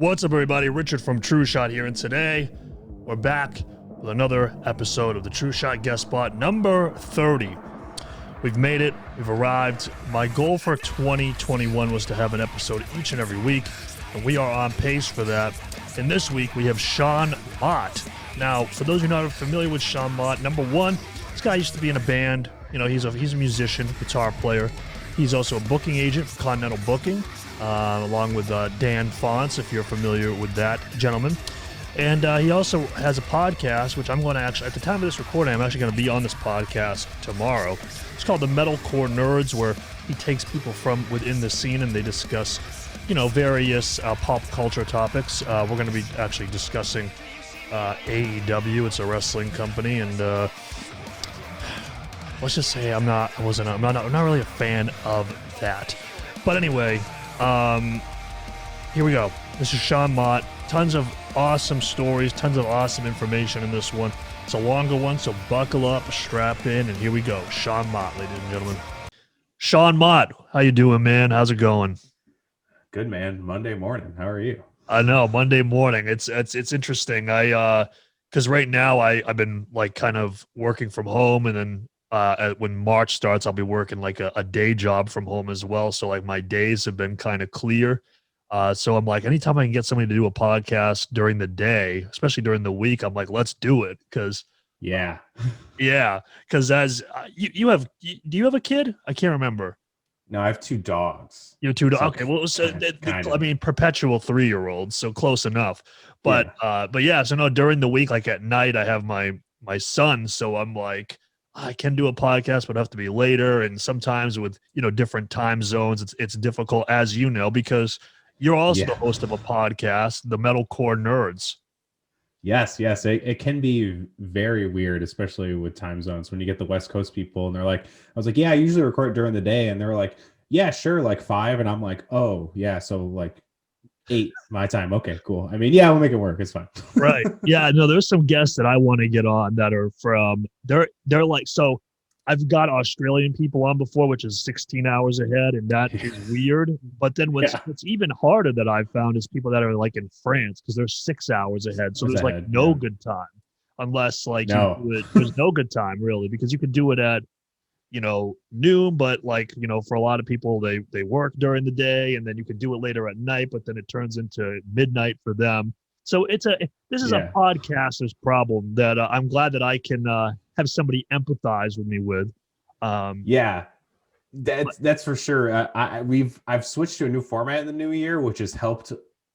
What's up, everybody? Richard from TrueShot here, and today we're back with another episode of the TrueShot Guest Spot number 30. We've made it. We've arrived. My goal for 2021 was to have an episode each and every week, and we are on pace for that. And this week we have Sean Mott. Now, for those of you not familiar with Sean Mott, number one, this guy used to be in a band. You know, he's a musician, guitar player. He's also a booking agent for Continental Booking, along with Dan Fonts, if you're familiar with that gentleman. And he also has a podcast, which I'm going to actually, at the time of this recording, I'm actually going to be on this podcast tomorrow. It's called the Metalcore Nerds, where he takes people from within the scene and they discuss, you know, various pop culture topics. We're going to be actually discussing AEW. It's a wrestling company, and let's just say I'm not really a fan of that. But anyway, here we go. This is Sean Mott. Tons of awesome stories, tons of awesome information in this one. It's a longer one, so buckle up, strap in, and here we go. Sean Mott, ladies and gentlemen. Sean Mott, how you doing, man? How's it going? Good, man. Monday morning. How are you? I know, Monday morning. It's interesting. Because right now I've been like kind of working from home, and then when March starts, I'll be working like a day job from home as well. So like my days have been kind of clear. So I'm like, anytime I can get somebody to do a podcast during the day, especially during the week, I'm like, let's do it. Because because as do you have a kid? I can't remember. No, I have two dogs. You have two dogs. So, okay, well, so I mean, perpetual 3-year-olds, so close enough. But yeah, so no, during the week, like at night, I have my son, so I'm like, I can do a podcast, but I have to be later. And sometimes with, you know, different time zones, it's difficult, as you know, because you're also the host of a podcast, the Metalcore Nerds. Yes. It can be very weird, especially with time zones, when you get the West Coast people and they're like, I was like, yeah, I usually record during the day. And they're like, yeah, sure, like 5. And I'm like, oh, yeah, so like 8 my time. Okay, cool. I mean, yeah, we'll make it work. It's fine. Right. Yeah, no, there's some guests that I want to get on that are from, they're like, so I've got Australian people on before, which is 16 hours ahead, and that is weird. But then what's even harder that I've found is people that are like in France, because they're 6 hours ahead. So there's like no good time, unless like you do it, there's no good time really, because you could do it at, you know, noon, but like, you know, for a lot of people, they work during the day, and then you can do it later at night, but then it turns into midnight for them. So this is a podcaster's problem that I'm glad that I can have somebody empathize with me with. That's for sure. I've switched to a new format in the new year, which has helped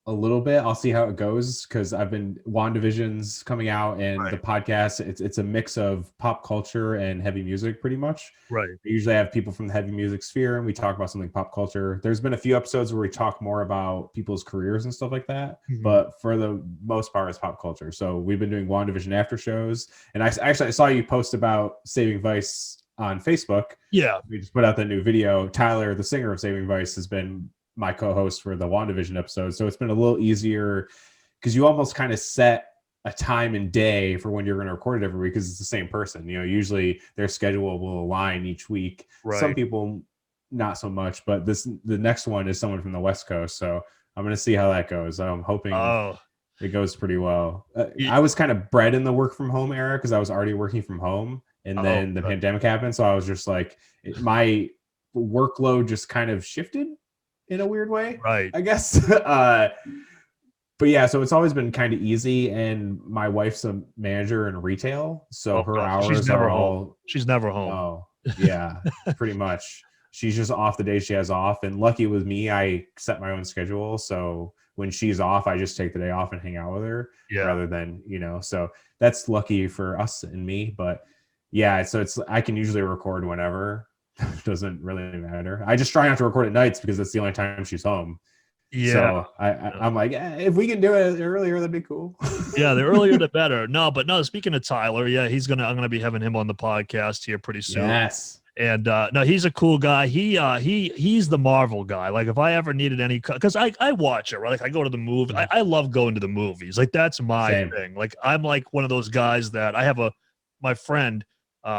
a little bit. I'll see how it goes, because I've been WandaVision's coming out, and the podcast, it's a mix of pop culture and heavy music pretty much. Right. I usually have people from the heavy music sphere, and we talk about something pop culture. There's been a few episodes where we talk more about people's careers and stuff like that, but for the most part, it's pop culture. So we've been doing WandaVision after shows, and I saw you post about Saving Vice on Facebook. Yeah. We just put out the new video. Tyler, the singer of Saving Vice, has been my co-host for the WandaVision episode. So it's been a little easier, because you almost kind of set a time and day for when you're going to record it every week, because it's the same person. You know, usually their schedule will align each week. Right. Some people not so much, but the next one is someone from the West Coast. So I'm going to see how that goes. I'm hoping it goes pretty well. I was kind of bred in the work from home era, because I was already working from home, and then the pandemic happened. So I was just like, my workload just kind of shifted in a weird way, right? I guess. But yeah, so it's always been kind of easy, and my wife's a manager in retail, so her hours are all. She's never home. Oh, yeah, pretty much. She's just off the day she has off, and lucky with me, I set my own schedule. So when she's off, I just take the day off and hang out with her, rather than, you know. So that's lucky for us and me. But yeah, so I can usually record whenever. Doesn't really matter. I just try not to record at nights, because that's the only time she's home. Yeah. So I'm like, if we can do it earlier, that'd be cool. Yeah, the earlier the better. No, speaking of Tyler, I'm gonna be having him on the podcast here pretty soon. Yes. And no, he's a cool guy. He's the Marvel guy. Like if I ever needed any, because I watch it, right? Like I go to the movie. I love going to the movies. Like that's my thing. Like I'm like one of those guys that I have my friend.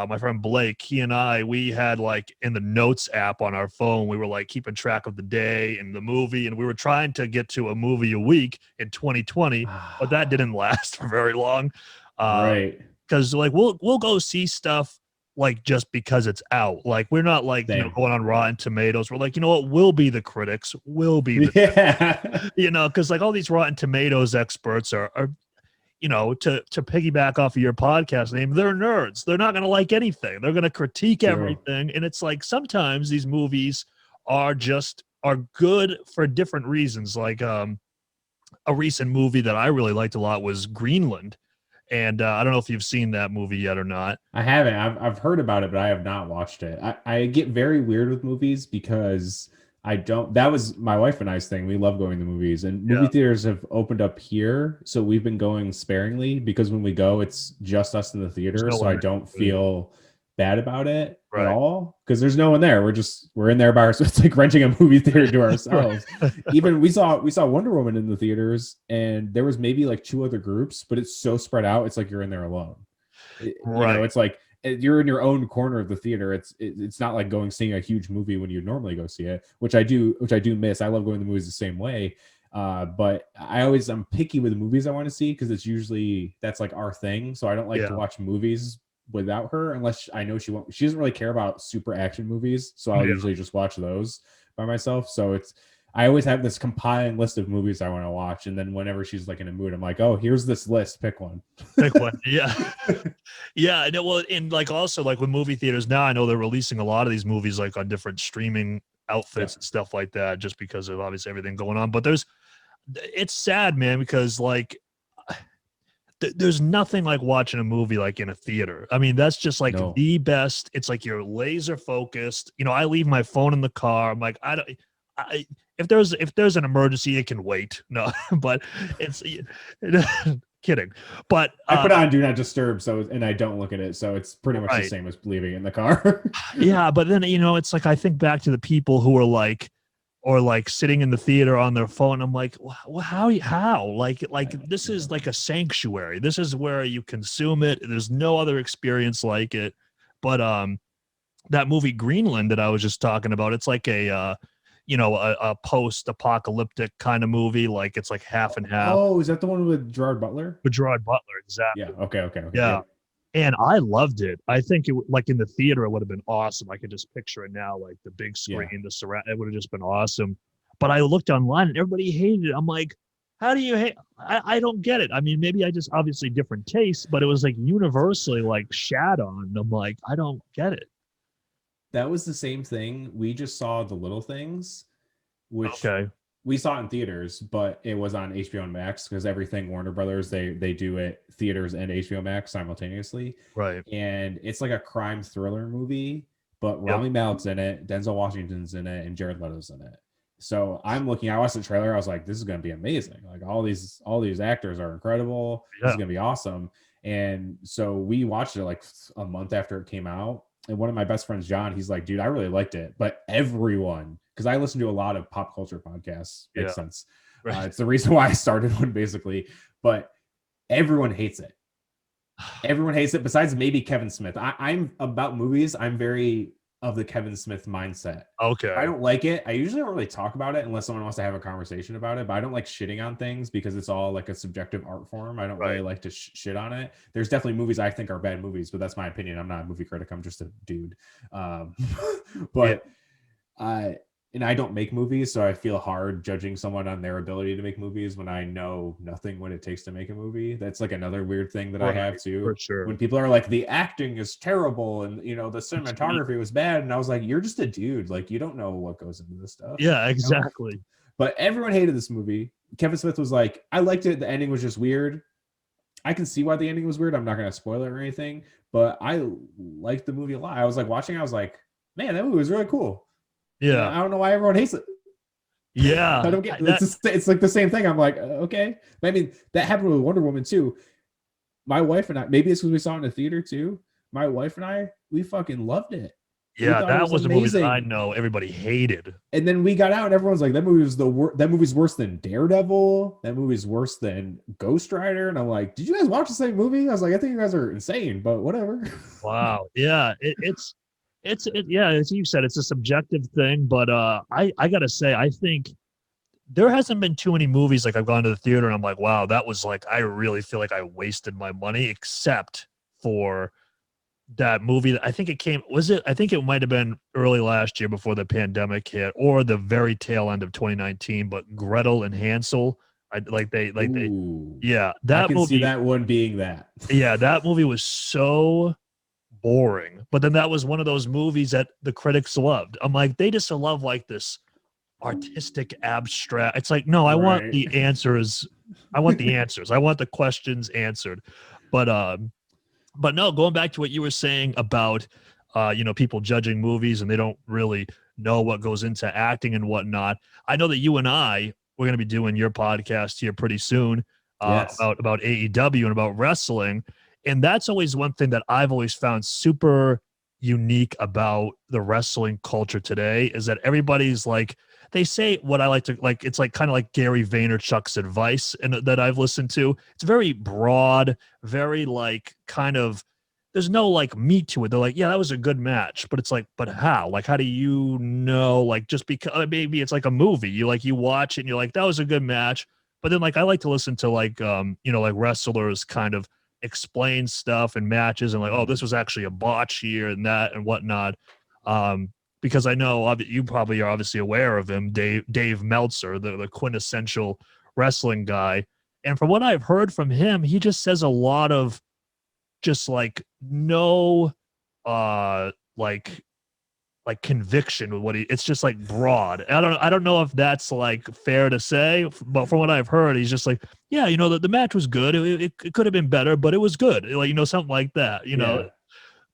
my friend Blake, he and I, we had like in the notes app on our phone, we were like keeping track of the day and the movie, and we were trying to get to a movie a week in 2020, but that didn't last for very long. Right. Because like we'll go see stuff like just because it's out. Like we're not like Same. going on Rotten Tomatoes. We're like, you know what? We'll be the critics. We'll be the because like all these Rotten Tomatoes experts are to piggyback off of your podcast name, they're nerds. They're not going to like anything. They're going to critique everything. And it's like sometimes these movies are good for different reasons. Like a recent movie that I really liked a lot was Greenland. And I don't know if you've seen that movie yet or not. I haven't. I've heard about it, but I have not watched it. I get very weird with movies because that was my wife and I's thing. We love going to movies, and movie theaters have opened up here. So we've been going sparingly because when we go, it's just us in the theater. So I don't feel bad about it at all because there's no one there. We're in there by ourselves. It's like renting a movie theater to ourselves. Even we saw Wonder Woman in the theaters, and there was maybe like 2 other groups, but it's so spread out. It's like you're in there alone. It's like you're in your own corner of the theater. It's not like seeing a huge movie when you normally go see it, which I do miss. I love going to movies the same way. But I'm picky with the movies I want to see because that's like our thing. So I don't like to watch movies without her unless I know she doesn't really care about super action movies. So I'll usually just watch those by myself. So I always have this compiling list of movies I want to watch. And then whenever she's like in a mood, I'm like, oh, here's this list. Pick one. Yeah. Yeah. Well, and like also like with movie theaters now, I know they're releasing a lot of these movies like on different streaming outfits and stuff like that, just because of obviously everything going on. But it's sad, man, because like there's nothing like watching a movie like in a theater. I mean, that's just like the best. It's like you're laser focused. I leave my phone in the car. I'm like, if there's an emergency, it can wait. No, but it's kidding. But I put on Do Not Disturb, and I don't look at it. So it's pretty much the same as leaving it in the car. Yeah. But then, it's like, I think back to the people who are like, or like sitting in the theater on their phone. I'm like, well, how? Like this is like a sanctuary. This is where you consume it. There's no other experience like it. But that movie Greenland that I was just talking about, it's like a post-apocalyptic kind of movie. Like it's like half and half. Oh, is that the one with Gerard Butler? With Gerard Butler, exactly. Yeah. Okay. Yeah. And I loved it. I think like in the theater, it would have been awesome. I could just picture it now, like the big screen, the surround. It would have just been awesome. But I looked online and everybody hated it. I'm like, how do you hate? I don't get it. I mean, maybe I just obviously different tastes, but it was like universally like shat on. I'm like, I don't get it. That was the same thing. We just saw The Little Things, which we saw it in theaters, but it was on HBO and Max because everything Warner Brothers, they do it theaters and HBO Max simultaneously. Right. And it's like a crime thriller movie, but Rami Malek's in it, Denzel Washington's in it, and Jared Leto's in it. So I watched the trailer. I was like, this is going to be amazing. Like all these actors are incredible. This is going to be awesome. And so we watched it like a month after it came out. And one of my best friends, John, he's like, dude, I really liked it. But everyone, because I listen to a lot of pop culture podcasts, makes sense. Right. It's the reason why I started one, basically. But everyone hates it. Everyone hates it, besides maybe Kevin Smith. I'm about movies. I'm very of the Kevin Smith mindset. Okay. I don't like it. I usually don't really talk about it unless someone wants to have a conversation about it. But I don't like shitting on things because it's all like a subjective art form. I don't really like to shit on it. There's definitely movies I think are bad movies, but that's my opinion. I'm not a movie critic. I'm just a dude. And I don't make movies, so I feel hard judging someone on their ability to make movies when I know nothing what it takes to make a movie. That's like another weird thing that I have too. For sure. When people are like, the acting is terrible and the cinematography was bad, and I was like, you're just a dude. Like you don't know what goes into this stuff. Yeah, exactly. But everyone hated this movie. Kevin Smith was like, I liked it. The ending was just weird. I can see why the ending was weird. I'm not going to spoil it or anything, but I liked the movie a lot. I was like watching, I was like, man, that movie was really cool. Yeah. I don't know why everyone hates it. Yeah. I don't get it's like the same thing. I'm like, okay. I mean, that happened with Wonder Woman too. My wife and I, maybe it's because we saw it in the theater too. My wife and I, we fucking loved it. Yeah, thought it that was was the movie that I amazing. know everybody hated. And then we got out, and everyone's like, that movie's worse than Daredevil. That movie's worse than Ghost Rider. And I'm like, did you guys watch the same movie? I was like, I think you guys are insane, but whatever. Wow. Yeah, yeah, as you said, it's a subjective thing, but I gotta say, I think there hasn't been too many movies like I've gone to the theater and I'm like, wow, that was like, I really feel like I wasted my money, except for that movie that I think it came, was it? I think it might have been early last year before the pandemic hit, or the very tail end of 2019. But Gretel and Hansel, Ooh, yeah, I that can see movie, that one being that. yeah, that movie was so boring. But then that was one of those movies that the critics loved. I'm like, they just love like this artistic abstract. It's like, no, I want Right. the answers. I want the answers. I want the questions answered. But no, going back to what you were saying about people judging movies and they don't really know what goes into acting and whatnot. I know that you and I we're going to be doing your podcast here pretty soon Yes. about AEW and about wrestling, and that's always one thing that I've always found super unique about the wrestling culture today is that everybody's like, they say what I like to like, it's like kind of like Gary Vaynerchuk's advice and that I've listened to. It's very broad, very like kind of, there's no like meat to it. They're like, yeah, that was a good match, but it's like, but how? Like, how do you know? Like, just because maybe it's like a movie. You watch it and you're like, that was a good match. But then like I like to listen to like like wrestlers kind of explain stuff and matches and like, oh, this was actually a botch here and that and whatnot. Because I know you probably are obviously aware of him, Dave Meltzer, the quintessential wrestling guy. And from what I've heard from him, he just says a lot of just like no uh like conviction with what it's just like broad. I don't know if that's like fair to say, but from what I've heard, he's just like, yeah, the match was good. It could have been better, but it was good. Like, something like that, Yeah.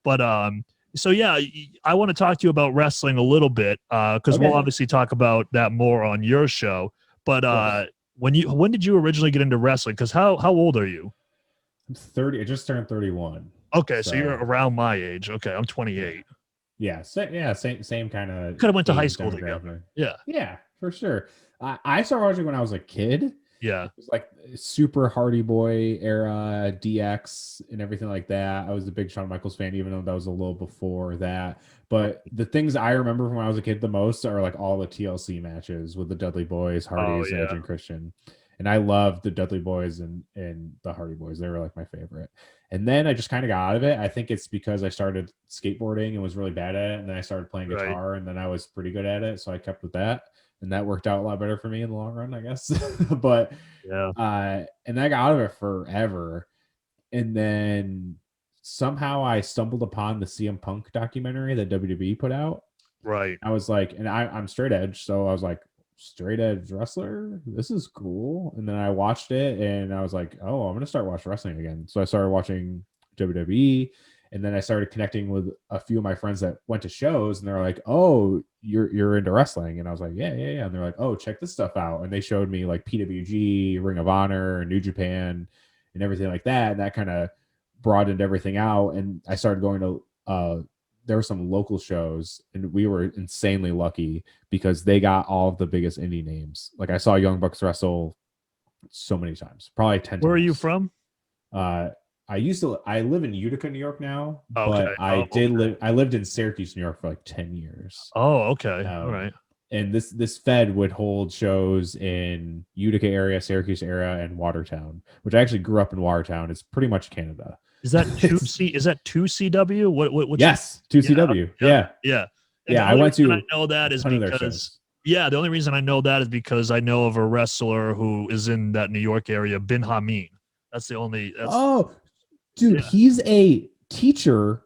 But so yeah, I want to talk to you about wrestling a little bit, because we'll Okay. obviously talk about that more on your show. But Yes. when did you originally get into wrestling? Because how old are you? I'm 30. I just turned 31. Okay, so you're So around my age. Okay, I'm yeah. 28. Yeah. Same kind of Could have went to high age school together. demographic. Yeah, Yeah, for sure. I started watching when I was a kid. yeah, It was like super Hardy Boy era, DX, and everything like that. I was a big Shawn Michaels fan, even though that was a little before that. But the things I remember from when I was a kid the most are like all the TLC matches with the Dudley Boys, oh Hardys, Edge, yeah, and Christian. And I loved the Dudley Boys and the Hardy Boys. They were like my favorite. And then I just kind of got out of it. I think it's because I started skateboarding and was really bad at it. And then I started playing right, guitar and then I was pretty good at it. So I kept with that. And that worked out a lot better for me in the long run, I guess. But yeah, and I got out of it forever. And then somehow I stumbled upon the CM Punk documentary that WWE put out. right. I was like, and I'm straight edge, so I was like, straight edge wrestler, this is cool. And then I watched it, and I was like, oh, I'm gonna start watching wrestling again. So I started watching WWE, and then I started connecting with a few of my friends that went to shows, and they're like, oh, you're into wrestling, and I was like, yeah. And they're like, oh, check this stuff out, and they showed me like PWG, Ring of Honor, New Japan, and everything like that, and that kind of broadened everything out. And I started going to there were some local shows, and we were insanely lucky because they got all of the biggest indie names. Like I saw Young Bucks wrestle so many times, probably 10 Where are you times. from? I live in Utica, New York now, Okay. but I lived in Syracuse, New York for like 10 years. Oh, okay. All Um, right. and this Fed would hold shows in Utica area, Syracuse area, and Watertown, which I actually grew up in Watertown. It's pretty much Canada. Is that two C? Is that two CW? What's Yes, 2CW. yeah, Yeah. And the I only went reason to I know that a is ton of their because shows. the only reason I know that is because I know of a wrestler who is in that New York area, Bin Hameen. That's the only. Oh, dude, Yeah. he's a teacher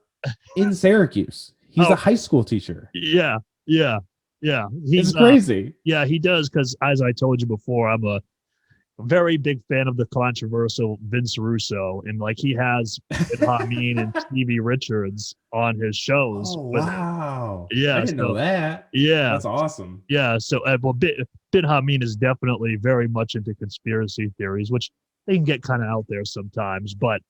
in Syracuse. He's Oh a high school teacher. yeah, yeah, yeah. It's He's crazy. yeah, he does because as I told you before, I'm a very big fan of the controversial Vince Russo, and like he has Hameen and Stevie Richards on his shows Oh, with him. wow. I Yeah, didn't know so that. yeah, That's awesome. yeah. So well, Bin Hameen is definitely very much into conspiracy theories, which they can get kind of out there sometimes. But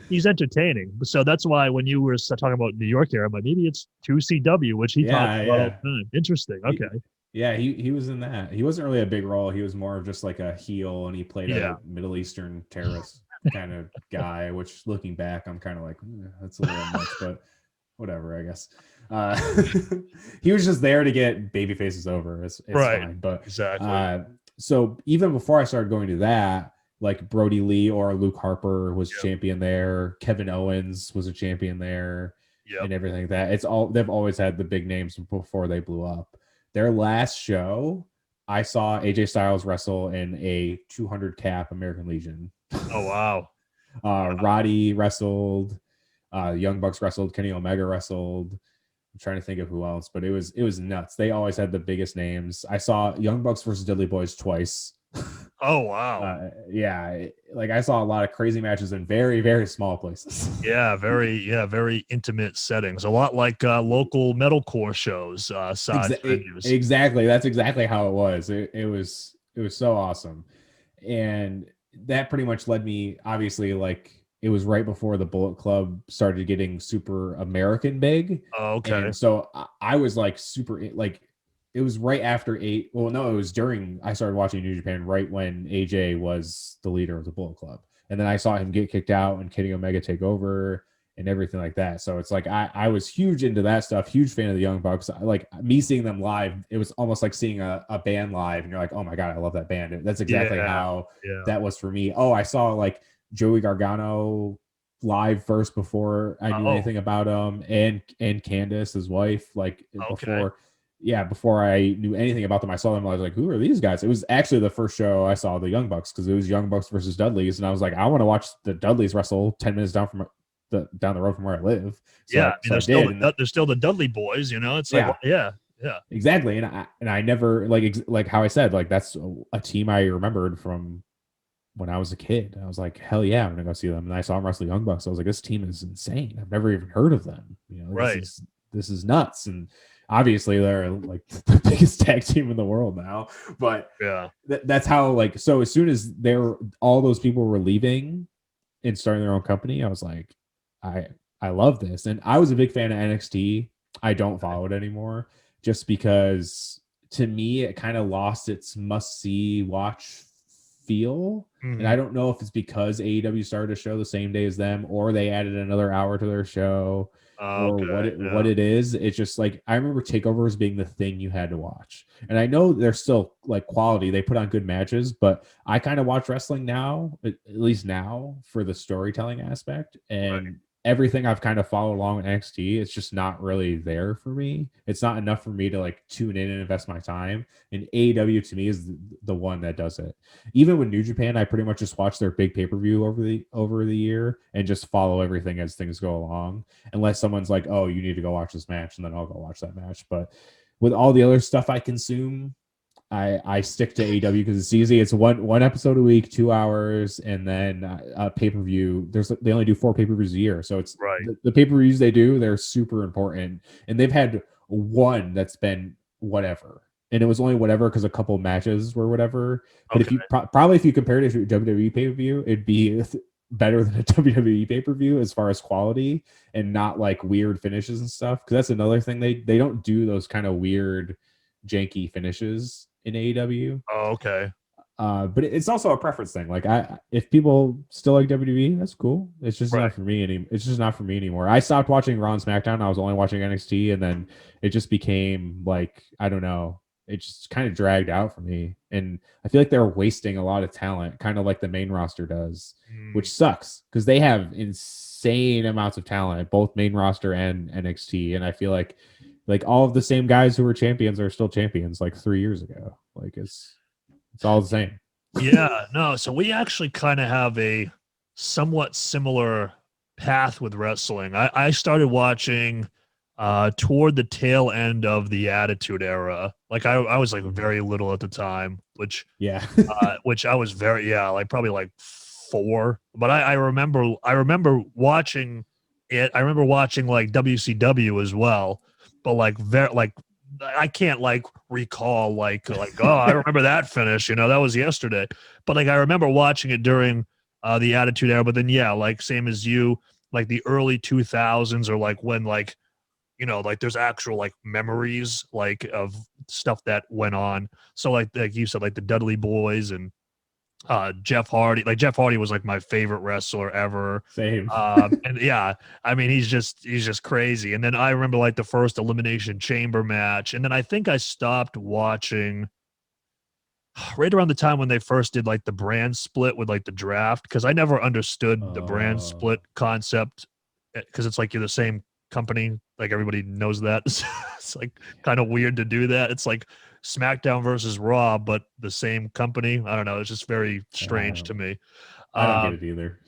he's entertaining. So that's why when you were talking about New York here, I'm like, maybe it's 2CW, which he talks about all the time. Interesting. Okay. He was in that. He wasn't really a big role. He was more of just like a heel, and he played a Middle Eastern terrorist kind of guy, which looking back, I'm kind of like, that's a little much, but whatever, I guess. He was just there to get baby faces over. It's right. fine. But exactly. So even before I started going to that, like Brody Lee or Luke Harper was champion there. Kevin Owens was a champion there, and everything like that. They've always had the big names before they blew up. Their last show, I saw AJ Styles wrestle in a 200 cap American Legion. Oh wow. Roddy wrestled, Young Bucks wrestled, Kenny Omega wrestled. I'm trying to think of who else, but it was nuts. They always had the biggest names. I saw Young Bucks versus Dudley Boys twice. Oh wow. Like I saw a lot of crazy matches in very, very small places. Very intimate settings. A lot like local metalcore shows, venues. Exactly. That's exactly how it was. It was so awesome. And that pretty much led me, obviously, like it was right before the Bullet Club started getting super American big. Oh, okay. And so I was like super, like it was right after it was during I started watching New Japan, right when AJ was the leader of the Bullet Club. And then I saw him get kicked out and Kenny Omega take over and everything like that. So it's like I was huge into that stuff, huge fan of the Young Bucks. Like me seeing them live, it was almost like seeing a band live, and you're like, oh my God, I love that band. That's exactly how that was for me. Oh, I saw like Joey Gargano live first before I knew anything about him, and Candace, his wife, like before I knew anything about them. I saw them, I was like, who are these guys? It was actually the first show I saw the Young Bucks, because it was Young Bucks versus Dudleys, and I was like, I want to watch the Dudleys wrestle 10 minutes down the road from where I live. So there's still the Dudley boys, it's like exactly. And I never like how I said, like that's a team I remembered from when I was a kid. I was like, hell yeah, I'm gonna go see them. And I saw them wrestle Young Bucks. I was like, this team is insane. I've never even heard of them. Right. This is nuts. And obviously they're like the biggest tag team in the world now. But that's how, like, so as soon as all those people were leaving and starting their own company, I was like, I love this. And I was a big fan of NXT. I don't follow it anymore just because to me it kind of lost its must-see watch feel. Mm-hmm. And I don't know if it's because AEW started a show the same day as them, or they added another hour to their show, or what it is. It's just like, I remember takeovers being the thing you had to watch. And I know they're still like quality. They put on good matches, but I kind of watch wrestling now, at least now, for the storytelling aspect. And everything I've kind of followed along with NXT, it's just not really there for me. It's not enough for me to like tune in and invest my time. And AEW to me is the one that does it. Even with New Japan, I pretty much just watch their big pay-per-view over the year and just follow everything as things go along. Unless someone's like, oh, you need to go watch this match, and then I'll go watch that match. But with all the other stuff I consume, I stick to AEW because it's easy. It's one episode a week, 2 hours, and then a pay-per-view. They only do 4 pay-per-views a year, so it's the pay-per-views they do. They're super important, and they've had one that's been whatever, and it was only whatever because a couple of matches were whatever. But if you probably if you compared it to a WWE pay-per-view, it'd be better than a WWE pay-per-view as far as quality and not like weird finishes and stuff. Because that's another thing, they don't do those kind of weird, janky finishes in AEW. Oh, okay. But it's also a preference thing. Like if people still like WWE, that's cool. It's just not for me It's just not for me anymore. I stopped watching Raw and SmackDown. I was only watching NXT, and then it just became like, I don't know. It just kind of dragged out for me, and I feel like they're wasting a lot of talent, kind of like the main roster does, which sucks because they have insane amounts of talent, both main roster and NXT, and I feel like all of the same guys who were champions are still champions like 3 years ago. Like it's all the same. So we actually kind of have a somewhat similar path with wrestling. I started watching toward the tail end of the Attitude Era. Like I was like very little at the time, which I was very like probably like 4. But I remember watching it. I remember watching like WCW as well. But like very like I can't like recall like oh, I remember that finish, that was yesterday. But like I remember watching it during the Attitude Era. But then, yeah, like same as you, like the early 2000s or like when like, you know, like there's actual like memories like of stuff that went on. So like you said, like the Dudley Boys and Jeff Hardy. Like Jeff Hardy was like my favorite wrestler ever. Same. And yeah, I mean he's just crazy. And then I remember like the first Elimination Chamber match, and then I think I stopped watching right around the time when they first did like the brand split with like the draft, because I never understood the brand split concept, because it's like you're the same company, like everybody knows that. It's like kind of weird to do that. It's like SmackDown versus Raw, but the same company. I don't know. It's just very strange to me. I don't get it either.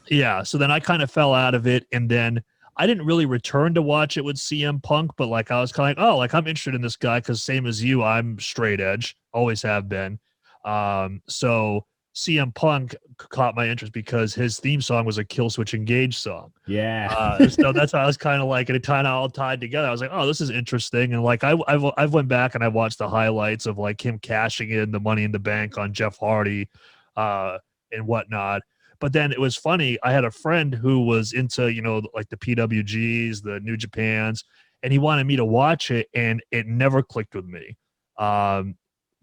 Yeah. So then I kind of fell out of it, and then I didn't really return to watch it with CM Punk, but like I was kind of like, oh, like I'm interested in this guy because same as you, I'm straight edge, always have been. So CM Punk caught my interest because his theme song was a Kill Switch Engage song. Yeah. So that's how I was kind of like, and it kind of all tied together. I was like, oh, this is interesting. And like I've went back and I watched the highlights of like him cashing in the Money in the Bank on Jeff Hardy, and whatnot. But then it was funny. I had a friend who was into, you know, like the PWGs, the New Japans, and he wanted me to watch it, and it never clicked with me.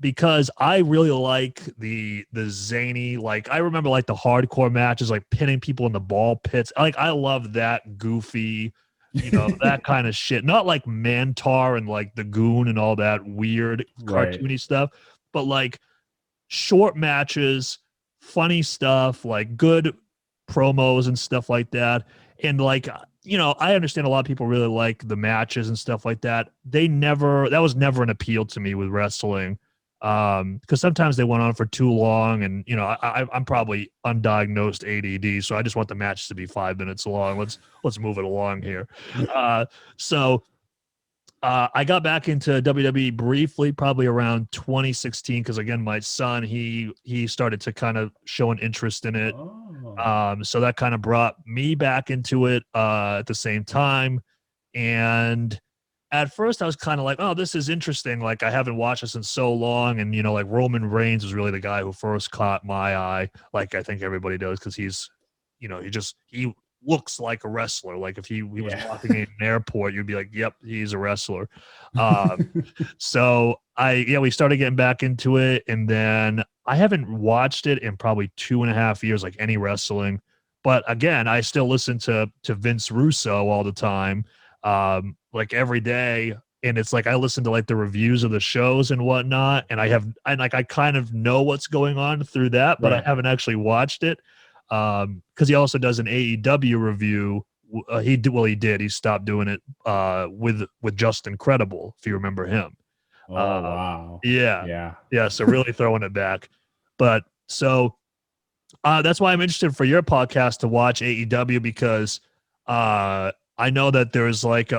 Because I really like the zany, like I remember like the hardcore matches, like pinning people in the ball pits. Like I love that goofy, you know, that kind of shit. Not like Mantar and like the Goon and all that weird cartoony stuff, but like short matches, funny stuff, like good promos and stuff like that. And like, you know, I understand a lot of people really like the matches and stuff like that. That was never an appeal to me with wrestling. Because sometimes they went on for too long, and you know, I'm probably undiagnosed ADD, so I just want the match to be 5 minutes long. Let's move it along here. So I got back into WWE briefly, probably around 2016, because again, my son he started to kind of show an interest in it. So that kind of brought me back into it at the same time. And at first I was kind of like, oh, this is interesting. Like I haven't watched this in so long. And, you know, like Roman Reigns was really the guy who first caught my eye. Like I think everybody does, because he's, you know, he looks like a wrestler. Like if he was walking in an airport, you'd be like, yep, he's a wrestler. So we started getting back into it. And then I haven't watched it in probably 2.5 years, like any wrestling. But again, I still listen to Vince Russo all the time. Like every day, and it's like I listen to like the reviews of the shows and whatnot, and I kind of know what's going on through that, but I haven't actually watched it. Because he also does an AEW review. He did. He stopped doing it with Justin Credible, if you remember him. Oh wow. Yeah. So really throwing it back. But so that's why I'm interested for your podcast to watch AEW, because I know that there's like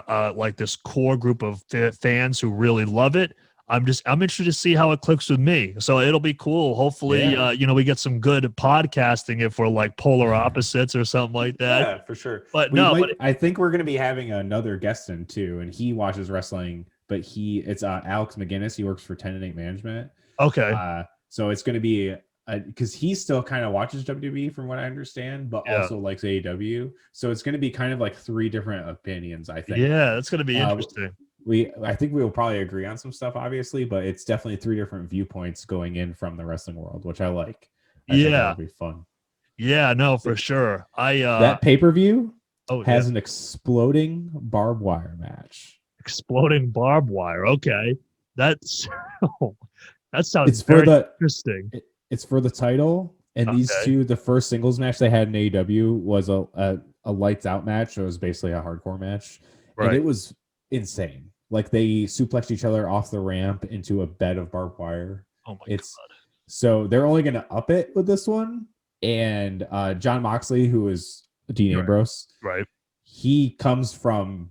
this core group of fans who really love it. I'm interested to see how it clicks with me. So it'll be cool. Hopefully, you know, we get some good podcasting if we're like polar opposites or something like that. Yeah, for sure. But I think we're going to be having another guest in too, and he watches wrestling, but it's Alex McGinnis. He works for 10 and 8 Management. Okay. So it's going to be because he still kind of watches WWE from what I understand, but also likes AEW. So it's going to be kind of like 3 different opinions, I think. Yeah, that's going to be interesting. I think we will probably agree on some stuff, obviously, but it's definitely 3 different viewpoints going in from the wrestling world, which I like. I think that'll be fun. Yeah, no, for sure. That pay-per-view has an exploding barbed wire match. Exploding barbed wire. Okay. That sounds very interesting. It's for the title, and these two, the first singles match they had in AEW was a lights out match. So it was basically a hardcore match, and it was insane. Like they suplexed each other off the ramp into a bed of barbed wire. Oh my god! So they're only going to up it with this one. And John Moxley, who is Dean Ambrose, he comes from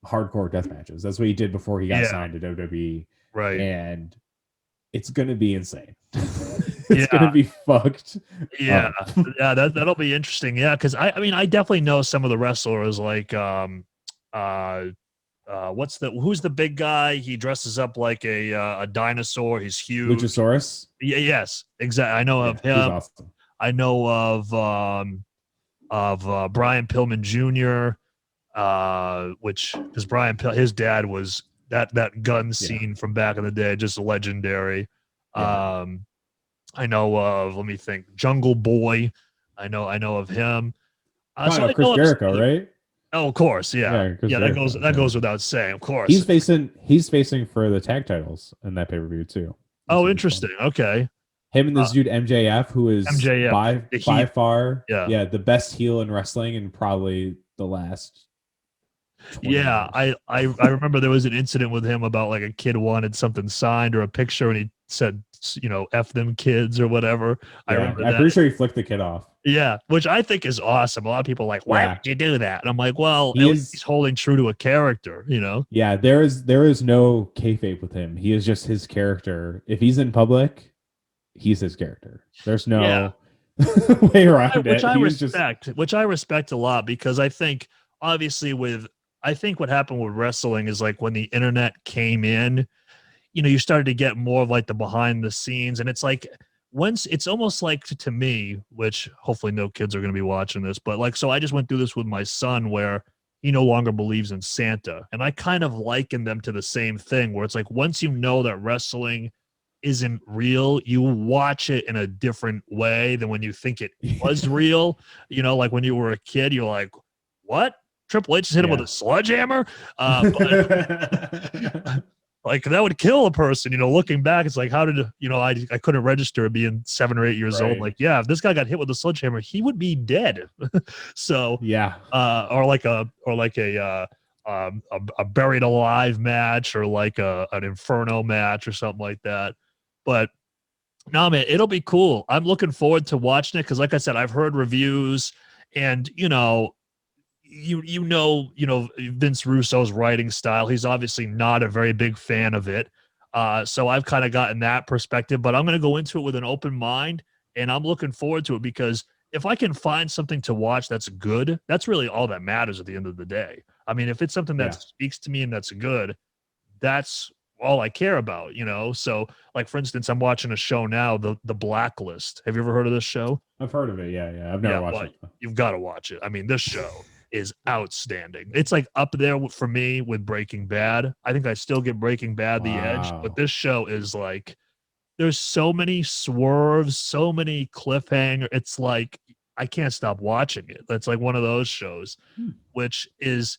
hardcore death matches. That's what he did before he got signed to WWE. Right. And it's going to be insane. It's going to be fucked. Yeah. That'll be interesting. Yeah. Cause I mean, I definitely know some of the wrestlers like, who's the big guy? He dresses up like a dinosaur. He's huge. Luchasaurus. Yeah. Yes. Exactly. I know of him. He's awesome. I know of Brian Pillman Jr., which because his dad was that gun scene from back in the day, just legendary. Yeah. I know of, let me think, Jungle Boy. I know of him. Probably So know I Chris know of, Jericho, right? oh, of course, yeah, Yeah, Chris yeah. Jericho. That goes without saying, of course. He's facing for the tag titles in that pay-per-view too. Oh, Which is fun. interesting. Okay, Him and this dude MJF, who is MJF, the by Heat. far, Yeah, yeah, the best heel in wrestling in probably the last 20 yeah. years. I remember there was an incident with him about like a kid wanted something signed or a picture, and he said, "F them kids" or whatever. I Yeah, remember I'm that. pretty sure he flicked the kid off. Yeah, which I think is awesome. A lot of people are like, why would Yeah, you do that? And I'm like, well, at he least he's is. holding true to a character, Yeah, there is no kayfabe with him. He is just his character. If he's in public, he's his character. There's Yeah, no way around which it. I He is just respect, a lot because I think obviously I think what happened with wrestling is like when the internet came in, you started to get more of like the behind the scenes, and it's like once it's almost like to me, which hopefully no kids are going to be watching this, but like so I just went through this with my son where he no longer believes in Santa, and I kind of liken them to the same thing where it's like once you know that wrestling isn't real, you watch it in a different way than when you think it was real. Like when you were a kid, you're like, what? Triple H just hit him with yeah. a sledgehammer? But like that would kill a person, looking back. It's like, how did, I couldn't register being 7 or 8 years old. Right. Like, yeah, if this guy got hit with a sledgehammer, he would be dead. So, Yeah. or like a buried alive match or like an inferno match or something like that. But no, man, it'll be cool. I'm looking forward to watching it because, like I said, I've heard reviews, and Vince Russo's writing style. He's obviously not a very big fan of it. So I've kind of gotten that perspective, but I'm going to go into it with an open mind, and I'm looking forward to it because if I can find something to watch that's good, that's really all that matters at the end of the day. I mean, if it's something that Yeah. speaks to me and that's good, that's all I care about, So, like for instance, I'm watching a show now, the Blacklist. Have you ever heard of this show? I've heard of it. Yeah, yeah. I've never Yeah, watched well, it though. you've got to watch it. I mean, this show is outstanding. It's like up there for me with Breaking Bad. I think I still get Breaking Bad the edge, but Wow. this show is like there's so many swerves, so many cliffhanger. It's like I can't stop watching it. That's like one of those shows, Hmm. which is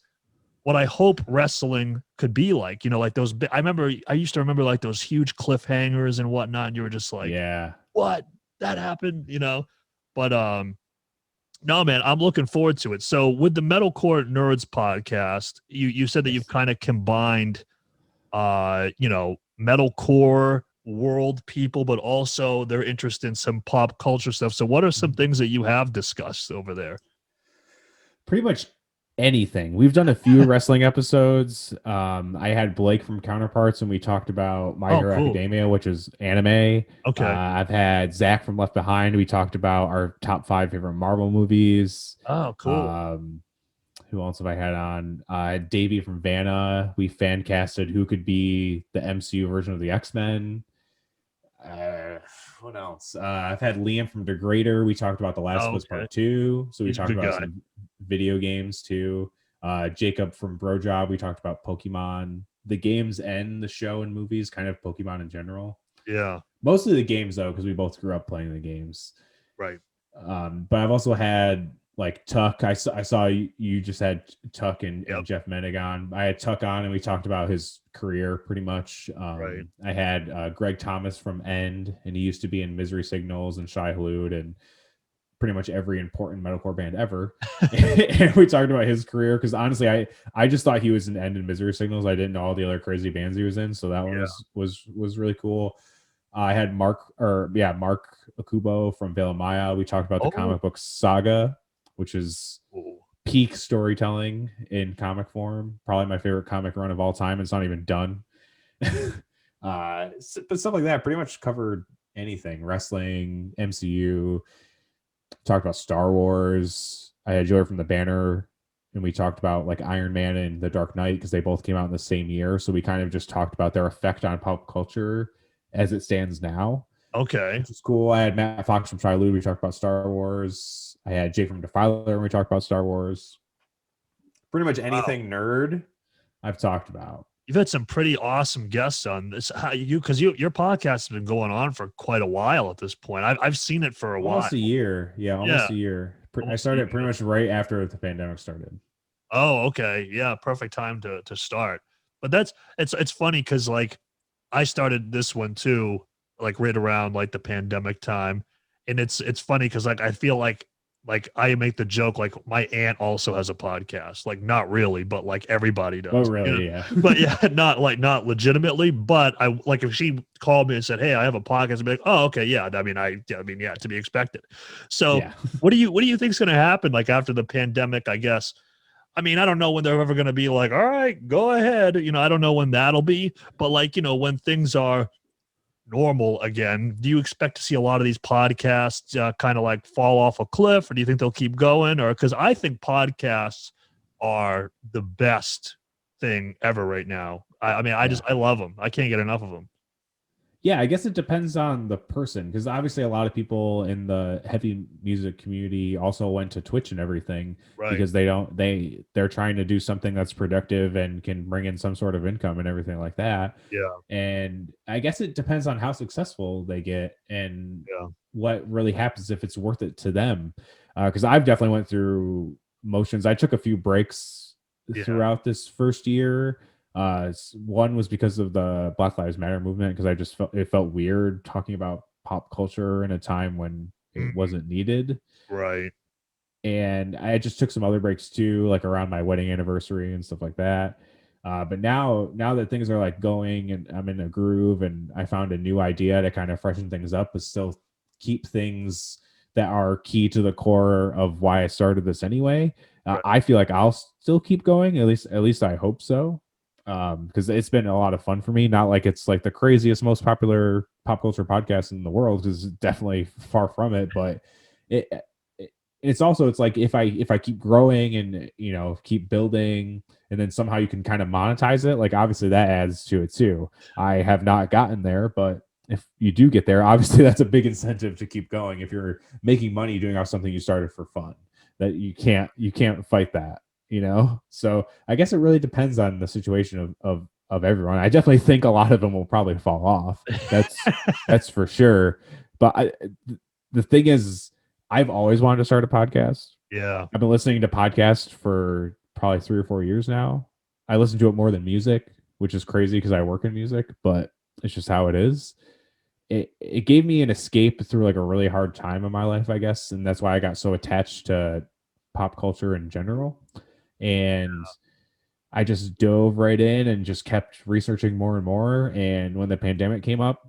what I hope wrestling could be like. Like those. I used to remember like those huge cliffhangers and whatnot. And you were just like, Yeah. "What? That happened?" But no, man, I'm looking forward to it. So with the Metalcore Nerds podcast, you said that Yes. you've kind of combined, metalcore world people, but also their interest in some pop culture stuff. So what are some things that you have discussed over there? Pretty much anything. We've done a few wrestling episodes. I had Blake from Counterparts, and we talked about My Oh, Hero cool. Academia, which is anime. Okay. I've had Zach from Left Behind. We talked about our top 5 favorite Marvel movies. Oh, cool. Who else have I had on? Davey from Vanna. We fan casted who could be the MCU version of the X-Men. What else? I've had Liam from Degrader. We talked about The Last of Us Okay. Part 2. So we He's a talked good about guy. some video games too. Jacob from Bro Job. We talked about Pokemon, the games and the show and movies, kind of Pokemon in general. Yeah. Mostly the games though, because we both grew up playing the games. Right. But I've also had like Tuck. I saw you just had Tuck and Yep. Jeff Menig on. I had Tuck on, and we talked about his career pretty much. Right. I had Greg Thomas from End, and he used to be in Misery Signals and Shy Halud and pretty much every important metalcore band ever. And we talked about his career because honestly, I just thought he was in End and Misery Signals. I didn't know all the other crazy bands he was in, so that one was really cool. I had Mark Akubo from Veil Maya. We talked about the comic book Saga, which is peak storytelling in comic form. Probably my favorite comic run of all time. It's not even done. But stuff like that pretty much covered anything. Wrestling, MCU. Talked about Star Wars. I had Joey from the Banner, and we talked about like Iron Man and The Dark Knight because they both came out in the same year. So we kind of just talked about their effect on pop culture as it stands now. Okay. which is cool. I had Matt Fox from Trilude. We talked about Star Wars. I had Jake from Defiler, and we talked about Star Wars. Pretty much anything nerd I've talked about. You've had some pretty awesome guests on this. Because your podcast has been going on for quite a while at this point. I've seen it for a while. Almost a year. Yeah, almost a year. I started pretty much right after the pandemic started. Oh, okay. Yeah, perfect time to start. But it's funny because like I started this one too, like right around like the pandemic time. And it's funny because like I feel like I make the joke like my aunt also has a podcast. Like not really, but like everybody does. Oh, really? You know? Yeah. But yeah, not legitimately. But I like if she called me and said, "Hey, I have a podcast," I'd be like, "Oh, okay, yeah." I mean, yeah, to be expected. So, yeah. what do you think is going to happen like after the pandemic? I guess. I mean, I don't know when they're ever going to be like, all right, go ahead. You know, I don't know when that'll be, but like, you know, when things are normal again, do you expect to see a lot of these podcasts kind of like fall off a cliff, or do you think they'll keep going? Or because I think podcasts are the best thing ever right now. I mean, I love them. I can't get enough of them. Yeah, I guess it depends on the person, because obviously a lot of people in the heavy music community also went to Twitch and everything, Right. because they're trying to do something that's productive and can bring in some sort of income and everything like that. Yeah. And I guess it depends on how successful they get and what really happens, if it's worth it to them. Because I've definitely went through motions. I took a few breaks throughout this first year. One was because of the Black Lives Matter movement, because I just felt weird talking about pop culture in a time when it wasn't needed. Right. And I just took some other breaks too, like around my wedding anniversary and stuff like that. But now that things are like going and I'm in a groove, and I found a new idea to kind of freshen things up, but still keep things that are key to the core of why I started this anyway. Right. I feel like I'll still keep going. At least I hope so. Because it's been a lot of fun for me. Not like it's like the craziest, most popular pop culture podcast in the world, because it's definitely far from it. But it's also, it's like if I keep growing and, you know, keep building, and then somehow you can kind of monetize it, like obviously that adds to it too. I have not gotten there, but if you do get there, obviously that's a big incentive to keep going. If you're making money doing something you started for fun, that you can't fight that. You know, so I guess it really depends on the situation of everyone. I definitely think a lot of them will probably fall off. That's for sure. But the thing is, I've always wanted to start a podcast. Yeah. I've been listening to podcasts for probably 3 or 4 years now. I listen to it more than music, which is crazy because I work in music, but it's just how it is. It gave me an escape through like a really hard time in my life, I guess, and that's why I got so attached to pop culture in general. And I just dove right in and just kept researching more and more. And when the pandemic came up,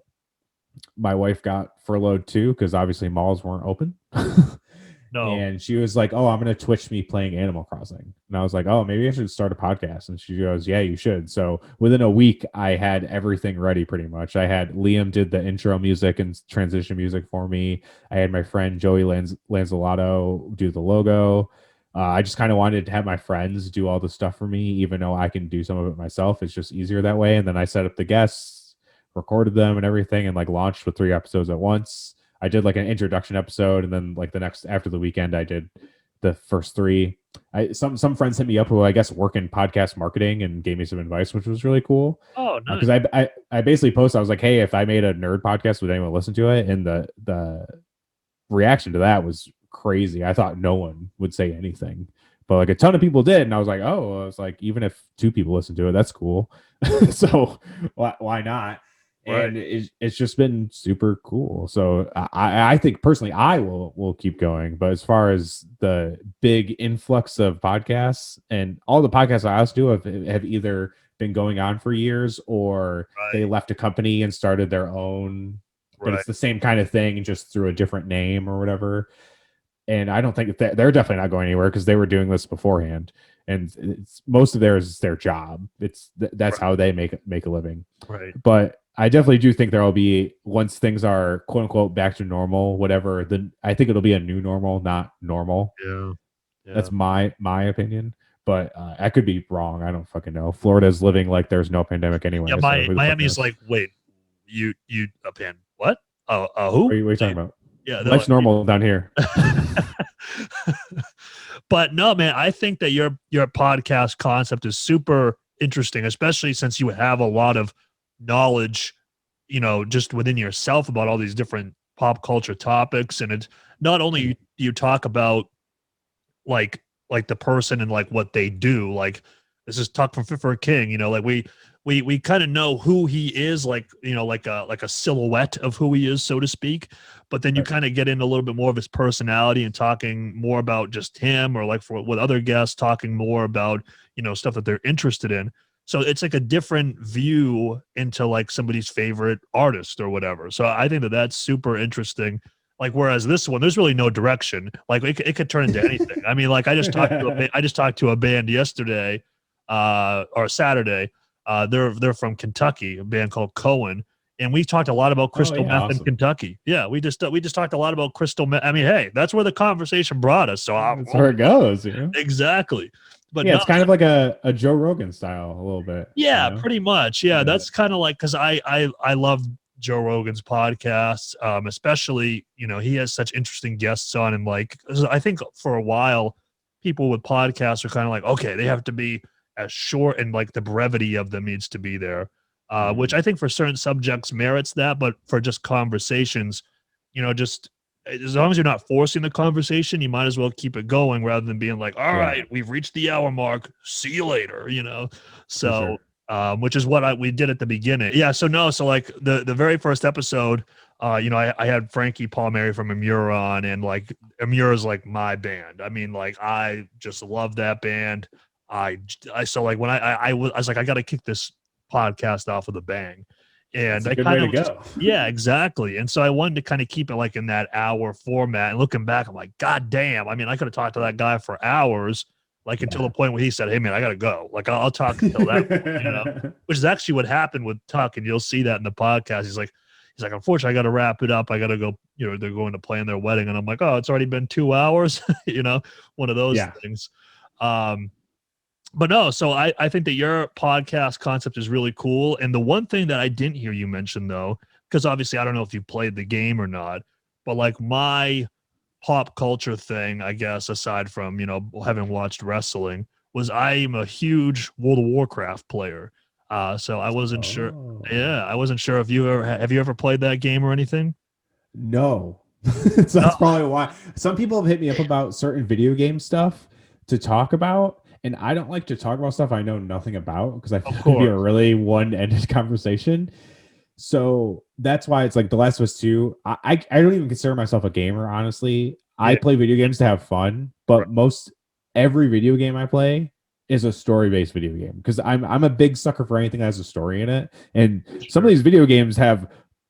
my wife got furloughed too, because obviously malls weren't open. No. And she was like, "Oh, I'm going to Twitch me playing Animal Crossing." And I was like, "Oh, maybe I should start a podcast." And she goes, "Yeah, you should." So within a week, I had everything ready pretty much. I had Liam did the intro music and transition music for me. I had my friend Joey Lanzolato do the logo. I just kind of wanted to have my friends do all the stuff for me, even though I can do some of it myself. It's just easier that way. And then I set up the guests, recorded them and everything, and like launched with 3 episodes at once. I did like an introduction episode, and then like the next after the weekend, I did the first 3. Some friends hit me up who I guess work in podcast marketing and gave me some advice, which was really cool. Oh, nice. Because I basically posted, I was like, "Hey, if I made a nerd podcast, would anyone listen to it?" And the reaction to that was crazy. I thought no one would say anything, but like a ton of people did, and I was like, "Oh," I was like, even if 2 people listen to it, that's cool. So why not? Right. And it's just been super cool. So I think personally I will keep going. But as far as the big influx of podcasts, and all the podcasts I also do have either been going on for years, or they left a company and started their own, but it's the same kind of thing, just through a different name or whatever. And I don't think they're definitely not going anywhere, because they were doing this beforehand, and most of theirs is their job. That's how they make a living. Right. But I definitely do think there will be, once things are quote unquote back to normal, whatever, then I think it'll be a new normal, not normal. Yeah. That's my opinion. But I could be wrong. I don't fucking know. Florida's living like there's no pandemic anyway. Yeah, so Miami's like, wait, you a pan what? Who? What are you talking about? Yeah, Life's normal down here. But no, man, I think that your podcast concept is super interesting, especially since you have a lot of knowledge, just within yourself about all these different pop culture topics. And it's not only you talk about like the person and like what they do. Like this is Tuck from Fit for a King, like we kind of know who he is, like like a silhouette of who he is, so to speak. But then you kind of get into a little bit more of his personality and talking more about just him, or like with other guests talking more about stuff that they're interested in. So it's like a different view into like somebody's favorite artist or whatever. So I think that that's super interesting. Like, whereas this one, there's really no direction. Like it could turn into anything. I mean, like I just talked to a band yesterday, or Saturday. They're from Kentucky, a band called Cohen, and we talked a lot about crystal meth in Kentucky. Yeah, we just talked a lot about crystal meth. I mean, hey, that's where the conversation brought us. So that's where it goes. Exactly. But yeah, it's kind of like a Joe Rogan style a little bit. Yeah, pretty much. Yeah, that's kind of like, because I love Joe Rogan's podcasts, especially he has such interesting guests on, and like I think for a while people with podcasts are kind of like, okay, they have to be as short, and like the brevity of them needs to be there, which I think for certain subjects merits that, but for just conversations, just as long as you're not forcing the conversation, you might as well keep it going rather than being like, all right, we've reached the hour mark, see you later, so which is what we did at the beginning. Yeah. So like the very first episode, I had Frankie Palmieri from Amur on, and like Amur is like my band. I mean, like I just love that band. So like when I was like, I got to kick this podcast off with a bang. And that's a good way to go. Yeah, exactly. And so I wanted to kind of keep it like in that hour format. And looking back, I'm like, God damn. I mean, I could have talked to that guy for hours, like until the point where he said, hey man, I gotta go. Like I'll talk until that point, which is actually what happened with Tuck. And you'll see that in the podcast. He's like, unfortunately, I got to wrap it up. I got to go, they're going to plan their wedding. And I'm like, oh, it's already been 2 hours, one of those things. But no, so I think that your podcast concept is really cool. And the one thing that I didn't hear you mention, though, because obviously I don't know if you played the game or not, but like my pop culture thing, I guess, aside from, having watched wrestling, was I am a huge World of Warcraft player. So I wasn't sure. Yeah, I wasn't sure if have you ever played that game or anything? No. So that's probably why some people have hit me up about certain video game stuff to talk about. And I don't like to talk about stuff I know nothing about, because I think it could be a really one-ended conversation. So that's why it's like The Last of Us 2. I don't even consider myself a gamer, honestly. I play video games to have fun, but every video game I play is a story-based video game, because I'm a big sucker for anything that has a story in it. And some of these video games have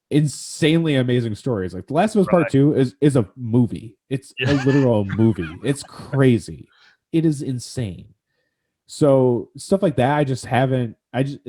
insanely amazing stories. Like The Last of Us Part 2 is a movie. It's a literal movie. It's crazy. It is insane. So stuff like that, it's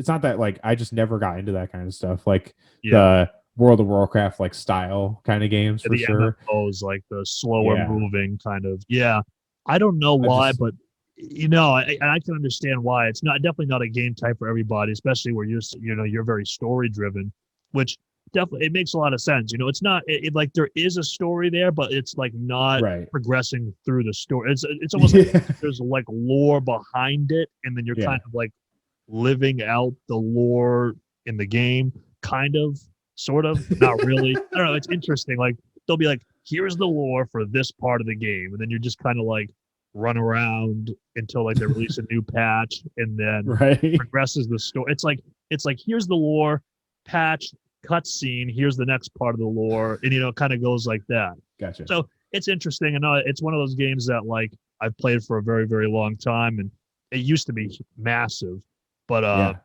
not that like I just never got into that kind of stuff. Like the World of Warcraft like style kind of games, for sure. MMOs, like the slower moving kind of. Yeah. I don't know why, but I can understand why. It's definitely not a game type for everybody, especially where you're very story driven, which definitely it makes a lot of sense. It's not like there is a story there, but it's like not progressing through the story. It's almost like there's like lore behind it, and then you're kind of like living out the lore in the game, kind of, sort of, not really. I don't know. It's interesting. Like they'll be like, here's the lore for this part of the game, and then you're just kind of like run around until like they release a new patch, and then progresses the story. It's like here's the lore patch. Cutscene, here's the next part of the lore, and it kind of goes like that. Gotcha. So it's interesting, and it's one of those games that like I've played for a very, very long time, and it used to be massive, but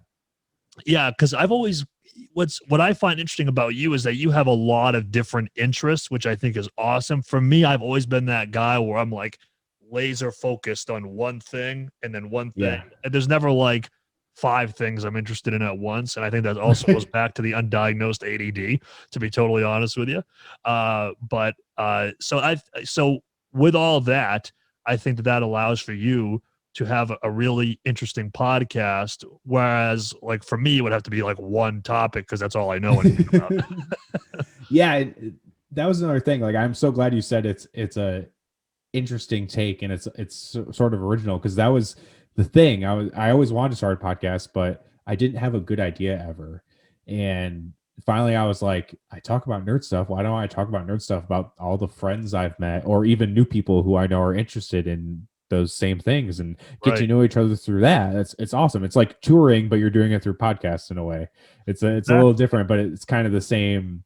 because I've always what I find interesting about you is that you have a lot of different interests, which I think is awesome. For me, I've always been that guy where I'm like laser focused on one thing and then one thing, and there's never like 5 things I'm interested in at once. And I think that also goes back to the undiagnosed ADD, to be totally honest with you. So with all that, I think that allows for you to have a really interesting podcast. Whereas like for me, it would have to be like one topic, because that's all I know anything about. Yeah, that was another thing. Like, I'm so glad you said it's a interesting take and it's sort of original, because that was the thing. I always wanted to start a podcast, but I didn't have a good idea ever. And finally I was like, I talk about nerd stuff. Why don't I talk about nerd stuff about all the friends I've met, or even new people who I know are interested in those same things, and get to Right. know each other through that. It's awesome. It's like touring, but you're doing it through podcasts in a way. It's a little different, but it's kind of the same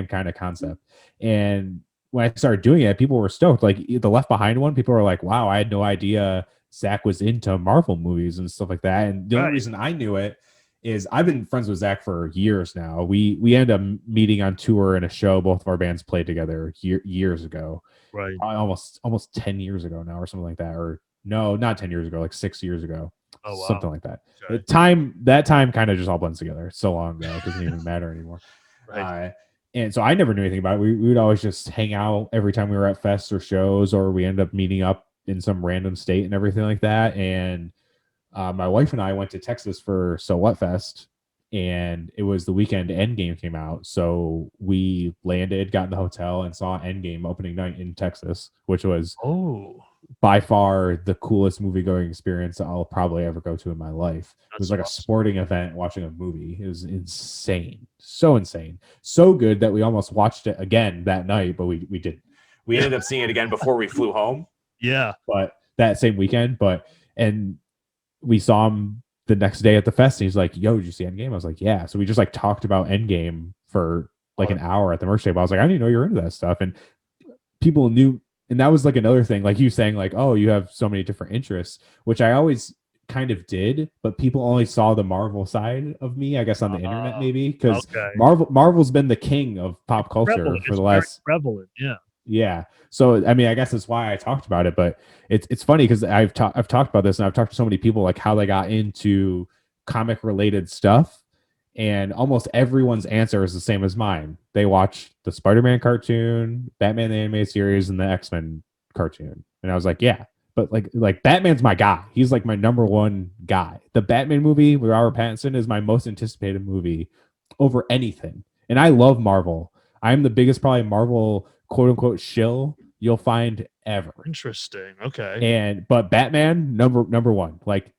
kind of concept. And when I started doing it, people were stoked. Like the Left Behind one, people were like, "Wow, I had no idea Zach was into Marvel movies and stuff like that." And the only reason I knew it is I've been friends with Zach for years now. We ended up meeting on tour in a show both of our bands played together years ago. Right. Almost 10 years ago now, or something like that. Or no, not 10 years ago, like 6 years ago. Oh, wow. Something like that. Okay. That time kind of just all blends together. It's so long ago, it doesn't even matter anymore. Right. And so I never knew anything about it. We would always just hang out every time we were at fests or shows, or we end up meeting up in some random state and everything like that. And my wife and I went to Texas for So What Fest, and it was the weekend Endgame came out. So we landed, got in the hotel, and saw Endgame opening night in Texas, which was by far the coolest movie going experience I'll probably ever go to in my life. It was like a sporting event watching a movie. It was insane. So insane. So good that we almost watched it again that night, but we didn't. We ended up seeing it again before we flew home. Yeah. But that same weekend, and we saw him the next day at the fest, and he's like, "Yo, did you see Endgame?" I was like, "Yeah." So we just like talked about Endgame for like an hour at the merch table. I was like, "I didn't know you were into that stuff." And people knew. And that was like another thing, like you saying like, "Oh, you have so many different interests," which I always kind of did, but people only saw the Marvel side of me, I guess, on the internet, maybe, because Marvel's been the king of pop culture for the last prevalent. Yeah. So I mean, I guess that's why I talked about it, but it's funny because I've talked about this, and I've talked to so many people like how they got into comic related stuff. And almost everyone's answer is the same as mine. They watch the Spider-Man cartoon, Batman the animated series, and the X-Men cartoon. And I was like, yeah, but like Batman's my guy. He's like my number one guy. The Batman movie with Robert Pattinson is my most anticipated movie over anything. And I love Marvel. I'm the biggest probably Marvel quote unquote shill you'll find ever. Interesting. Okay. But Batman number one, like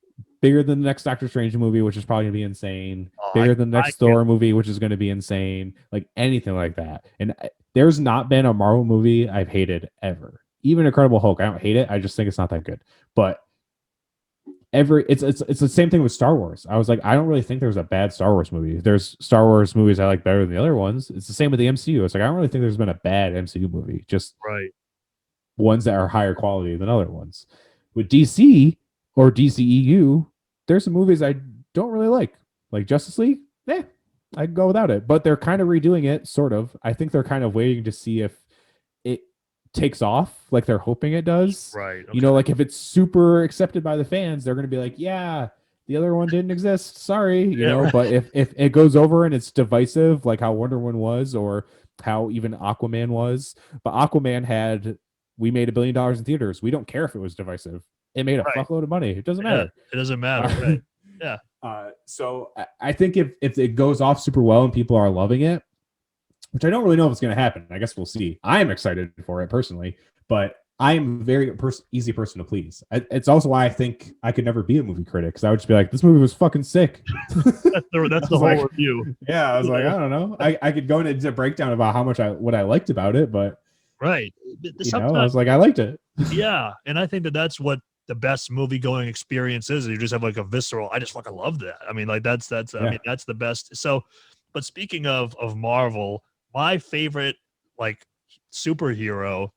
bigger than the next Doctor Strange movie, which is probably gonna be insane. Bigger than the next Thor movie, which is gonna be insane. Like anything like that. And there's not been a Marvel movie I've hated ever. Even Incredible Hulk, I don't hate it. I just think it's not that good. But it's the same thing with Star Wars. I was like, I don't really think there's a bad Star Wars movie. There's Star Wars movies I like better than the other ones. It's the same with the MCU. It's like I don't really think there's been a bad MCU movie. Just ones that are higher quality than other ones. With DC or DCEU, there's some movies I don't really like Justice League. I'd go without it. But they're kind of redoing it, sort of. I think they're kind of waiting to see if it takes off like they're hoping it does. Right. Okay. You know, like if it's super accepted by the fans, they're going to be like, yeah, the other one didn't exist. Sorry, you know. Right. But if it goes over and it's divisive, like how Wonder Woman was, or how even Aquaman was, but Aquaman we made $1 billion in theaters. We don't care if it was divisive. It made a fuckload of money. It doesn't matter. It doesn't matter. Right. Yeah. So I think if it goes off super well and people are loving it, which I don't really know if it's going to happen. I guess we'll see. I am excited for it personally, but I am a very easy person to please. It's also why I think I could never be a movie critic, because I would just be like, this movie was fucking sick. That's the whole review. Yeah, I was like, I don't know. I could go into a breakdown about how much what I liked about it, but right. I was like, I liked it. Yeah, and I think that's what the best movie going experience is. You just have like a visceral, I just fucking love that. I mean, like that's I mean, that's the best. So, but speaking of Marvel, my favorite like superhero,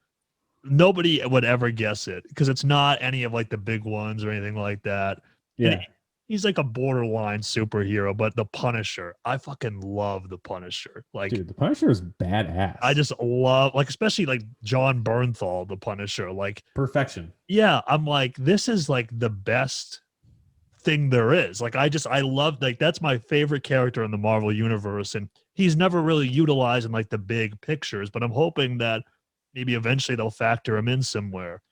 nobody would ever guess it because it's not any of like the big ones or anything like that. Yeah. He's like a borderline superhero, but the Punisher, I fucking love the Punisher. Like, dude, the Punisher is badass. I just love, like, especially like John Bernthal, the Punisher, like perfection. Yeah, I'm like, this is like the best thing there is. Like, I love, like, that's my favorite character in the Marvel universe, and he's never really utilized in like the big pictures, but I'm hoping that maybe eventually they'll factor him in somewhere.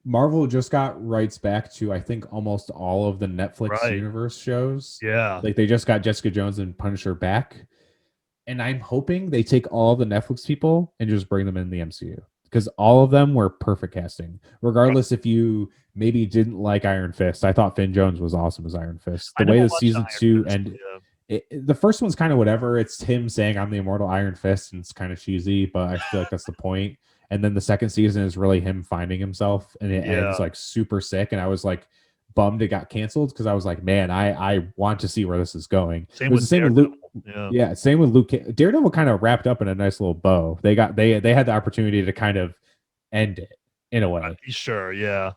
Marvel just got rights back to, I think, almost all of the Netflix universe shows. Yeah. Like they just got Jessica Jones and Punisher back. And I'm hoping they take all the Netflix people and just bring them in the MCU, because all of them were perfect casting. Regardless if you maybe didn't like Iron Fist, I thought Finn Jones was awesome as Iron Fist. The way the season 2 and the first one's kind of whatever. It's him saying I'm the immortal Iron Fist, and it's kind of cheesy, but I feel like that's the point. And then the second season is really him finding himself, and it ends like super sick. And I was like bummed it got canceled, because I was like, man, I want to see where this is going. It was the same with Luke. Yeah, same with Luke. Daredevil kind of wrapped up in a nice little bow. They had the opportunity to kind of end it in a way. Sure, yeah.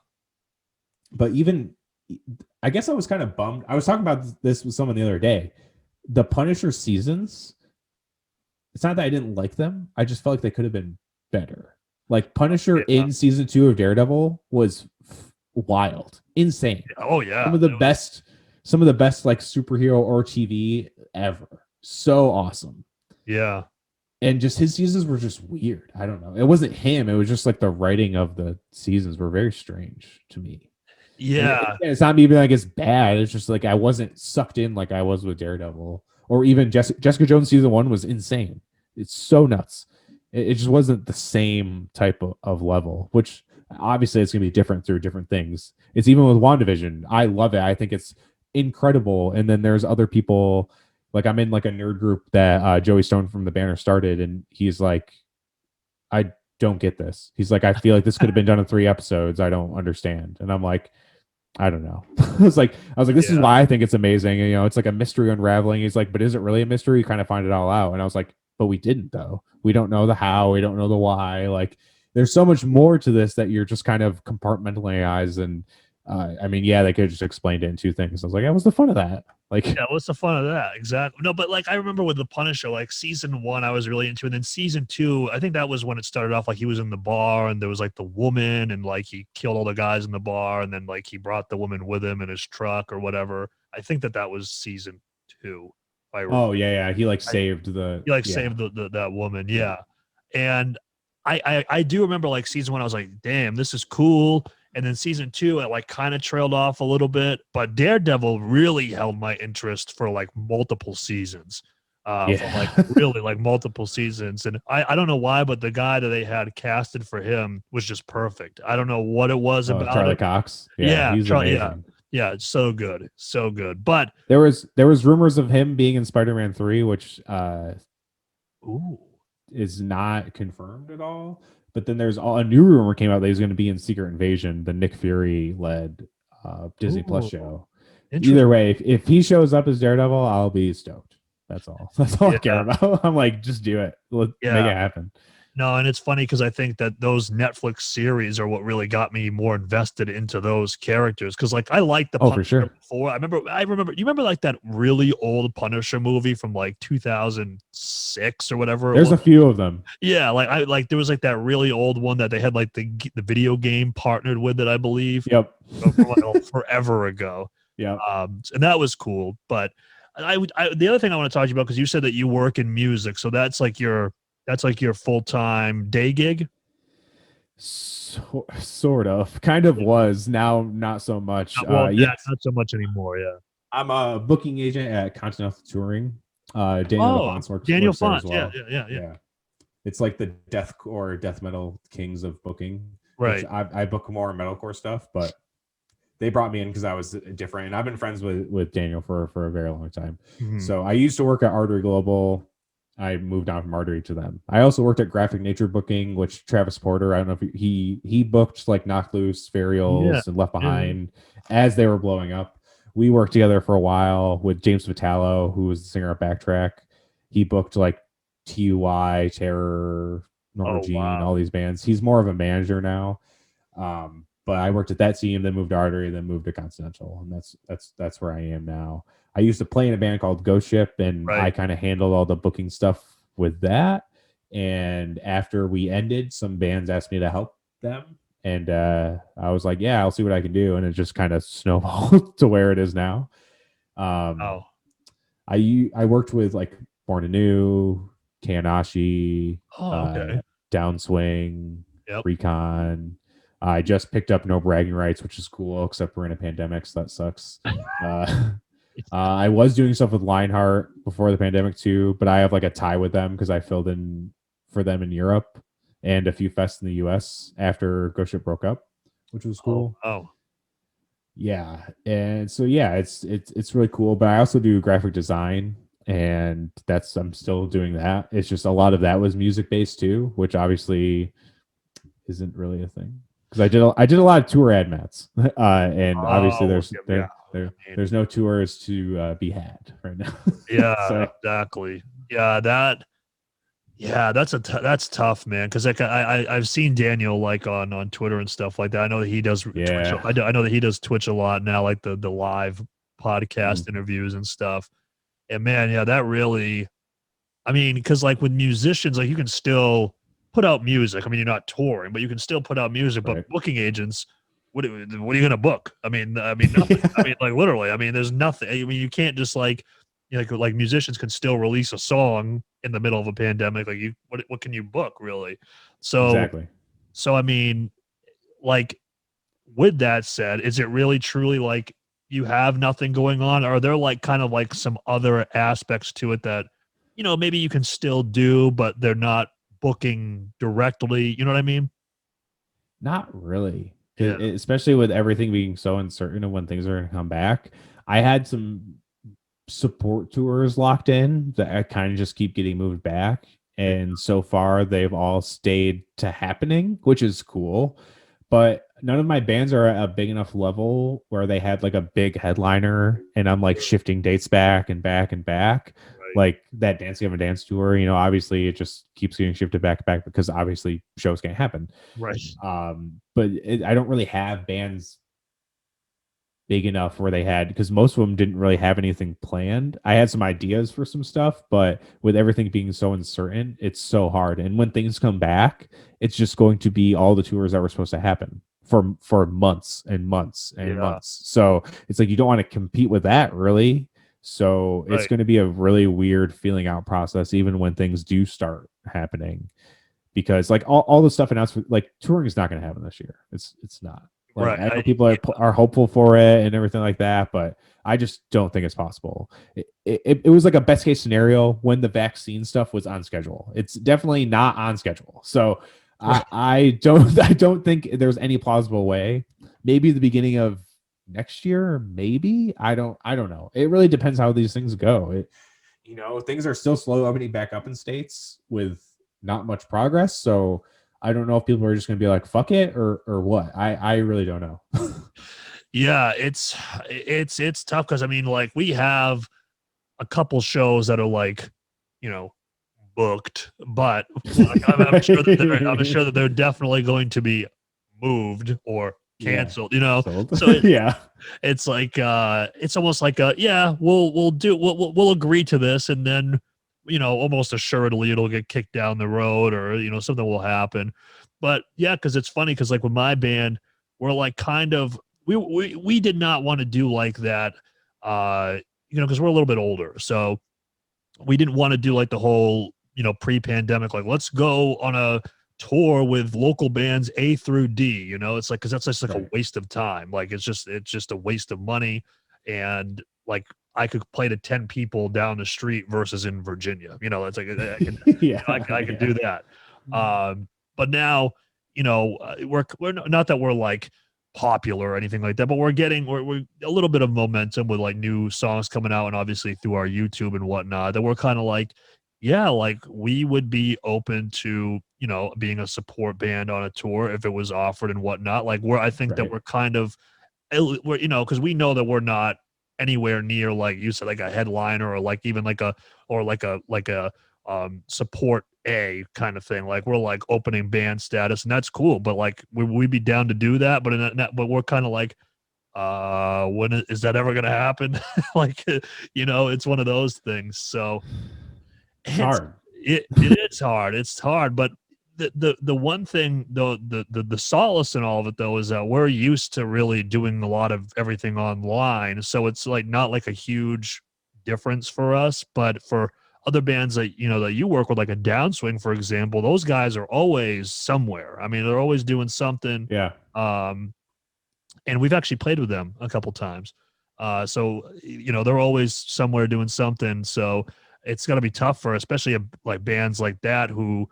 But even, I guess I was kind of bummed. I was talking about this with someone the other day. The Punisher seasons, it's not that I didn't like them. I just felt like they could have been better. Like Punisher in season 2 of Daredevil was wild, insane. Oh yeah, some of the best like superhero or TV ever. So awesome. Yeah. And just his seasons were just weird. I don't know. It wasn't him. It was just like the writing of the seasons were very strange to me. Yeah. It's not even like it's bad. It's just like I wasn't sucked in like I was with Daredevil, or even Jessica Jones season 1 was insane. It's so nuts. It just wasn't the same type of level, which obviously it's going to be different through different things. It's even with WandaVision. I love it. I think it's incredible. And then there's other people, like I'm in like a nerd group that Joey Stone from The Banner started, and he's like, I don't get this. He's like, I feel like this could have been done in 3 episodes. I don't understand. And I'm like, I don't know. I was like, this is why I think it's amazing. And, it's like a mystery unraveling. He's like, but is it really a mystery? You kind of find it all out. And I was like, but we didn't though. We don't know the how. We don't know the why. Like, there's so much more to this that you're just kind of compartmentalized. And I mean, yeah, they could have just explained it in 2 things. I was like, what's the fun of that? Like, yeah, what's the fun of that? Exactly. No, but like I remember with the Punisher, like season 1, I was really into, and then season 2, I think that was when it started off. Like he was in the bar, and there was like the woman, and like he killed all the guys in the bar, and then like he brought the woman with him in his truck or whatever. I think that was season 2. Oh yeah. He like saved that woman. Yeah. And I do remember like season 1, I was like, damn, this is cool. And then season 2, it like kind of trailed off a little bit, but Daredevil really held my interest for like multiple seasons. For like really like multiple seasons. And I don't know why, but the guy that they had casted for him was just perfect. I don't know what it was about Charlie it. Cox. He's amazing. Yeah, it's so good. So good. But there was rumors of him being in Spider-Man 3, which is not confirmed at all. But then there's a new rumor came out that he's going to be in Secret Invasion, the Nick Fury led Disney Plus show. Either way, if he shows up as Daredevil, I'll be stoked. That's all. That's all I care about. I'm like, just do it. Make it happen. No, and it's funny because I think that those Netflix series are what really got me more invested into those characters. Because like I liked the Punisher before. I remember. You remember like that really old Punisher movie from like 2006 or whatever. There's a few of them. Yeah, like there was like that really old one that they had like the video game partnered with it, I believe. Yep. From like forever ago. Yeah. And that was cool. But the other thing I want to talk to you about, because you said that you work in music, so that's like your full-time day gig. Sort of, kind of was. Now not so much. Not so much anymore. Yeah, I'm a booking agent at Continental Touring. Daniel Fonts works there as well. Yeah. It's like the death metal kings of booking. Right. I book more metalcore stuff, but they brought me in because I was different, and I've been friends with Daniel for a very long time. Mm-hmm. So I used to work at Artery Global. I moved on from Artery to them. I also worked at Graphic Nature Booking, which Travis Porter, I don't know if he booked like Knocked Loose, Ferials, and Left Behind as they were blowing up. We worked together for a while with James Vitalo, who was the singer of Backtrack. He booked like TUI, Terror, Norma Jean, all these bands. He's more of a manager now. But I worked at that team, then moved to Artery, then moved to Continental, and that's where I am now. I used to play in a band called Ghost Ship, and I kind of handled all the booking stuff with that. And after we ended, some bands asked me to help them, and I was like, "Yeah, I'll see what I can do." And it just kind of snowballed to where it is now. I worked with like Born Anew, Kanashi, Downswing, Recon. I just picked up No Bragging Rights, which is cool, except we're in a pandemic, so that sucks. I was doing stuff with Lionheart before the pandemic too, but I have like a tie with them because I filled in for them in Europe and a few fests in the US after Ghost Ship broke up, which was cool. Oh. Yeah, and so yeah, it's really cool. But I also do graphic design, and I'm still doing that. It's just a lot of that was music based too, which obviously isn't really a thing because I did a lot of tour ad mats, and obviously there's no tours to be had right now. Yeah, So exactly. Yeah, that's tough, man. Because like I've seen Daniel like on Twitter and stuff like that. I know that he does. yeah. Twitch. I know that he does Twitch a lot now, like the live podcast interviews and stuff. And man, yeah, that really. I mean, because like with musicians, like you can still put out music. I mean, you're not touring, but you can still put out music. But booking agents, what are you gonna book? I mean, nothing. I mean, like literally. I mean, there's nothing. I mean, you can't just like, you know, like musicians can still release a song in the middle of a pandemic. Like what can you book really? Exactly. So I mean, like with that said, is it really truly like you have nothing going on? Or are there like kind of like some other aspects to it that, you know, maybe you can still do, but they're not booking directly? You know what I mean? Not really. Yeah. Especially with everything being so uncertain of when things are going to come back. I had some support tours locked in that I kind of just keep getting moved back. And so far, they've all stayed to happening, which is cool. But none of my bands are at a big enough level where they had like a big headliner and I'm like shifting dates back and back and back. Right. Like that Dancing of a Dance tour, you know, obviously it just keeps getting shifted back to back because obviously shows can't happen. Right. But I don't really have bands big enough where they had, because most of them didn't really have anything planned. I had some ideas for some stuff, but with everything being so uncertain, it's so hard. And when things come back, it's just going to be all the tours that were supposed to happen for months and months and months. So it's like you don't want to compete with that really. So it's going to be a really weird feeling out process, even when things do start happening, because like all the stuff announced, like touring is not going to happen this year. It's not. Like, I know people are hopeful for it and everything like that, but I just don't think it's possible. It was like a best case scenario when the vaccine stuff was on schedule. It's definitely not on schedule. So I don't think there's any plausible way. Maybe the beginning of next year, maybe. I don't know. It really depends how these things go. You know, things are still slow opening back up in states with not much progress. So I don't know if people are just going to be like, fuck it or what. I really don't know. Yeah, it's tough because I mean, like we have a couple shows that are like, you know, booked, but like, I'm sure that they're definitely going to be moved or canceled, you know. So it's like it's almost like we'll agree to this, and then, you know, almost assuredly it'll get kicked down the road, or, you know, something will happen. But yeah, because it's funny because like with my band, we're like kind of we did not want to do like that, you know, because we're a little bit older, so we didn't want to do like the whole, you know, pre-pandemic, like let's go on a tour with local bands A through D, you know. It's like, because that's just like a waste of time. Like it's just a waste of money. And like I could play to 10 people down the street versus in Virginia, you know. It's like I can do that. But now, you know, we're not that we're like popular or anything like that, but we're a little bit of momentum with like new songs coming out, and obviously through our YouTube and whatnot, that we're kind of like, yeah, like we would be open to, you know, being a support band on a tour if it was offered and whatnot. Like I think that we're kind of, we're, you know, because we know that we're not anywhere near, like you said, like a headliner or like even like a support A kind of thing. Like we're like opening band status, and that's cool. But like we'd be down to do that. But we're kind of like, when is that ever gonna happen? Like, you know, it's one of those things. So it's hard. It is hard. It's hard. But the one thing though, the solace in all of it though is that we're used to really doing a lot of everything online. So it's like not like a huge difference for us. But for other bands that, you know, that you work with, like a Downswing, for example, those guys are always somewhere. I mean, they're always doing something. Yeah. And we've actually played with them a couple times. So they're always somewhere doing something. So it's got to be tough for especially like bands like that who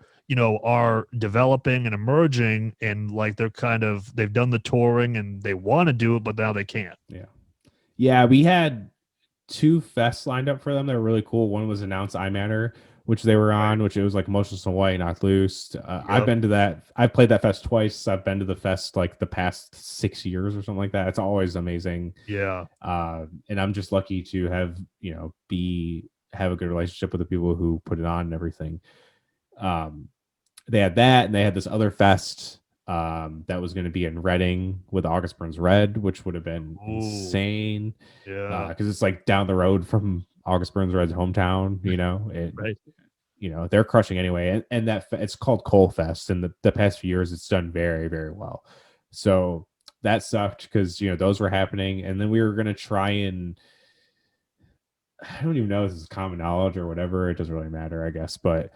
are developing and emerging, and like they've done the touring and they want to do it, but now they can't. Yeah, we had 2 fests lined up for them that were really cool. One was Announced I Matter, which they were on, which it was like Emotionless and White, Knocked Loose. I've been to that. I've played that fest twice. I've been to the fest like the past 6 years or something like that. It's always amazing. Yeah. And I'm just lucky to have have a good relationship with the people who put it on and everything. They had that, and they had this other fest that was going to be in Reading with August Burns Red, which would have been insane. Yeah, because it's like down the road from August Burns Red's hometown. right. They're crushing anyway, and that it's called Coal Fest, and the past few years it's done very, very well. So that sucked because those were happening, and then we were going to try and I don't even know if this is common knowledge or whatever. It doesn't really matter, I guess. But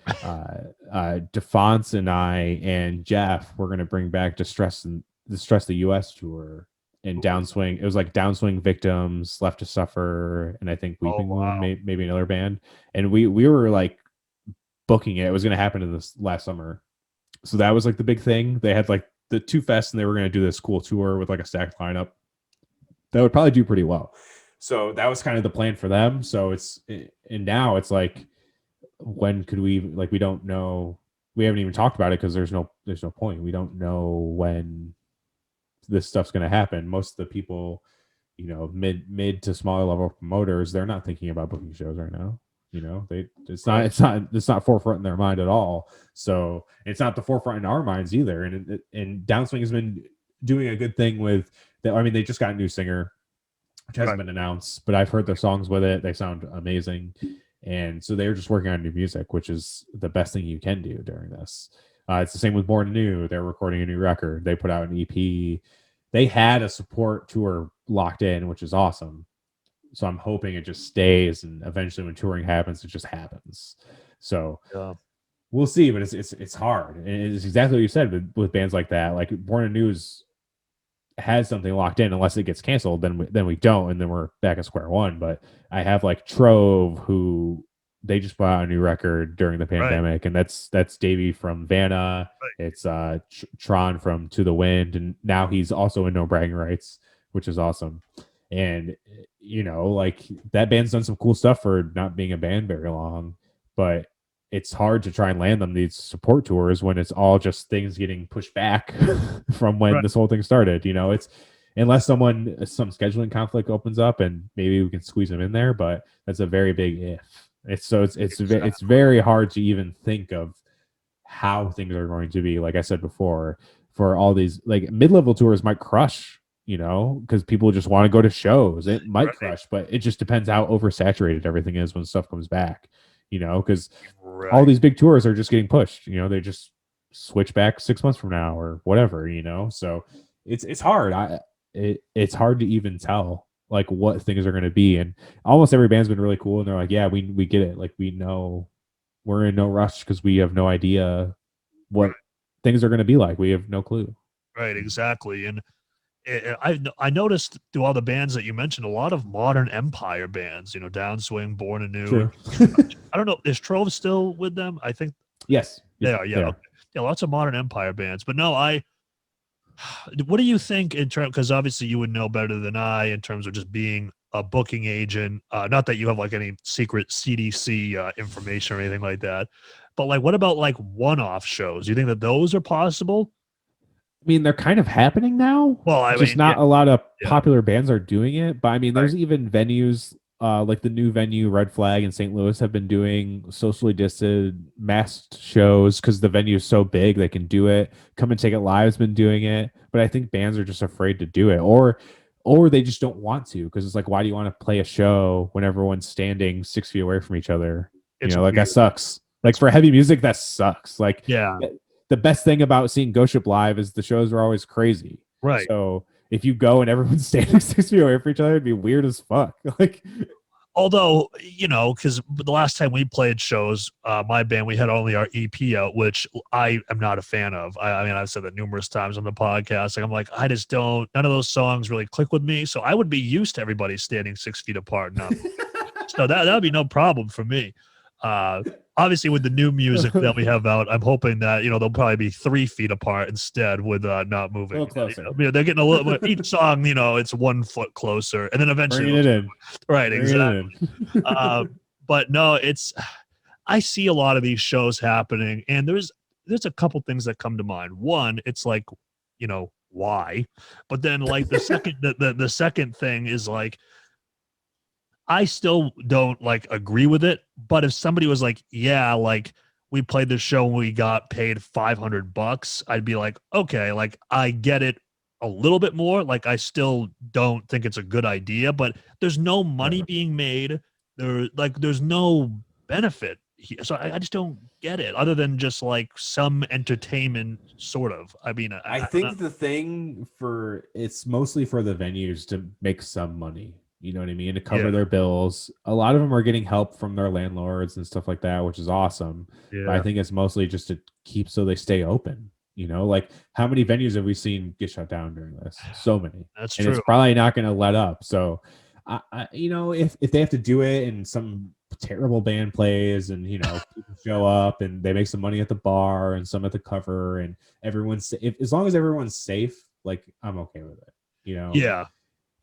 Defonce and I and Jeff were going to bring back Distress the US tour and Downswing. It was like Downswing Victims, Left to Suffer, and I think Weeping Moon, maybe another band. And we were like booking it. It was going to happen in this last summer. So that was like the big thing. They had like the 2 fests, and they were going to do this cool tour with like a stacked lineup that would probably do pretty well. So that was kind of the plan for them. So and now it's like, when could we, like, we don't know. We haven't even talked about it because there's no point. We don't know when this stuff's going to happen. Most of the people, mid to smaller level promoters, they're not thinking about booking shows right now. It's not forefront in their mind at all. So it's not the forefront in our minds either. And Downswing has been doing a good thing with that. I mean, they just got a new singer, which hasn't been announced, but I've heard their songs with it. They sound amazing. And so they're just working on new music, which is the best thing you can do during this. It's the same with Born Anew. They're recording a new record. They put out an EP. They had a support tour locked in, which is awesome. So I'm hoping it just stays, and eventually when touring happens, it just happens. So we'll see, but it's hard. And it's exactly what you said with bands like that. Like Born Anew has something locked in. Unless it gets canceled, then we don't, and then we're back at square one. But I have like Trove, who they just put out a new record during the pandemic, and that's Davey from Vanna. It's Tron from To the Wind, and now he's also in No Bragging Rights, which is awesome. And like, that band's done some cool stuff for not being a band very long, but it's hard to try and land them these support tours when it's all just things getting pushed back from when this whole thing started. It's unless some scheduling conflict opens up and maybe we can squeeze them in there, but that's a very big if. It's very hard to even think of how things are going to be. Like I said before, for all these like mid-level tours might crush, because people just want to go to shows. It might crush, but it just depends how oversaturated everything is when stuff comes back. Because all these big tours are just getting pushed. They just switch back 6 months from now or whatever. So it's hard. It's hard to even tell like what things are going to be. And almost every band's been really cool, and they're like, yeah, we get it. Like, we know we're in no rush because we have no idea what things are going to be like. We have no clue. Right, exactly. And I noticed through all the bands that you mentioned, a lot of modern Empire bands, Downswing, Born Anew. I don't know, is Trove still with them? I think yes. They are, yeah. Okay. Yeah, lots of modern Empire bands. But no, what do you think in terms, because obviously you would know better than I in terms of just being a booking agent, not that you have like any secret CDC information or anything like that, but like, what about like one-off shows? Do you think that those are possible? I mean, they're kind of happening now. Well, not a lot of popular bands are doing it, but I mean, there's even venues like the new venue Red Flag in St. Louis have been doing socially distanced masked shows because the venue is so big they can do it. Come and Take It Live's been doing it, but I think bands are just afraid to do it, or they just don't want to, because it's like, why do you want to play a show when everyone's standing 6 feet away from each other? Like, that sucks. Like, for heavy music, that sucks. Like, the best thing about seeing Ghost Ship live is the shows are always crazy. Right. So if you go and everyone's standing 6 feet away from each other, it'd be weird as fuck. Like, Although, because the last time we played shows, my band, we had only our EP out, which I am not a fan of. I mean, I've said that numerous times on the podcast. Like, I'm like, I just don't, none of those songs really click with me. So I would be used to everybody standing 6 feet apart. Not so that would be no problem for me. Obviously, with the new music that we have out, I'm hoping that they'll probably be 3 feet apart instead with not moving. A little closer. They're getting a little each song. It's 1 foot closer, and then eventually bringing it in. Right, Bringing exactly. But no, I see a lot of these shows happening, and there's a couple things that come to mind. One, it's like, why? But then like the second the second thing is like, I still don't like agree with it, but if somebody was like, yeah, like we played this show and we got paid $500, I'd be like, okay, like I get it a little bit more. Like I still don't think it's a good idea, but there's no money being made. There's no benefit here. So I just don't get it, other than just like some entertainment sort of. I mean, I think the thing it's mostly for the venues to make some money. You know what I mean? To cover their bills. A lot of them are getting help from their landlords and stuff like that, which is awesome. Yeah. But I think it's mostly just to keep so they stay open. Like how many venues have we seen get shut down during this? So many. That's and true. It's probably not going to let up. So, if they have to do it and some terrible band plays and, people show up and they make some money at the bar and some at the cover and as long as everyone's safe, like I'm okay with it. Yeah.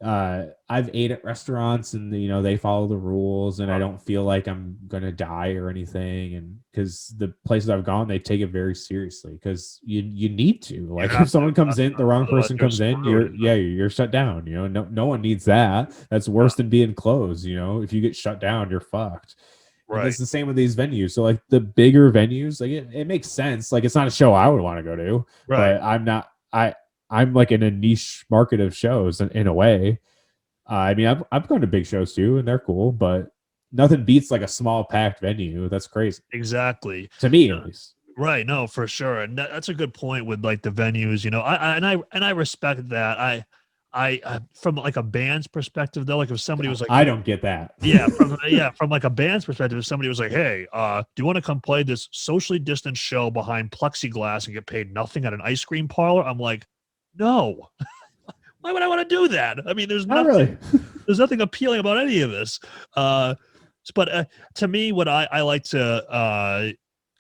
I've ate at restaurants and they follow the rules and I don't feel like I'm gonna die or anything, and because the places I've gone, they take it very seriously, because you need to, like, if someone comes in, the wrong person comes in, you're shut down. No one needs that. That's worse than being closed. If you get shut down, you're fucked. Right. And it's the same with these venues. So like the bigger venues, like it makes sense. Like it's not a show I would want to go to, right? But I'm like in a niche market of shows in a way. I mean, I've gone to big shows too, and they're cool, but nothing beats like a small packed venue. That's crazy. Exactly. To me, at least. Right. No, for sure. And that's a good point with like the venues, I respect that. I from like a band's perspective though, like if somebody was like, I don't get that. From like a band's perspective, if somebody was like, hey, do you want to come play this socially distant show behind plexiglass and get paid nothing at an ice cream parlor? I'm like, no. Why would I want to do that? I mean, there's nothing appealing about any of this. But to me, what I like to,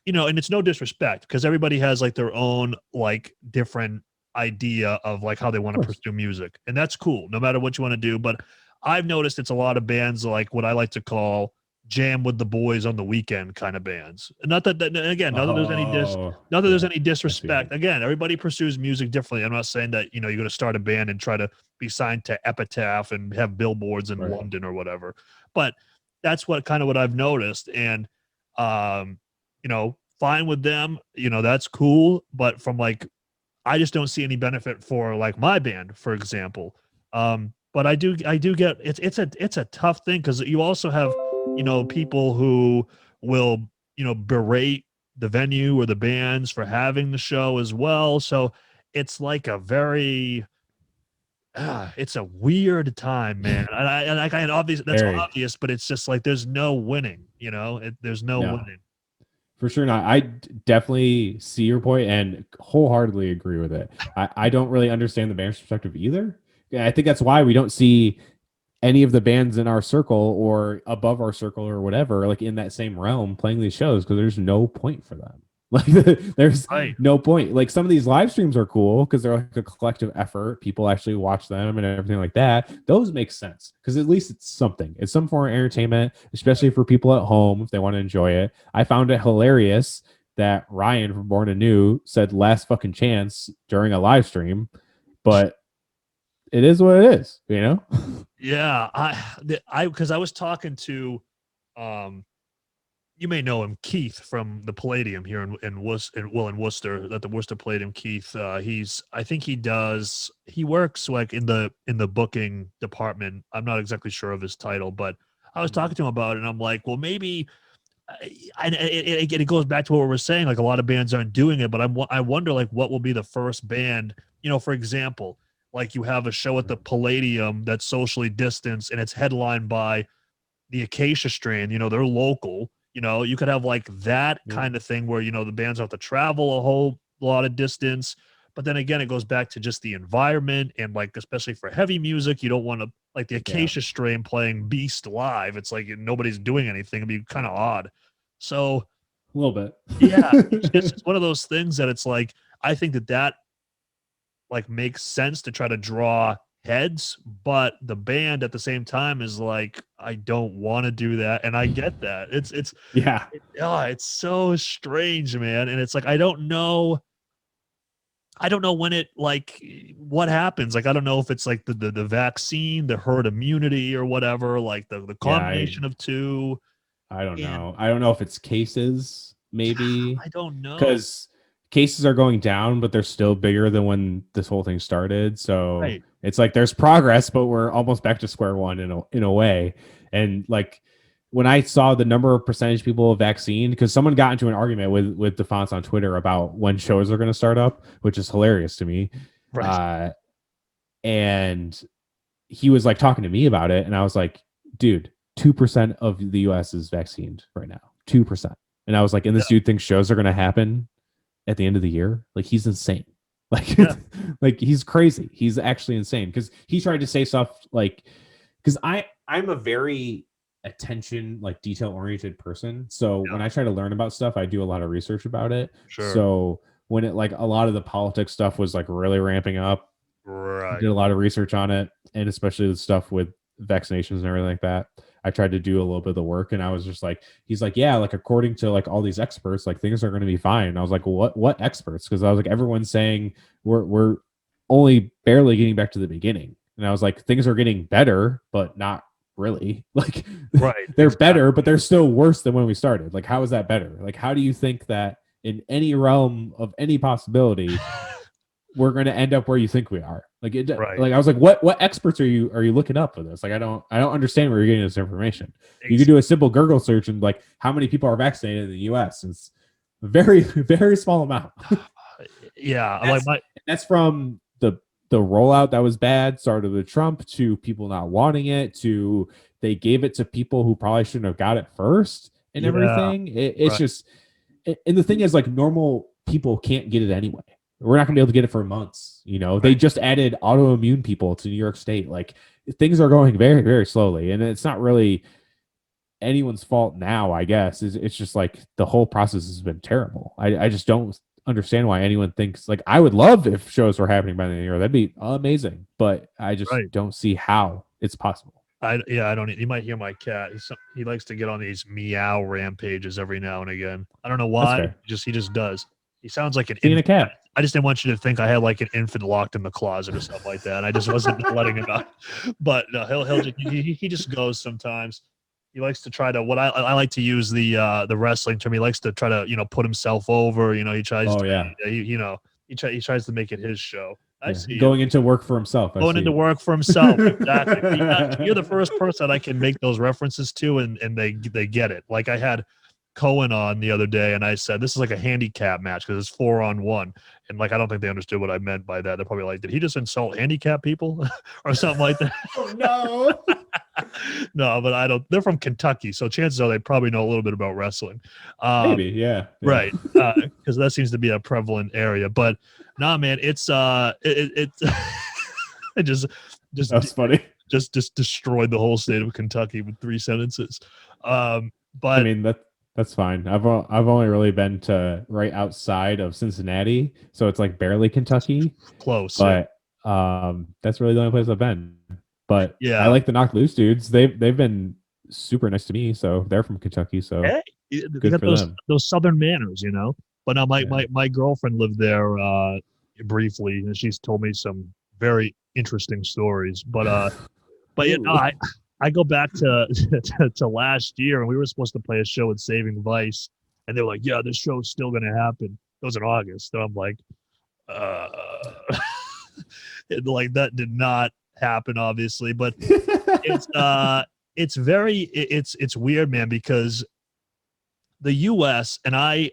and it's no disrespect, because everybody has like their own like different idea of like how they want to pursue music, and that's cool no matter what you want to do. But I've noticed it's a lot of bands like what I like to call jam with the boys on the weekend kind of bands. Not that again, not that there's any disrespect. Again, everybody pursues music differently. I'm not saying that you're going to start a band and try to be signed to Epitaph and have billboards in London or whatever, but that's what I've noticed. And fine with them, that's cool, but from like, I just don't see any benefit for like my band, for example. But I do get it's a tough thing, because you also have people who will berate the venue or the bands for having the show as well. So it's like a very it's a weird time, man. And I obvious that's obvious, but it's just like there's no winning. There's no winning. For sure not. I definitely see your point and wholeheartedly agree with it. I don't really understand the band's perspective either. I think that's why we don't see any of the bands in our circle or above our circle or whatever, like in that same realm, playing these shows, because there's no point for them. Like there's no point. Like some of these live streams are cool because they're like a collective effort. People actually watch them and everything like that. Those make sense because at least it's something. It's some form of entertainment, especially for people at home if they want to enjoy it. I found it hilarious that Ryan from Born Anew said "last fucking chance" during a live stream, but it is what it is, Yeah, because I was talking to, you may know him, Keith from the Palladium here in Worcester, at the Worcester Palladium. Keith, I think he works like in the booking department. I'm not exactly sure of his title, but I was talking to him about it, and I'm like, well, maybe. It goes back to what we were saying. Like a lot of bands aren't doing it, but I wonder like what will be the first band. For example, like you have a show at the Palladium that's socially distanced and it's headlined by the Acacia strain, they're local. You could have like that kind of thing where, the bands have to travel a whole lot of distance. But then again, it goes back to just the environment and like, especially for heavy music, you don't want to like the Acacia strain playing Beast live. It's like nobody's doing anything. It'd be kind of odd. So a little bit. Yeah. It's one of those things that it's like, I think that like makes sense to try to draw heads, but the band at the same time is like, I don't want to do that. And I get that. It's so strange, man. And it's like, I don't know when it like what happens. Like, I don't know if it's like the vaccine, the herd immunity or whatever, like the combination of two. I don't know. I don't know if it's cases, maybe. I don't know. Because cases are going down, but they're still bigger than when this whole thing started. So it's like there's progress, but we're almost back to square one in a way. And like when I saw the number of percentage people vaccinated, because someone got into an argument with DeFonts on Twitter about when shows are going to start up, which is hilarious to me. Right. And he was like talking to me about it, and I was like, dude, 2% of the US is vaccinated right now. 2%. And I was like, and this dude thinks shows are going to happen at the end of the year? Like, he's insane. Like, like he's crazy. He's actually insane, because he tried to say stuff like, because I'm a very attention, like detail oriented person. So when I try to learn about stuff, I do a lot of research about it. Sure. So when it like a lot of the politics stuff was like really ramping up, I did a lot of research on it, and especially the stuff with vaccinations and everything like that. I tried to do a little bit of the work, and I was just like, he's like, yeah, like according to like all these experts, like things are going to be fine. And I was like, well, what experts? Because I was like, everyone's saying we're only barely getting back to the beginning. And I was like, things are getting better, but not really. Like, they're better, but they're still worse than when we started. Like, how is that better? Like, how do you think that in any realm of any possibility we're going to end up where you think we are? Like, like I was like, what experts are you looking up for this? Like, I don't understand where you're getting this information. You could do a simple Google search and like how many people are vaccinated in the US. It's a very, very small amount. That's from the rollout that was bad, started with Trump, to people not wanting it, to they gave it to people who probably shouldn't have got it first, and everything. It's just, and the thing is, like, normal people can't get it anyway. We're not gonna be able to get it for months. They just added autoimmune people to New York State. Like, things are going very, very slowly, and it's not really anyone's fault now. I guess it's just like the whole process has been terrible. I just don't understand why anyone thinks, like, I would love if shows were happening by the end of the year. That'd be amazing, but I just don't see how it's possible. I don't. You might hear my cat. He likes to get on these meow rampages every now and again. I don't know why. He just does. He sounds like an infant. A cat. I just didn't want you to think I had like an infant locked in the closet or something like that. I just wasn't letting him out. But no, he just goes sometimes. He likes to try to, what I like to use the wrestling term. He likes to try to put himself over. He tries. He tries to make it his show. I see going into work for himself. Into work for himself. Exactly. You're the first person I can make those references to, and they get it. Like, I had Cohen on the other day, and I said this is like a handicap match because it's 4-on-1, and like I don't think they understood what I meant by that. They're probably like, did he just insult handicap people or something like that? Oh no. No, but I don't. They're from Kentucky, so chances are they probably know a little bit about wressling. Maybe, yeah. Right, because that seems to be a prevalent area. But nah, man, it's it just that's funny. Just destroyed the whole state of Kentucky with 3 sentences. But I mean that's fine. I've only really been to right outside of Cincinnati, so it's like barely Kentucky. Close, but that's really the only place I've been. But yeah, I like the Knocked Loose dudes. They've been super nice to me. So they're from Kentucky. So hey, they got those Southern manners, But now my girlfriend lived there briefly, and she's told me some very interesting stories. But I go back to last year, and we were supposed to play a show at Saving Vice, and they're like, "Yeah, this show's still going to happen." It was in August, and I'm like, like that did not happen, obviously, but it's weird, man, because the US, and I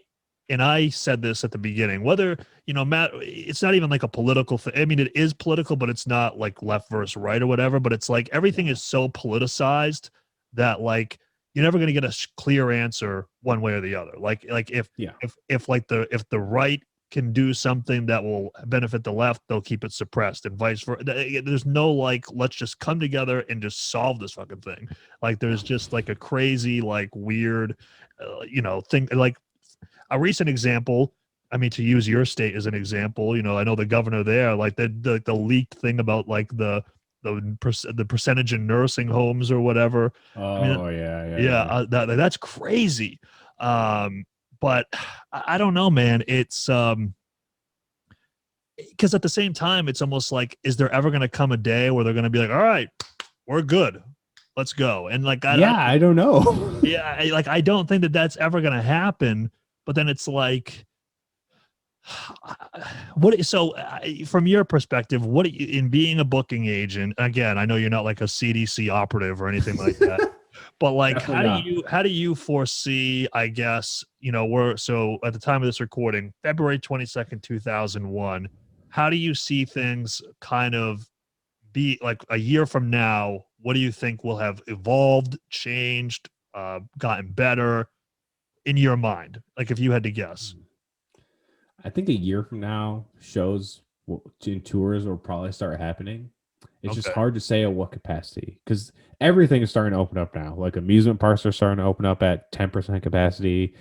said this at the beginning, whether Matt, it's not even like a political thing. I mean, it is political, but it's not like left versus right or whatever, but it's like everything is so politicized that like you're never going to get a clear answer one way or the other. Like if the right can do something that will benefit the left, they'll keep it suppressed, and vice versa. There's no like, let's just come together and just solve this fucking thing. Like there's just like a crazy, like weird, thing. Like a recent example. I mean, to use your state as an example, I know the governor there, like the leaked thing about like the percentage in nursing homes or whatever. Oh, I mean, yeah. That's crazy. But I don't know, man. It's because at the same time, it's almost like, is there ever going to come a day where they're going to be like, all right, we're good, let's go? And like, I don't know. I don't think that that's ever going to happen. But then it's like, from your perspective, in being a booking agent, again, I know you're not like a CDC operative or anything like that, but like, how do you foresee, I guess, so at the time of this recording, February 22nd, 2001, how do you see things kind of be like a year from now? What do you think will have evolved, changed, gotten better in your mind? Like if you had to guess. I think a year from now, shows in tours will probably start happening. It's just hard to say at what capacity, because everything is starting to open up now. Like amusement parks are starting to open up at 10% capacity.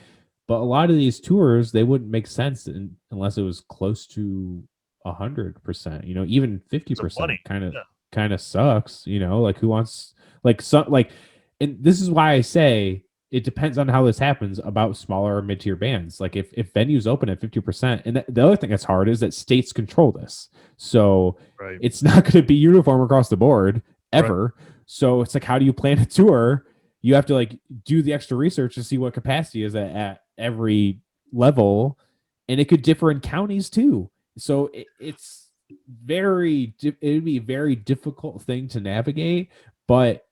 But a lot of these tours, they wouldn't make sense unless it was close to 100%. Even 50% kind of sucks. Like who wants and this is why I say it depends on how this happens about smaller mid-tier bands. Like if venues open at 50%, and the other thing that's hard is that states control this. So it's not going to be uniform across the board ever. Right. So it's like, how do you plan a tour? You have to like do the extra research to see what capacity is at every level. And it could differ in counties too. So it would be a very difficult thing to navigate, but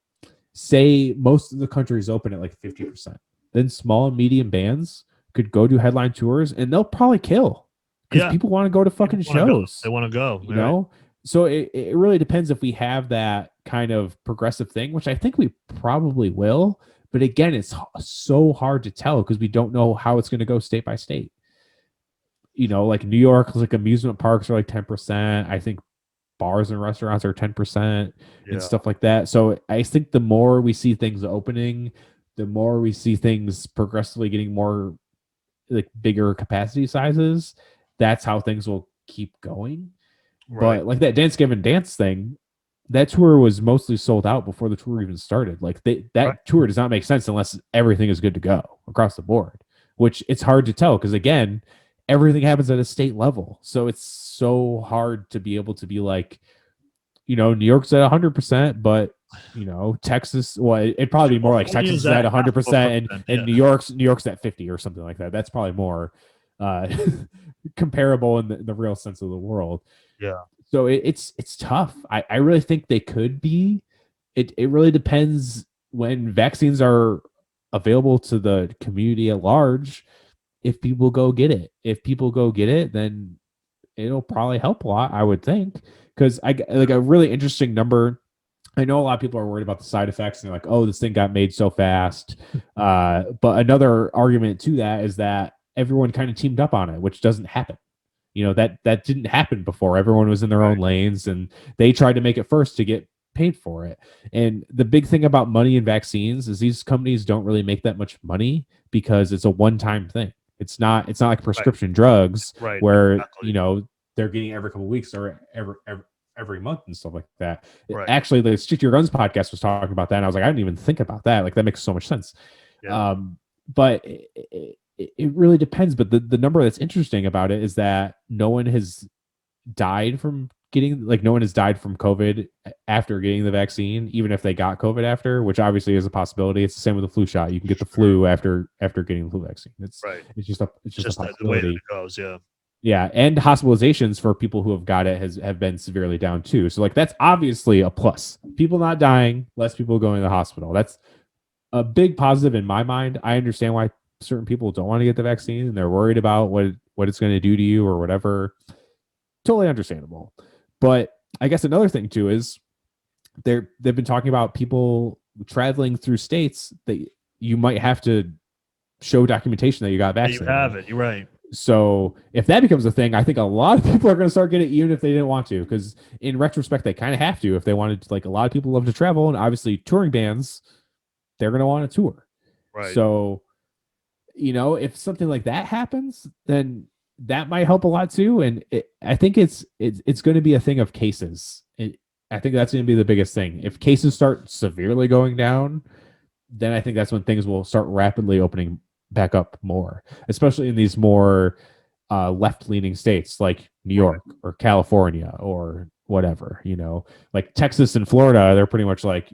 say most of the country is open at like 50%, then small and medium bands could go do headline tours and they'll probably kill because people want to go to fucking shows. They want to go, you know? So it really depends if we have that kind of progressive thing, which I think we probably will. But again, it's so hard to tell because we don't know how it's going to go state by state. Like New York, like amusement parks are like 10%. I think bars and restaurants are 10% and stuff like that. So I think the more we see things opening, the more we see things progressively getting more like bigger capacity sizes. That's how things will keep going. Right. But like that Dance Gavin Dance thing, that tour was mostly sold out before the tour even started. Like that tour does not make sense unless everything is good to go across the board, which it's hard to tell because again, everything happens at a state level. So it's so hard to be able to be like, New York's at 100%, but Texas, well, it'd probably be more like Texas is at 100% and New York's at 50 or something like that. That's probably more comparable in the real sense of the word. Yeah. So it's tough. I really think they could be. It really depends when vaccines are available to the community at large. If people go get it, then it'll probably help a lot, I would think. Because I like a really interesting number. I know a lot of people are worried about the side effects and they're like, oh, this thing got made so fast. But another argument to that is that everyone kind of teamed up on it, which doesn't happen. That didn't happen before. Everyone was in their own lanes and they tried to make it first to get paid for it. And the big thing about money and vaccines is these companies don't really make that much money because it's a one-time thing. It's not like prescription drugs where, they're getting every couple of weeks or every month and stuff like that. Right. Actually, the Stick to Your Guns podcast was talking about that. And I was like, I didn't even think about that. Like that makes so much sense. Yeah. But it really depends. But the number that's interesting about it is that no one has died from COVID after getting the vaccine, even if they got COVID after, which obviously is a possibility. It's the same with the flu shot. You can get the flu after getting the flu vaccine. It's just a possibility. The way that it goes. Yeah. Yeah. And hospitalizations for people who have got it have been severely down too. So like, that's obviously a plus. People not dying, less people going to the hospital. That's a big positive in my mind. I understand why certain people don't want to get the vaccine and they're worried about what it's going to do to you or whatever. Totally understandable. But I guess another thing too is they've been talking about people traveling through states that you might have to show documentation that you got vaccinated. You have it. You're right. So if that becomes a thing, I think a lot of people are going to start getting it even if they didn't want to, because in retrospect, they kind of have to if they wanted to. Like, a lot of people love to travel, and obviously touring bands, they're going to want to tour. Right. So, if something like that happens, then that might help a lot too. And I think it's going to be a thing of cases. I think that's going to be the biggest thing. If cases start severely going down, then I think that's when things will start rapidly opening back up more, especially in these more left-leaning states like New York or California or whatever. Like Texas and Florida, they're pretty much like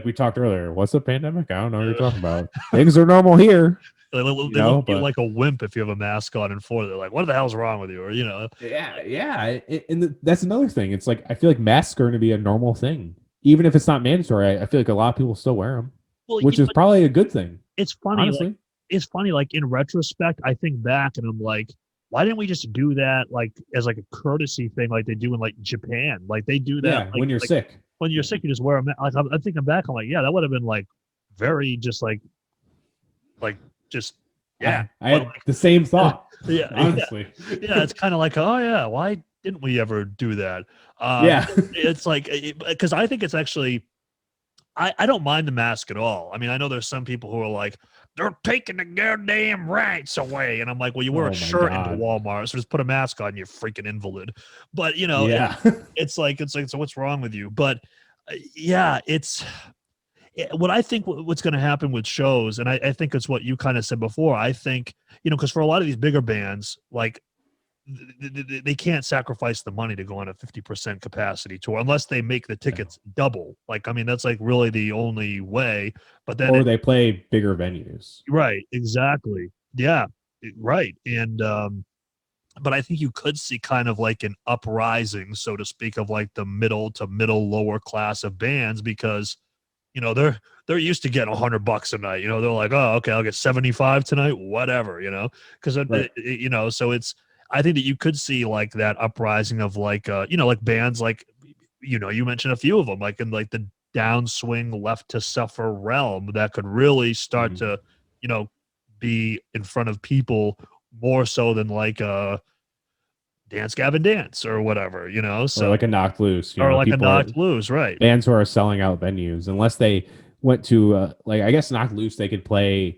we talked earlier. What's a pandemic? I don't know what you're talking about. Things are normal here. They look at you like a wimp if you have a mask on in Florida. They're like, what the hell's wrong with you? Or, Yeah. And that's another thing. It's like, I feel like masks are going to be a normal thing. Even if it's not mandatory, I feel like a lot of people still wear them, which is probably a good thing. It's funny. Honestly. It's funny, like in retrospect, I think back and I'm like, why didn't we just do that like as like a courtesy thing like they do in like Japan? Like they do that. Yeah, like, when you're sick. When you're sick, you just wear a mask. Like, I'm thinking back, I'm like, yeah, that would have been like very just like just yeah. I had the same thought. Yeah, honestly. Yeah, it's kind of like, oh yeah, why didn't we ever do that? It's like, because I think it's actually, I don't mind the mask at all. I mean, I know there's some people who are like, they're taking the goddamn rights away, and I'm like, well, you wear a shirt into Walmart, so just put a mask on, you freaking invalid. But it's like so what's wrong with you? But what I think what's going to happen with shows, and I think it's what you kind of said before. I think, because for a lot of these bigger bands, like they can't sacrifice the money to go on a 50% capacity tour unless they make the tickets double. Like, I mean, that's like really the only way. But then they play bigger venues. Right. Exactly. Yeah. Right. And but I think you could see kind of like an uprising, so to speak, of like the middle to lower class of bands, because they're used to getting $100 a night. They're like, oh, okay, I'll get 75 tonight, whatever. Because so it's. I think that you could see like that uprising of like like bands like you mentioned a few of them, like in like the downswing Left to Suffer realm, that could really start to be in front of people more so than like Dance Gavin Dance or whatever, so or like a Knocked Loose, or like a Knocked Loose, right? Bands who are selling out venues, unless they went to like, I guess Knocked Loose, they could play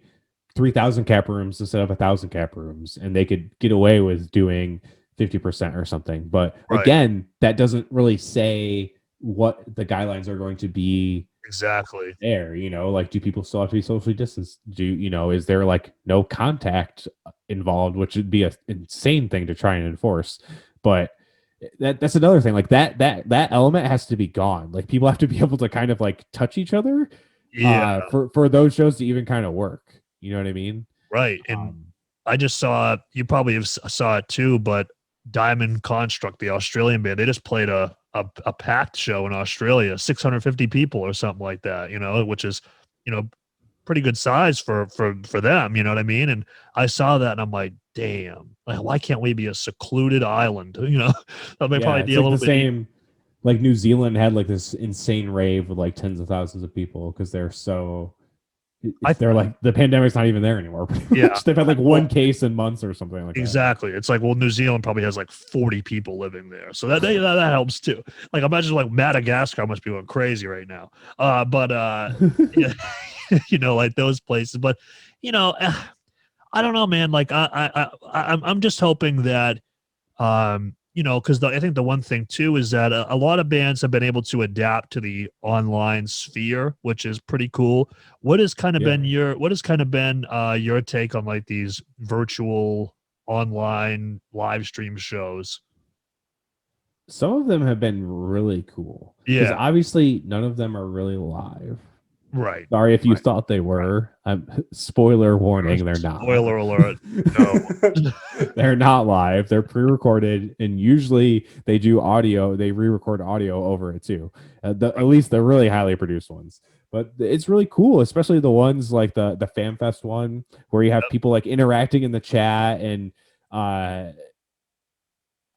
3,000 cap rooms instead of 1,000 cap rooms, and they could get away with doing 50% or something. But again, that doesn't really say what the guidelines are going to be exactly there. Like, do people still have to be socially distanced? Is there like no contact involved, which would be an insane thing to try and enforce? But that's another thing. Like that element has to be gone. Like, people have to be able to kind of like touch each other for those shows to even kind of work. You know what I mean? Right. And I just saw, you probably saw it too, but Diamond Construct, the Australian band, they just played a packed show in Australia, 650 people or something like that, which is, pretty good size for them, you know what I mean? And I saw that and I'm like, damn, like, why can't we be a secluded island? That may probably be a little bit same. Like New Zealand had like this insane rave with like tens of thousands of people because they're so. They're like, the pandemic's not even there anymore. Yeah. They've had like one case in months or something like that. Exactly. It's like, well, New Zealand probably has like 40 people living there. So that helps too. Like, imagine like Madagascar must be going crazy right now. Like those places. But, I don't know, man. Like I'm just hoping that, because I think the one thing too is that a lot of bands have been able to adapt to the online sphere, which is pretty cool. What has kind of been your take on like these virtual online live stream shows? Some of them have been really cool. Yeah. Because obviously none of them are really live. Right. Sorry if you thought they were. Spoiler warning, they're not. Spoiler alert. No. They're not live. They're pre-recorded, and usually they do audio. They re-record audio over it too. At least the really highly produced ones. But it's really cool, especially the ones like the FanFest one, where you have people like interacting in the chat, and I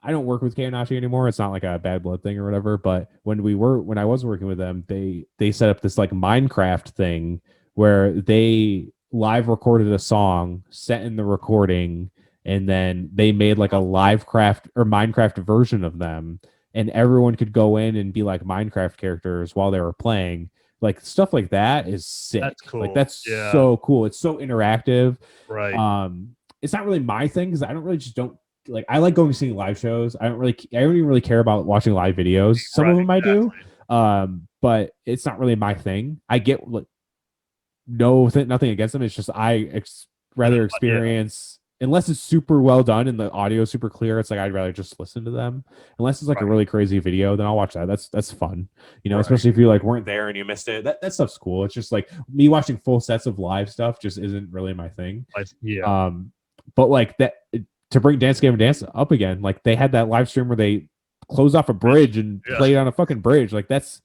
I don't work with Kanashi anymore. It's not like a bad blood thing or whatever. But when I was working with them, they set up this like Minecraft thing where they live recorded a song, set in the recording, and then they made like a livecraft or Minecraft version of them, and everyone could go in and be like Minecraft characters while they were playing. Like stuff like that is sick. That's cool. Like that's so cool. It's so interactive. Right. It's not really my thing because I don't really just don't like. I like going to see live shows. I don't even really care about watching live videos. Some of them I do, but it's not really my thing. I get like nothing against them. It's just rather experience unless it's super well done and the audio is super clear. It's like I'd rather just listen to them. Unless it's like a really crazy video, then I'll watch that. That's fun, you know. Especially if you like weren't there and you missed it. That stuff's cool. It's just like me watching full sets of live stuff just isn't really my thing. But like that to bring Dance Gavin Dance up again, like they had that live stream where they closed off a bridge and played on a fucking bridge. Like that's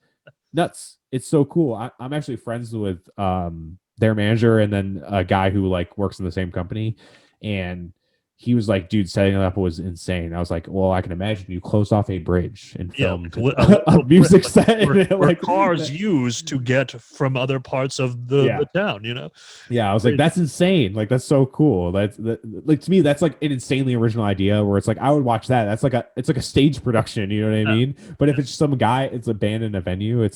nuts. It's so cool. I'm actually friends with their manager and then a guy who like works in the same company, and he was like, dude, setting it up was insane. I was like, well, I can imagine you closed off a bridge and filmed a music set. Where cars used to get from other parts of the town, you know? Yeah, I was like, that's insane. Like, that's so cool. Like to me, that's like an insanely original idea where it's like, I would watch that. That's like it's like a stage production, you know what I mean? But if it's some guy, it's a band in a venue,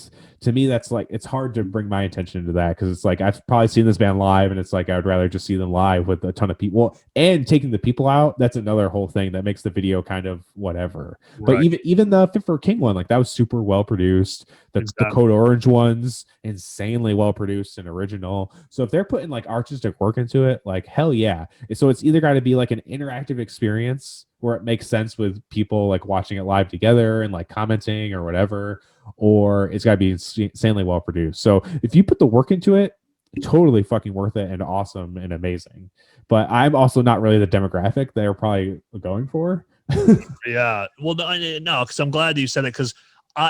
to me, that's like, it's hard to bring my attention to that because it's like, I've probably seen this band live and it's like, I would rather just see them live with a ton of people and taking the people out. That's another whole thing that makes the video kind of whatever. But even the Fit for a King one, like that was super well produced. The Code Orange one's insanely well produced and original. So if they're putting like artistic work into it, like hell yeah. So it's either got to be like an interactive experience where it makes sense with people like watching it live together and like commenting or whatever, or it's got to be insanely well produced. So if you put the work into it, totally fucking worth it and awesome and amazing. But I'm also not really the demographic they're probably going for. Yeah. Well, no, because I'm glad that you said it because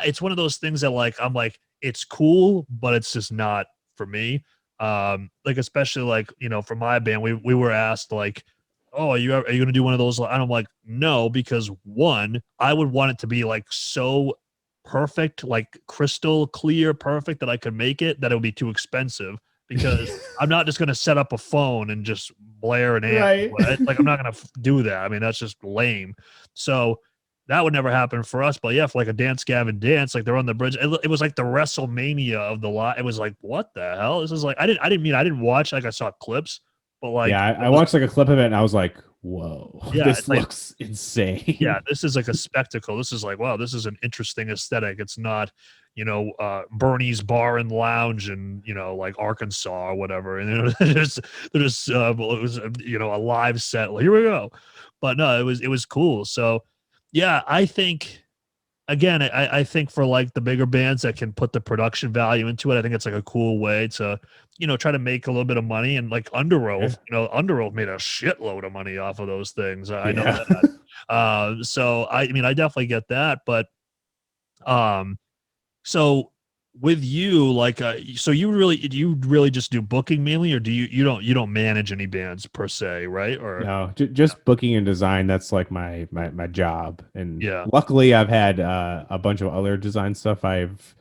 it's one of those things that like I'm like it's cool, but it's just not for me. Like especially like you know for my band, we were asked like, oh, are you gonna do one of those? And I'm like, no, because one, I would want it to be like so perfect, like crystal clear, perfect that I could make it that it would be too expensive. Because I'm not just going to set up a phone and just blare an amp. Right. Like, I'm not going to do that. I mean, that's just lame. So that would never happen for us. But yeah, for like a Dance Gavin Dance, like they're on the bridge. It was like the WrestleMania of the lot. It was like, what the hell? This is like, I didn't watch, like I saw clips, but like. Yeah, I watched like a clip of it and I was like, whoa, this looks insane. Yeah, this is like a spectacle. This is like, wow, this is an interesting aesthetic. It's not, you know, Bernie's Bar and Lounge in, you know, like Arkansas or whatever. And there's it was, you know, a live set. Like, here we go. But no, it was cool. So yeah, I think again, I think for like the bigger bands that can put the production value into it, I think it's like a cool way to, you know, try to make a little bit of money. And like Underoath, you know, Underoath made a shitload of money off of those things. I know that. So I mean, I definitely get that, but so with you, like, so you really just do booking mainly, or do you don't manage any bands per se, right? Or no, just booking and design. That's like my job. And luckily I've had a bunch of other design stuff I've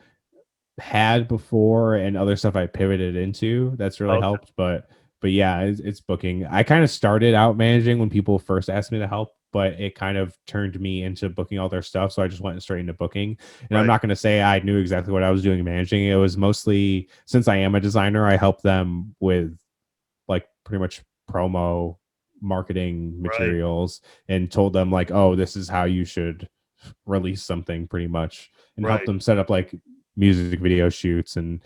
had before and other stuff I pivoted into. That's really helped. But yeah, it's booking. I kind of started out managing when people first asked me to help, but it kind of turned me into booking all their stuff. So I just went straight into booking. And I'm not going to say I knew exactly what I was doing managing. It was mostly, since I am a designer, I help them with like pretty much promo marketing materials and told them like, oh, this is how you should release something pretty much, and help them set up like music video shoots and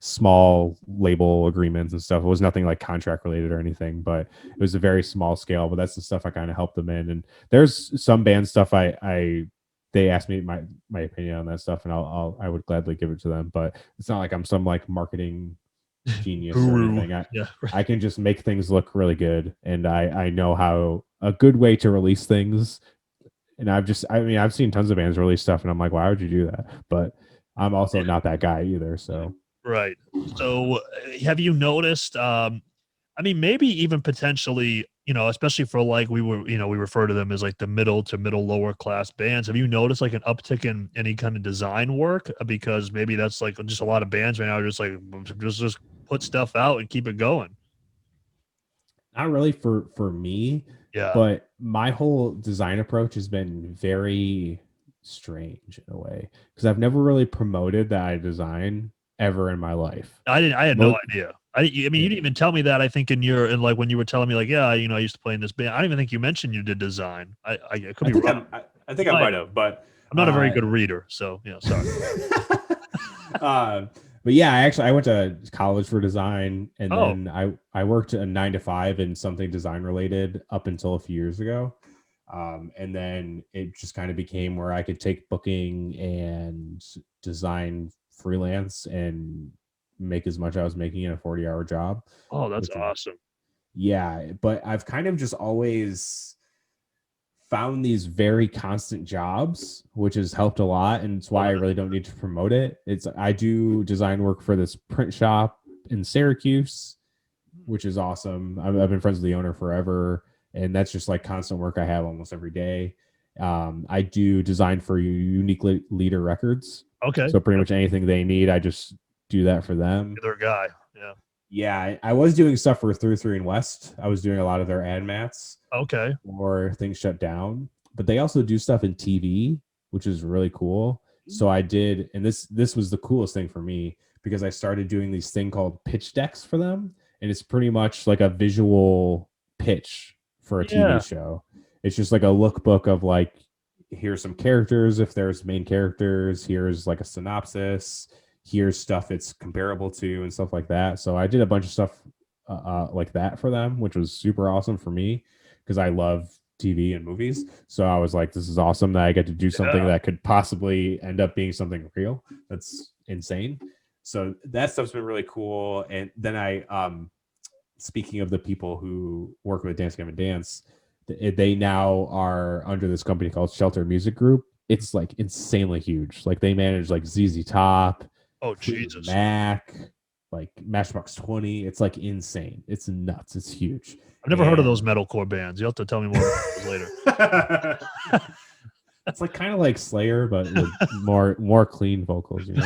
small label agreements and stuff. It was nothing like contract related or anything, but it was a very small scale. But that's the stuff I kind of helped them in. And there's some band stuff they asked me my opinion on that stuff, and I would gladly give it to them. But it's not like I'm some like marketing genius or anything. I can just make things look really good, and I know how a good way to release things. And I've seen tons of bands release stuff, and I'm like, why would you do that? But I'm also not that guy either. So. Right. So have you noticed, I mean, maybe even potentially especially for like we refer to them as like the middle to middle lower class bands. Have you noticed like an uptick in any kind of design work? Because maybe that's like just a lot of bands right now are just like just put stuff out and keep it going. Not really for me, Yeah. but my whole design approach has been very strange in a way because I've never really promoted that I design ever in my life. I had no idea. I mean, you didn't even tell me that. I think in like when you were telling me like, yeah, I used to play in this band. I don't even think you mentioned you did design. I could be wrong. I think I might have, but I'm not a very good reader, so yeah, sorry. But yeah, I went to college for design, and then I worked a 9 to 5 in something design related up until a few years ago. And then it just kind of became where I could take booking and design freelance and make as much as I was making in a 40-hour job. Oh, that's awesome. Yeah, but I've kind of just always found these very constant jobs, which has helped a lot, and it's why I really don't need to promote it. I do design work for this print shop in Syracuse, which is awesome. I've been friends with the owner forever, and that's just like constant work I have almost every day. I do design for Unique Leader Records. Okay. So pretty much anything they need, I just do that for them. Their guy. Yeah. Yeah, I was doing stuff for 33 and West. I was doing a lot of their ad mats. Okay. Or things shut down, but they also do stuff in TV, which is really cool. So I did, and this was the coolest thing for me because I started doing these thing called pitch decks for them, and it's pretty much like a visual pitch for a TV show. It's just like a lookbook of like, here's some characters if there's main characters, here's like a synopsis, here's stuff it's comparable to and stuff like that. So I did a bunch of stuff like that for them, which was super awesome for me because I love TV and movies. So I was like, this is awesome that I get to do something that could possibly end up being something real. That's insane. So that stuff's been really cool. And then speaking of the people who work with Dance Gavin Dance, they now are under this company called Shelter Music Group. It's like insanely huge. Like they manage like ZZ Top, Jesus, Mac, like Matchbox 20. It's like insane. It's nuts. It's huge. I've never heard of those metalcore bands. You'll have to tell me more about those later. It's like kind of like Slayer, but with more clean vocals, something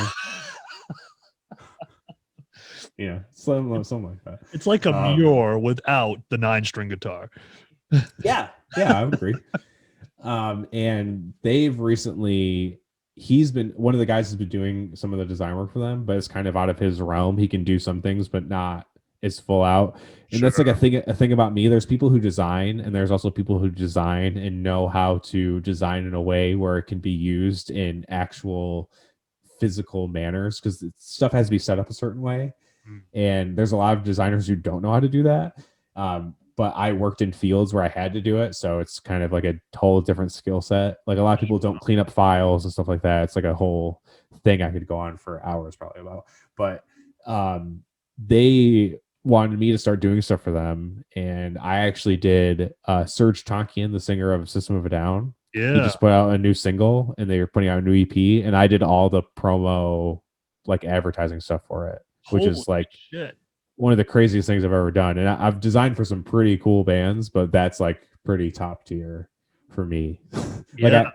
like that. It's like a Muir without the 9-string guitar. Yeah, I would agree. And they've recently, he's been one of the guys who's been doing some of the design work for them, but it's kind of out of his realm. He can do some things, but not as full out. And that's like a thing about me. There's people who design, and there's also people who design and know how to design in a way where it can be used in actual physical manners, because stuff has to be set up a certain way. And there's a lot of designers who don't know how to do that. But I worked in fields where I had to do it. So it's kind of like a whole different skill set. Like a lot of people don't clean up files and stuff like that. It's like a whole thing I could go on for hours probably about. But they wanted me to start doing stuff for them. And I actually did Serge Tankian, the singer of System of a Down. Yeah. He just put out a new single and they were putting out a new EP. And I did all the promo, like advertising stuff for it, which is like one of the craziest things I've ever done. And I've designed for some pretty cool bands, but that's like pretty top tier for me. Like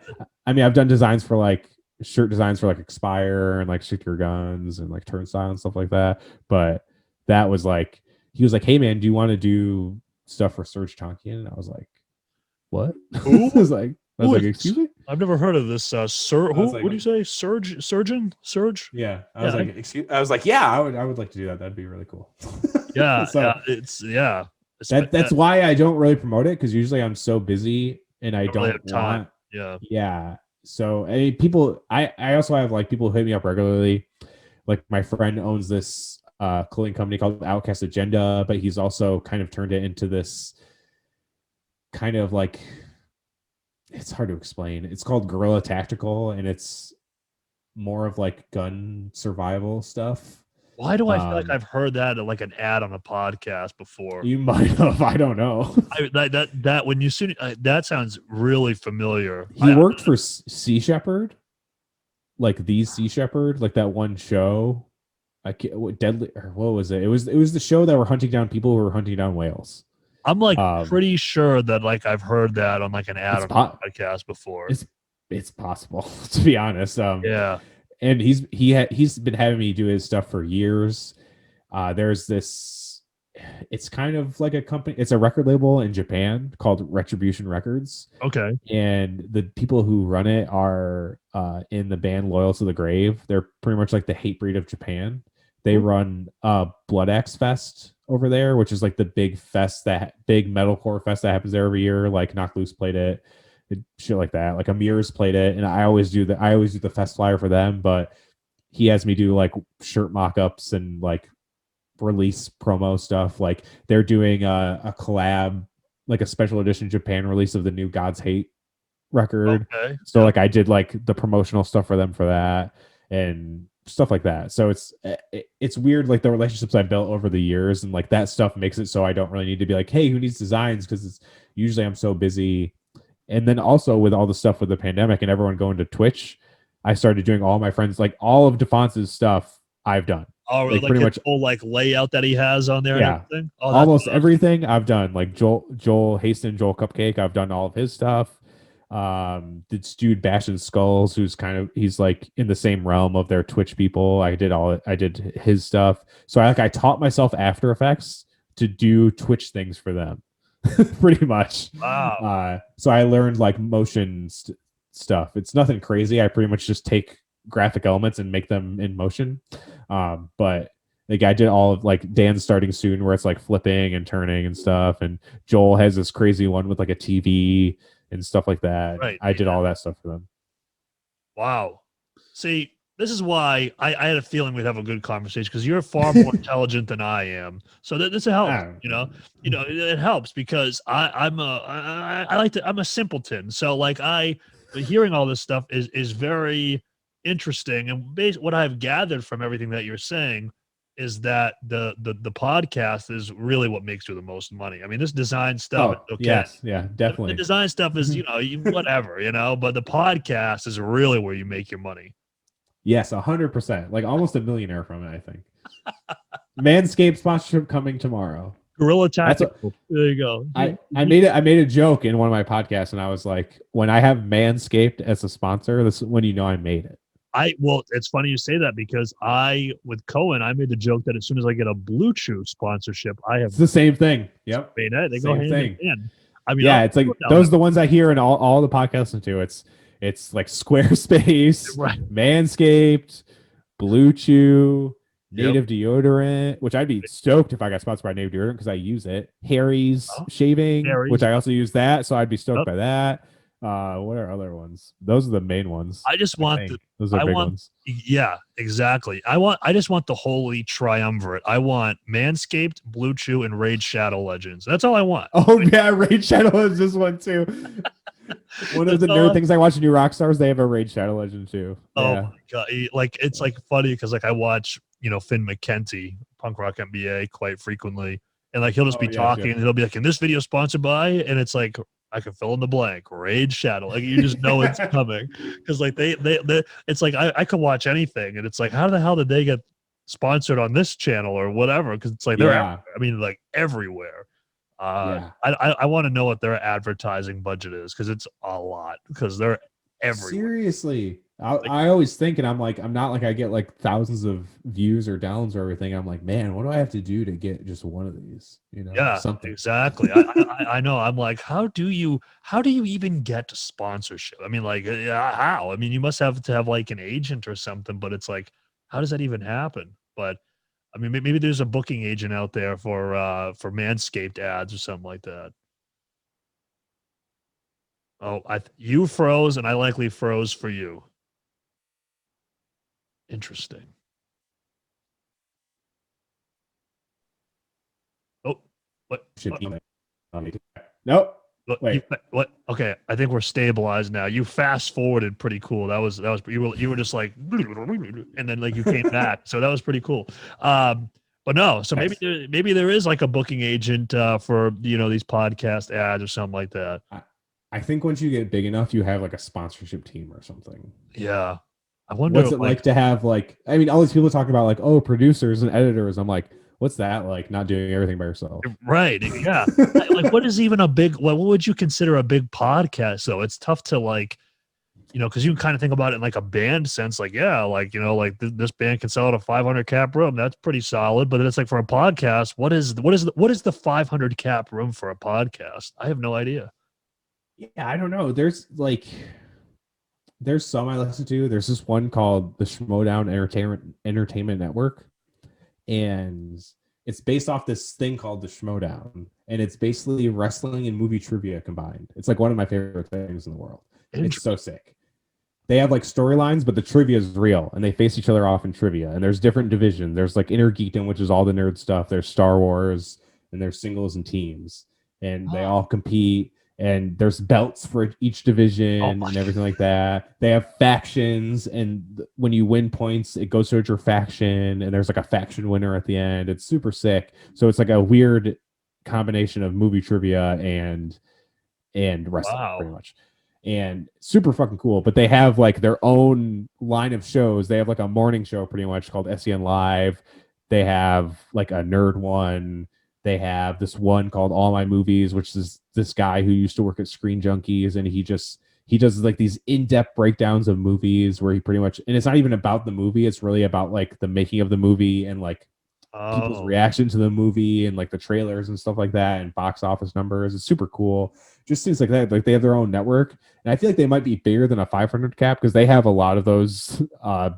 I mean, I've done designs for like shirt designs for like Expire and like Stick to Your Guns and like Turnstile and stuff like that. But that was like, he was like, hey man, do you want to do stuff for Serge Tankian? And I was like, what? I was like, excuse me? I've never heard of this. What do you say? Surge? Yeah. I was like, yeah, I would like to do that. That'd be really cool. Yeah. That's why I don't really promote it, because usually I'm so busy and I don't have time. Want. Yeah. So I also have like people who hit me up regularly. Like my friend owns this clothing company called Outcast Agenda, but he's also kind of turned it into this kind of like, it's hard to explain. It's called Guerrilla Tactical, and it's more of like gun survival stuff. Why do I feel like I've heard that like an ad on a podcast before? You might have. I don't know. That when you see that sounds really familiar. He worked for Sea Shepherd, like the Sea Shepherd, like that one show. Deadly, or what was it? It was the show that were hunting down people who were hunting down whales. I'm like pretty sure that like I've heard that on like an ad on a podcast before. It's possible, to be honest. Yeah. And he's been having me do his stuff for years. There's this, it's kind of like a company, it's a record label in Japan called Retribution Records. Okay. And the people who run it are in the band Loyal to the Grave. They're pretty much like the Hatebreed of Japan. They run Blood Axe Fest over there, which is like the big fest, that big metalcore fest that happens there every year. Like Knock Loose played it, shit like that. Like Amir's played it, and I always do the fest flyer for them. But he has me do like shirt mock-ups and like release promo stuff. Like they're doing a collab, like a special edition Japan release of the new God's Hate record. Okay. So like I did like the promotional stuff for them for that and stuff like that. So it's weird, like the relationships I built over the years, and like that stuff makes it so I don't really need to be like, hey, who needs designs? Because it's usually I'm so busy. And then also with all the stuff with the pandemic and everyone going to Twitch, I started doing all my friends, like all of DeFonce's stuff I've done. Oh, like pretty much whole like layout that he has on there. Yeah. And everything? Oh, almost everything I've done. Like Joel Haston, Joel Cupcake, I've done all of his stuff. This dude Bashing Skulls, he's like in the same realm of their Twitch people. I did his stuff. So I taught myself After Effects to do Twitch things for them. Pretty much. Wow. So I learned like motion stuff. It's nothing crazy. I pretty much just take graphic elements and make them in motion. But like I did all of like Dan's starting soon, where it's like flipping and turning and stuff. And Joel has this crazy one with like a TV and stuff like that. Right. I did all that stuff for them. Wow. See, this is why I had a feeling we'd have a good conversation, because you're far more intelligent than I am. So this helps, it helps because I'm a simpleton. So like hearing all this stuff is very interesting. And what I've gathered from everything that you're saying is that the podcast is really what makes you the most money. I mean, this design stuff. Oh, okay. Yes, yeah, definitely. The design stuff is, whatever, but the podcast is really where you make your money. Yes, 100%. Like almost a millionaire from it, I think. Manscaped sponsorship coming tomorrow. Gorilla Tactical. There you go. I made a joke in one of my podcasts, and I was like, when I have Manscaped as a sponsor, this is when I made it. Well, it's funny you say that, because with Cohen, I made the joke that as soon as I get a Blue Chew sponsorship, it's the same thing. Yep. They go hand in hand. I mean, yeah, it's like those are the ones I hear in all the podcasts I listen to. It's like Squarespace, right. Manscaped, Blue Chew, Native Deodorant, which I'd be stoked if I got sponsored by Native Deodorant because I use it. Harry's Shaving, which I also use that, so I'd be stoked by that. What are other ones? Those are the main ones. I just want those are big ones. Yeah, exactly. I just want the holy triumvirate. I want Manscaped, Blue Chew, and Raid Shadow Legends. That's all I want. Oh yeah, Raid Shadow is this one too. One of the nerd things I watch New Rockstars, they have a Raid Shadow Legend too. Oh my god! Like it's like funny because like I watch Finn McKenty, Punk Rock MBA, quite frequently, and like he'll just be talking and he'll be like, "In this video sponsored by," and it's like I can fill in the blank. Raid Shadow, like you just know it's coming because like they it's like I could watch anything, and it's like how the hell did they get sponsored on this channel or whatever? Because it's like they're like everywhere. I want to know what their advertising budget is, because it's a lot, because they're everywhere. Seriously, I always think, and I'm not like I get like thousands of views or downs or everything. I'm like, man, what do I have to do to get just one of these? Something. Exactly. I know. I'm like, how do you even get sponsorship? I mean, like, how? I mean, you must have to have like an agent or something, but it's like, how does that even happen? But I mean, maybe there's a booking agent out there for Manscaped ads or something like that. Oh, you froze, and I likely froze for you. Interesting. Oh, what? Nope. Wait. What? Okay, I think we're stabilized now. You fast forwarded pretty cool. That was you were just like, and then like you came back. So that was pretty cool. But no, so maybe there is like a booking agent for these podcast ads or something like that. I think once you get big enough, you have like a sponsorship team or something. Yeah. I wonder what's it like to have all these people talk about like, oh, producers and editors. I'm like, what's that like? Not doing everything by yourself, right? Yeah. Like, what is even a big? What would you consider a big podcast? Though it's tough to like, because you can kind of think about it in like a band sense, like, yeah, like, like this band can sell at a 500 cap room. That's pretty solid. But then it's like for a podcast, what is the 500 cap room for a podcast? I have no idea. Yeah, I don't know. There's some I listen to. There's this one called the Schmodown Entertainment Network, and it's based off this thing called the Schmodown, and it's basically wrestling and movie trivia combined. It's like one of my favorite things in the world. It's so sick. They have like storylines, but the trivia is real, and they face each other off in trivia. And there's different divisions. There's like Inner Geekdom, which is all the nerd stuff. There's Star Wars, and there's singles and teams, and they all compete. And there's belts for each division and everything like that. They have factions, and when you win points, it goes towards your faction, and there's like a faction winner at the end. It's super sick. So it's like a weird combination of movie trivia and wrestling, pretty much. And super fucking cool. But they have like their own line of shows. They have like a morning show pretty much called SEN Live. They have like a nerd one. They have this one called All My Movies, which is this guy who used to work at Screen Junkies, and he does like these in-depth breakdowns of movies where he pretty much, and it's not even about the movie, it's really about like the making of the movie and like people's reaction to the movie and like the trailers and stuff like that and box office numbers. It's super cool. Just seems like that. Like they have their own network, and I feel like they might be bigger than a 500 cap because they have a lot of those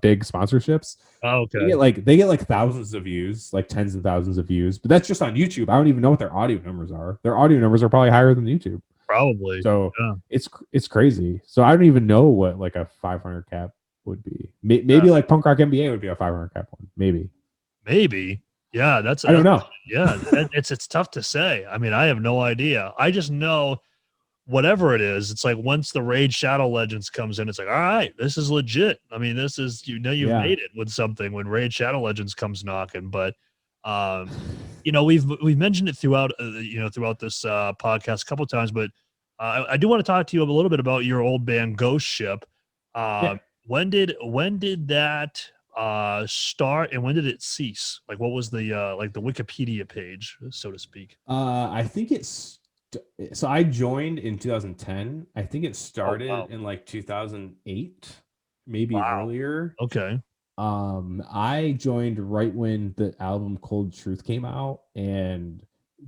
big sponsorships. Oh, okay. They get like thousands of views, like tens of thousands of views, but that's just on YouTube. I don't even know what their audio numbers are. Their audio numbers are probably higher than YouTube. Probably. So yeah. It's crazy. So I don't even know what like a 500 cap would be. Maybe like Punk Rock MBA would be a 500 cap one. Maybe. Yeah, I don't know. Yeah, it's tough to say. I mean, I have no idea. I just know whatever it is, it's like once the Raid Shadow Legends comes in, it's like, all right, this is legit. I mean, this is, you've made it with something when Raid Shadow Legends comes knocking. But we've mentioned it throughout throughout this podcast a couple of times, but I do want to talk to you a little bit about your old band Ghost Ship. When did that start, and when did it cease? Like, what was the like the Wikipedia page, so to speak? I think so I joined in 2010. I think it started in like 2008, maybe earlier. Okay. I joined right when the album Cold Truth came out, and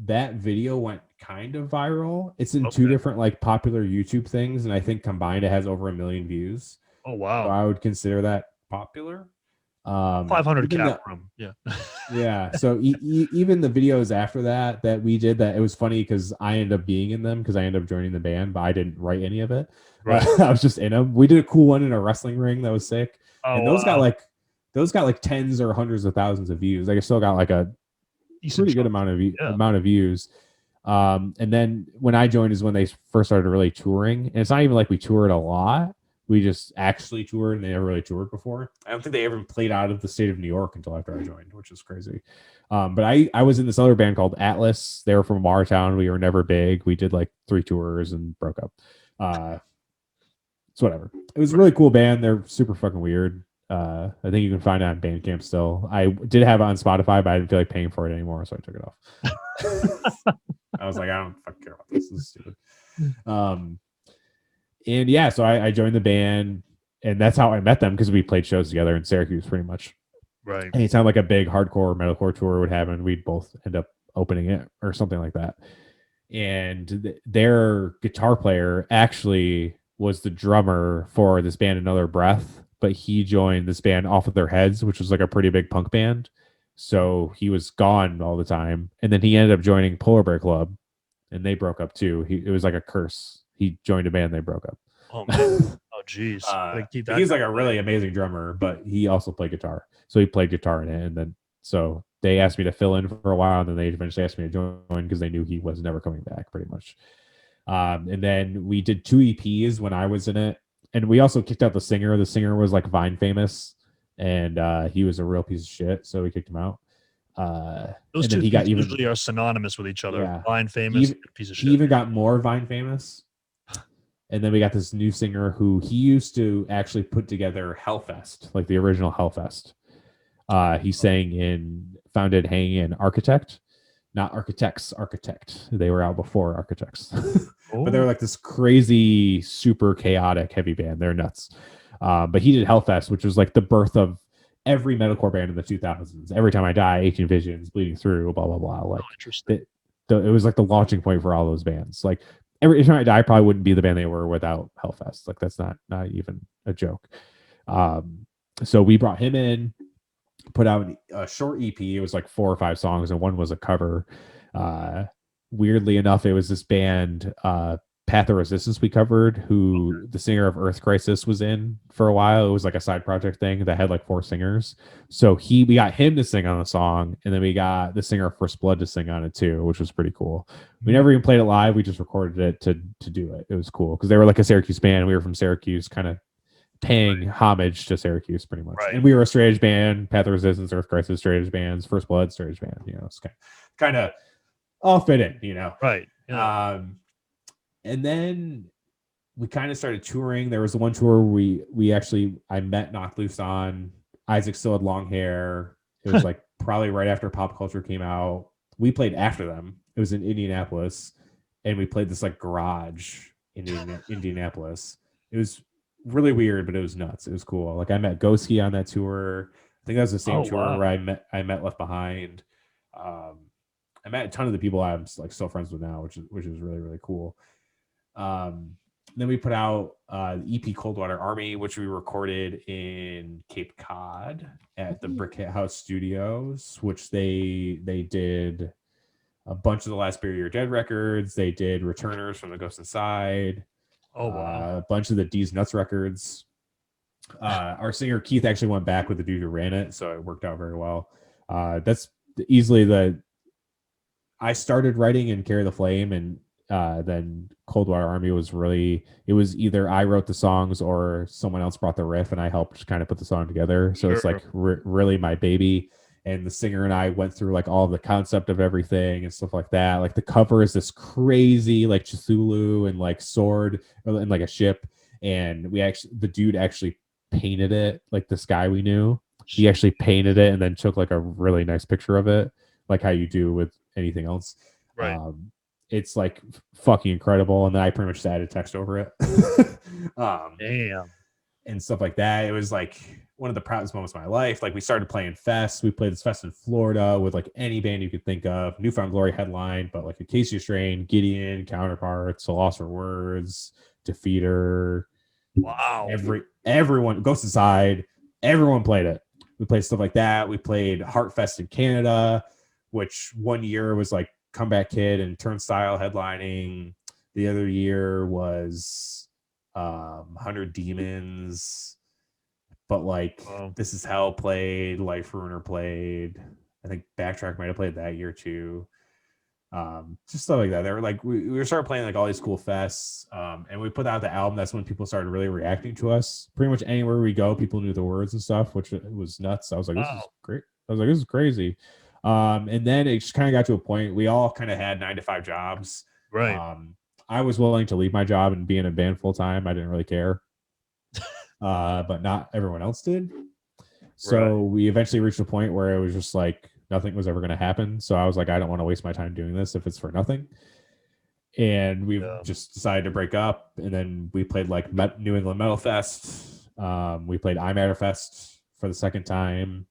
that video went kind of viral. It's in two different like popular YouTube things, and I think combined it has over 1 million views. Oh wow. So I would consider that popular. 500 cap room. Yeah. Yeah. So even the videos after that we did, that it was funny because I ended up being in them because I ended up joining the band, but I didn't write any of it. Right. I was just in them. We did a cool one in a wrestling ring that was sick. And those got like tens or hundreds of thousands of views. Like I still got like a pretty good amount of views. And then when I joined is when they first started really touring. And it's not even like we toured a lot. We just actually toured, and they never really toured before. I don't think they ever played out of the state of New York until after I joined, which is crazy. But I was in this other band called Atlas. They were from Watertown. We were never big. We did like 3 tours and broke up. So whatever. It was a really cool band. They're super fucking weird. I think you can find it on Bandcamp still. I did have it on Spotify, but I didn't feel like paying for it anymore, so I took it off. I was like, I don't fucking care about this. This is stupid. And yeah, so I joined the band, and that's how I met them, because we played shows together in Syracuse pretty much. Right. Anytime like a big hardcore metalcore tour would happen, we'd both end up opening it or something like that. And their guitar player actually was the drummer for this band Another Breath, but he joined this band Off of Their Heads, which was like a pretty big punk band. So he was gone all the time. And then he ended up joining Polar Bear Club, and they broke up too. It was like a curse. He joined a band, they broke up. Oh, man. Oh, geez. He's like a really amazing drummer, but he also played guitar. So he played guitar in it. And then, so they asked me to fill in for a while, and then they eventually asked me to join because they knew he was never coming back pretty much. And then we did 2 EPs when I was in it. And we also kicked out the singer. The singer was like Vine famous, and he was a real piece of shit. So we kicked him out. Those two usually are synonymous with each other. Yeah. Vine famous, piece of shit. He even got more Vine famous. And then we got this new singer who he used to actually put together Hellfest, like the original Hellfest. He sang in Founded, Hang, and Architect. Not Architects, Architect. They were out before Architects. But they were like this crazy, super chaotic heavy band. They're nuts. But he did Hellfest, which was like the birth of every metalcore band in the 2000s. Every Time I Die, 18 Visions, Bleeding Through, blah, blah, blah. Like, interesting. it was like the launching point for all those bands. Like, Every Time I Die probably wouldn't be the band they were without Hellfest. Like, that's not even a joke. So we brought him in, put out a short EP. It was like 4 or 5 songs, and one was a cover. Weirdly enough, it was this band, Path of Resistance, we covered, who the singer of Earth Crisis was in for a while. It was like a side project thing that had like 4 singers. So we got him to sing on the song, and then we got the singer of First Blood to sing on it too, which was pretty cool. We never even played it live. We just recorded it to do it. It was cool because they were like a Syracuse band. We were from Syracuse, kind of paying homage to Syracuse pretty much. Right. And we were a straight edge band. Path of Resistance, Earth Crisis, straight edge bands. First Blood, straight edge band. It's kind of all fit in, Right. Yeah. And then we kind of started touring. There was the one tour I met Knocked Loose on. Isaac still had long hair. It was like probably right after Pop Culture came out. We played after them. It was in Indianapolis, and we played this like garage in Indianapolis. It was really weird, but it was nuts. It was cool. Like, I met Ghosty on that tour. I think that was the same tour where I met Left Behind. I met a ton of the people I'm like still friends with now, which is really, really cool. Then we put out the EP Coldwater Army, which we recorded in Cape Cod at the Brickhead House Studios, which they did a bunch of the last Bury Your Dead records. They did Returners from the Ghost Inside. A bunch of the D's Nuts records. Our singer Keith actually went back with the dude who ran it, so it worked out very well. That's easily I started writing in Carry the Flame, and then Coldwater Army was either I wrote the songs or someone else brought the riff and I helped kind of put the song together. So it's like really my baby. And the singer and I went through like all of the concept of everything and stuff like that. Like, the cover is this crazy like Cthulhu and like sword and like a ship. And the dude actually painted it, like this guy we knew. He actually painted it and then took like a really nice picture of it, like how you do with anything else. Right. It's like fucking incredible. And then I pretty much just added text over it. Damn. And stuff like that. It was like one of the proudest moments of my life. Like, we started playing fests. We played this fest in Florida with like any band you could think of. Newfound Glory headline, but like Acacia Strain, Gideon, Counterparts, A Loss for Words, Defeater. Wow. Everyone, Ghost Inside, everyone played it. We played stuff like that. We played Heartfest in Canada, which one year was like Comeback Kid and Turnstile headlining. The other year was 100 Demons, but like This Is Hell played, Life Ruiner played. I think Backtrack might have played that year too. Just stuff like that. They were like we started playing like all these cool fests, and we put out the album. That's when people started really reacting to us. Pretty much anywhere we go, people knew the words and stuff, which was nuts. I was like, this is great. I was like, this is crazy. And then it just kind of got to a point. We all kind of had 9-to-5 jobs. Right. I was willing to leave my job and be in a band full time. I didn't really care, but not everyone else did. So we eventually reached a point where it was just like nothing was ever going to happen. So I was like, I don't want to waste my time doing this if it's for nothing. And we just decided to break up. And then we played like New England Metal Fest. We played iMatter Fest for the second time.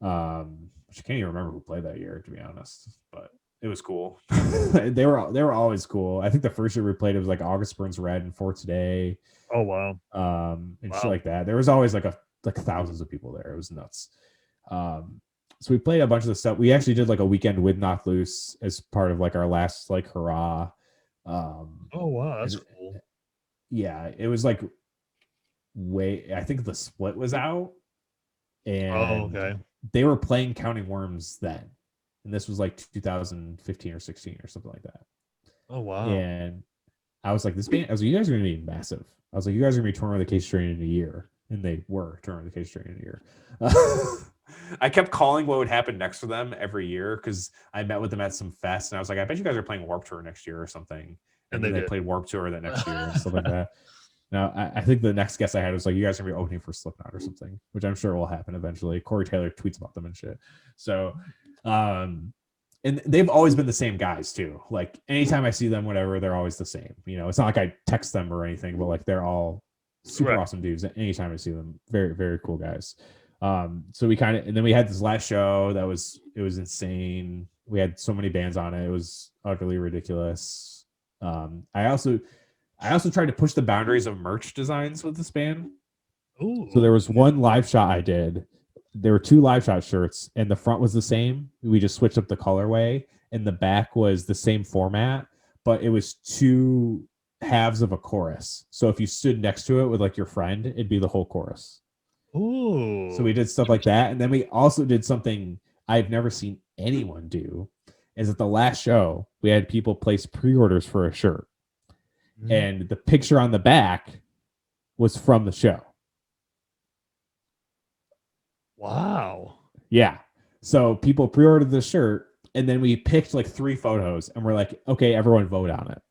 Which I can't even remember who played that year, to be honest, but it was cool. They were always cool. I think the first year we played, it was like August Burns Red and For Today. Oh wow. And shit like that. There was always like thousands of people there. It was nuts. So we played a bunch of the stuff. We actually did like a weekend with Knocked Loose as part of like our last like hurrah. Oh wow, that's cool. Yeah, it was like I think the split was out. And okay. They were playing Counting Worms then. And this was like 2015 or 16 or something like that. Oh, wow. And I was like, you guys are going to be massive. I was like, you guys are going to be touring with the Case Strain in a year. And they were touring with the Case Strain in a year. I kept calling what would happen next to them every year because I met with them at some fest. And I was like, I bet you guys are playing Warped Tour next year or something. And then they played Warped Tour that next year and stuff like that. Now, I think the next guest I had was like, you guys are going to be opening for Slipknot or something, which I'm sure will happen eventually. Corey Taylor tweets about them and shit. So, and they've always been the same guys too. Like anytime I see them, whatever, they're always the same. You know, it's not like I text them or anything, but like they're all super awesome dudes. Anytime I see them, very, very cool guys. So we kind of, and then we had this last show it was insane. We had so many bands on it. It was utterly ridiculous. I also tried to push the boundaries of merch designs with this band. Ooh. So there was one live shot I did. There were 2 live shot shirts, and the front was the same. We just switched up the colorway, and the back was the same format, but it was 2 halves of a chorus. So if you stood next to it with like your friend, it'd be the whole chorus. Ooh. So we did stuff like that, and then we also did something I've never seen anyone do. Is at the last show we had people place pre-orders for a shirt, and the picture on the back was from the show. Wow. Yeah. So people pre-ordered the shirt, and then we picked like 3 photos, and we're like, okay, everyone vote on it.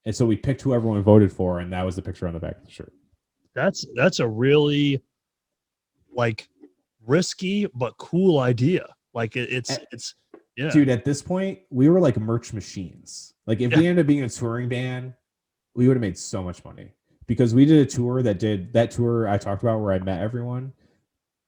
And so we picked who everyone voted for, and that was the picture on the back of the shirt. That's a really like risky but cool idea. Like it's yeah. Dude, at this point, we were like merch machines. Like if we ended up being a touring band, we would have made so much money because we did a tour that tour I talked about where I met everyone.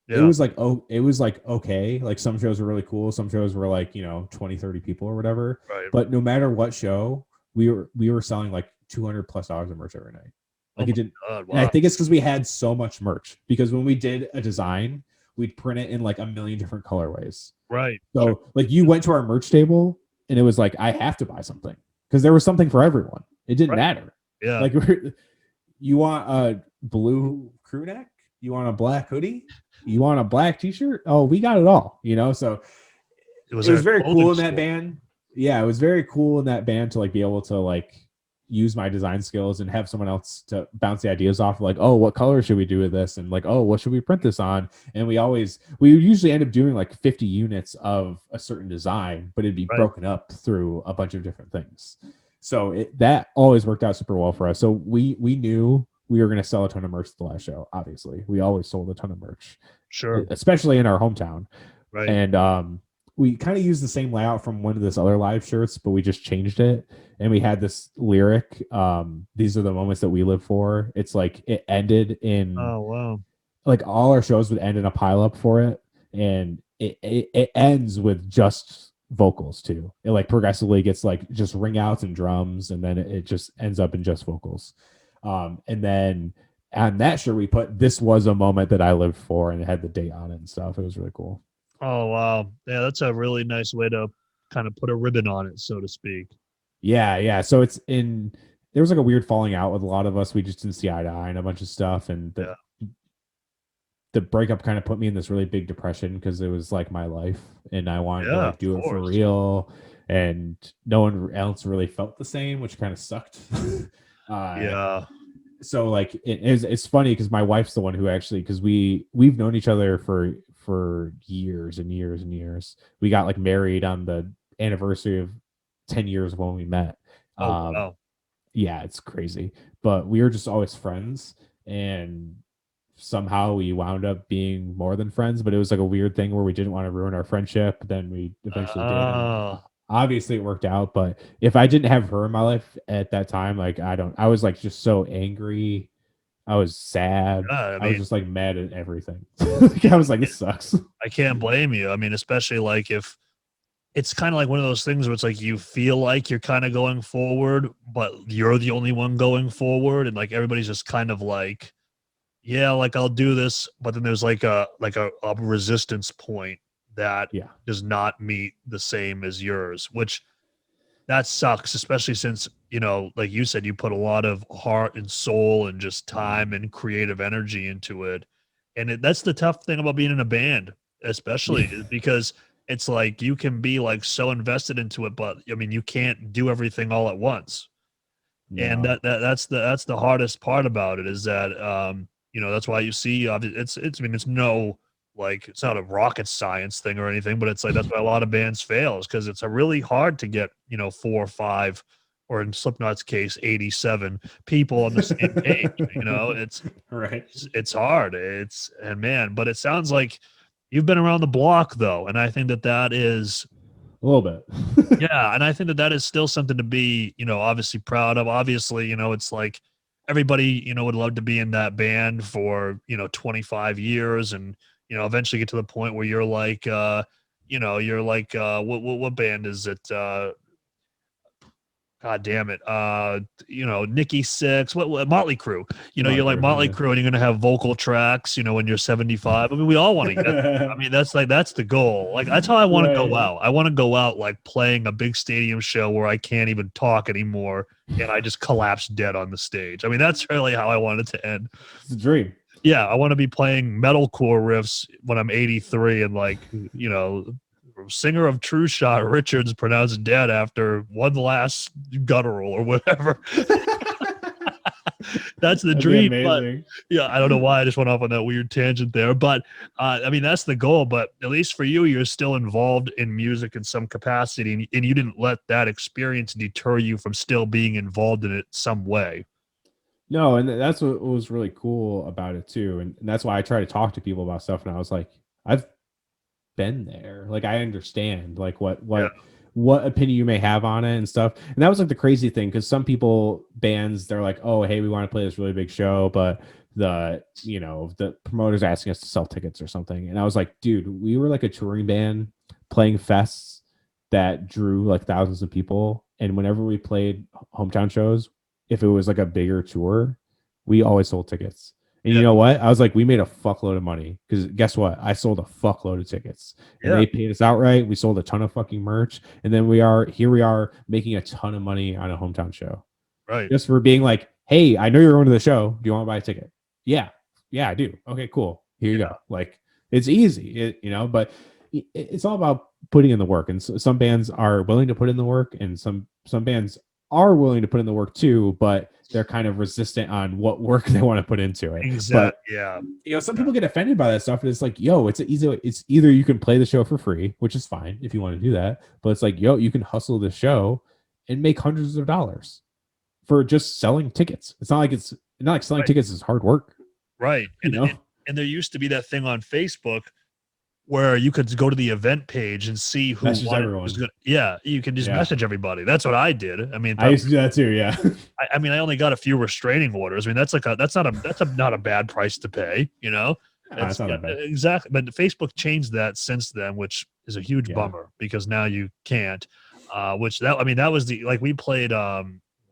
Yeah. It was like okay, like some shows were really cool, some shows were like 20 30 people or whatever, right. But no matter what show, we were selling like $200+ of merch every night. Like it didn't. Wow. And I think it's because we had so much merch, because when we did a design, we'd print it in like a million different colorways, right? So like you went to our merch table and it was like, I have to buy something, because there was something for everyone. It didn't matter. Yeah, like you want a blue crew neck, you want a black hoodie, you want a black t-shirt, oh, we got it all, so it was very cool in that band. Yeah, it was very cool in that band to like be able to like use my design skills and have someone else to bounce the ideas off, like, oh, what color should we do with this, and like, oh, what should we print this on? And we usually end up doing like 50 units of a certain design, but it'd be broken up through a bunch of different things. So that always worked out super well for us. So we knew we were going to sell a ton of merch at the last show. Obviously, we always sold a ton of merch, sure, especially in our hometown. Right. And we kind of used the same layout from one of this other live shirts, but we just changed it. And we had this lyric, these are the moments that we live for. It's like it ended in, oh wow, like all our shows would end in a pileup for it, and it ends with just vocals too. It like progressively gets like just ring outs and drums, and then it just ends up in just vocals. And then on that shirt we put, this was a moment that I lived for, and it had the date on it and stuff. It was really cool. Oh wow, yeah, that's a really nice way to kind of put a ribbon on it, so to speak. Yeah. So there was like a weird falling out with a lot of us. We just didn't see eye to eye and a bunch of stuff. And the breakup kind of put me in this really big depression, because it was like my life and I wanted to like do it for real. And no one else really felt the same, which kind of sucked. Yeah. So like it's funny because my wife's the one who actually, because we've known each other for years and years and years. We got like married on the anniversary of 10 years when we met. Wow. Yeah, it's crazy, but we were just always friends, and somehow we wound up being more than friends. But it was like a weird thing where we didn't want to ruin our friendship. Then we eventually did. Obviously it worked out, but if I didn't have her in my life at that time, like I was like just so angry. I was sad. I was just like mad at everything. I was like, this sucks. I can't blame you. I mean, especially like if it's kind of like one of those things where it's like you feel like you're kind of going forward, but you're the only one going forward, and like everybody's just kind of like, yeah, like I'll do this, but then there's like a resistance point that does not meet the same as yours, which that sucks, especially since, like you said, you put a lot of heart and soul and just time and creative energy into it. And that's the tough thing about being in a band, especially because it's like you can be like so invested into it, but I mean, you can't do everything all at once. No. And that's the hardest part about it, is that, that's why you see, it's not a rocket science thing or anything, but it's like, that's why a lot of bands fail, is because it's a really hard to get, 4 or 5 or in Slipknot's case, 87 people on the same page. You know, it's right. It's hard. But it sounds like you've been around the block though, and I think that is a little bit. yeah, and I think that is still something to be, obviously proud of. Obviously, it's like everybody, would love to be in that band for, 25 years and, eventually get to the point where you're like, what band is it? God damn it. Nikki Six, what Motley Crue. You're like Motley Crue and you're gonna have vocal tracks, when you're 75. I mean, we all want to get there. I mean, that's the goal. Like that's how I want to go out. I want to go out like playing a big stadium show where I can't even talk anymore and I just collapse dead on the stage. I mean, that's really how I want it to end. It's a dream. Yeah, I want to be playing metalcore riffs when I'm 83 and like, singer of TrueShot Richards pronounced dead after one last guttural or whatever. That's the dream. But yeah, I don't know why I just went off on that weird tangent there. But I mean, that's the goal. But at least for you, you're still involved in music in some capacity, and you didn't let that experience deter you from still being involved in it some way. No, and that's what was really cool about it too. And that's why I try to talk to people about stuff. And I was like, I've been there. Like I understand like what opinion you may have on it and stuff. And that was like the crazy thing, because some bands, they're like, oh, hey, we want to play this really big show, but the promoter's asking us to sell tickets or something. And I was like, dude, we were like a touring band playing fests that drew like thousands of people. And whenever we played hometown shows, if it was like a bigger tour, we always sold tickets. And you know what? I was like, we made a fuckload of money, because guess what? I sold a fuckload of tickets and they paid us outright. We sold a ton of fucking merch. And then we are making a ton of money on a hometown show. Right. Just for being like, hey, I know you're going to the show. Do you want to buy a ticket? Yeah. Yeah, I do. Okay, cool. Here you go. Like it's easy, but it's all about putting in the work. And so, some bands are willing to put in the work, and some bands are willing to put in the work too, but they're kind of resistant on what work they want to put into it. Exactly. But, some people get offended by that stuff, and it's like, it's either you can play the show for free, which is fine if you want to do that, but it's like, you can hustle the show and make hundreds of dollars for just selling tickets. It's not like selling tickets is hard work. Right. And there used to be that thing on Facebook where you could go to the event page and see who was going. Yeah, you can just message everybody. That's what I did. I mean, I used to do that too. Yeah. I mean, I only got a few restraining orders. I mean, that's not a bad price to pay. That's not that bad. Exactly. But Facebook changed that since then, which is a huge bummer, because now you can't. That was we played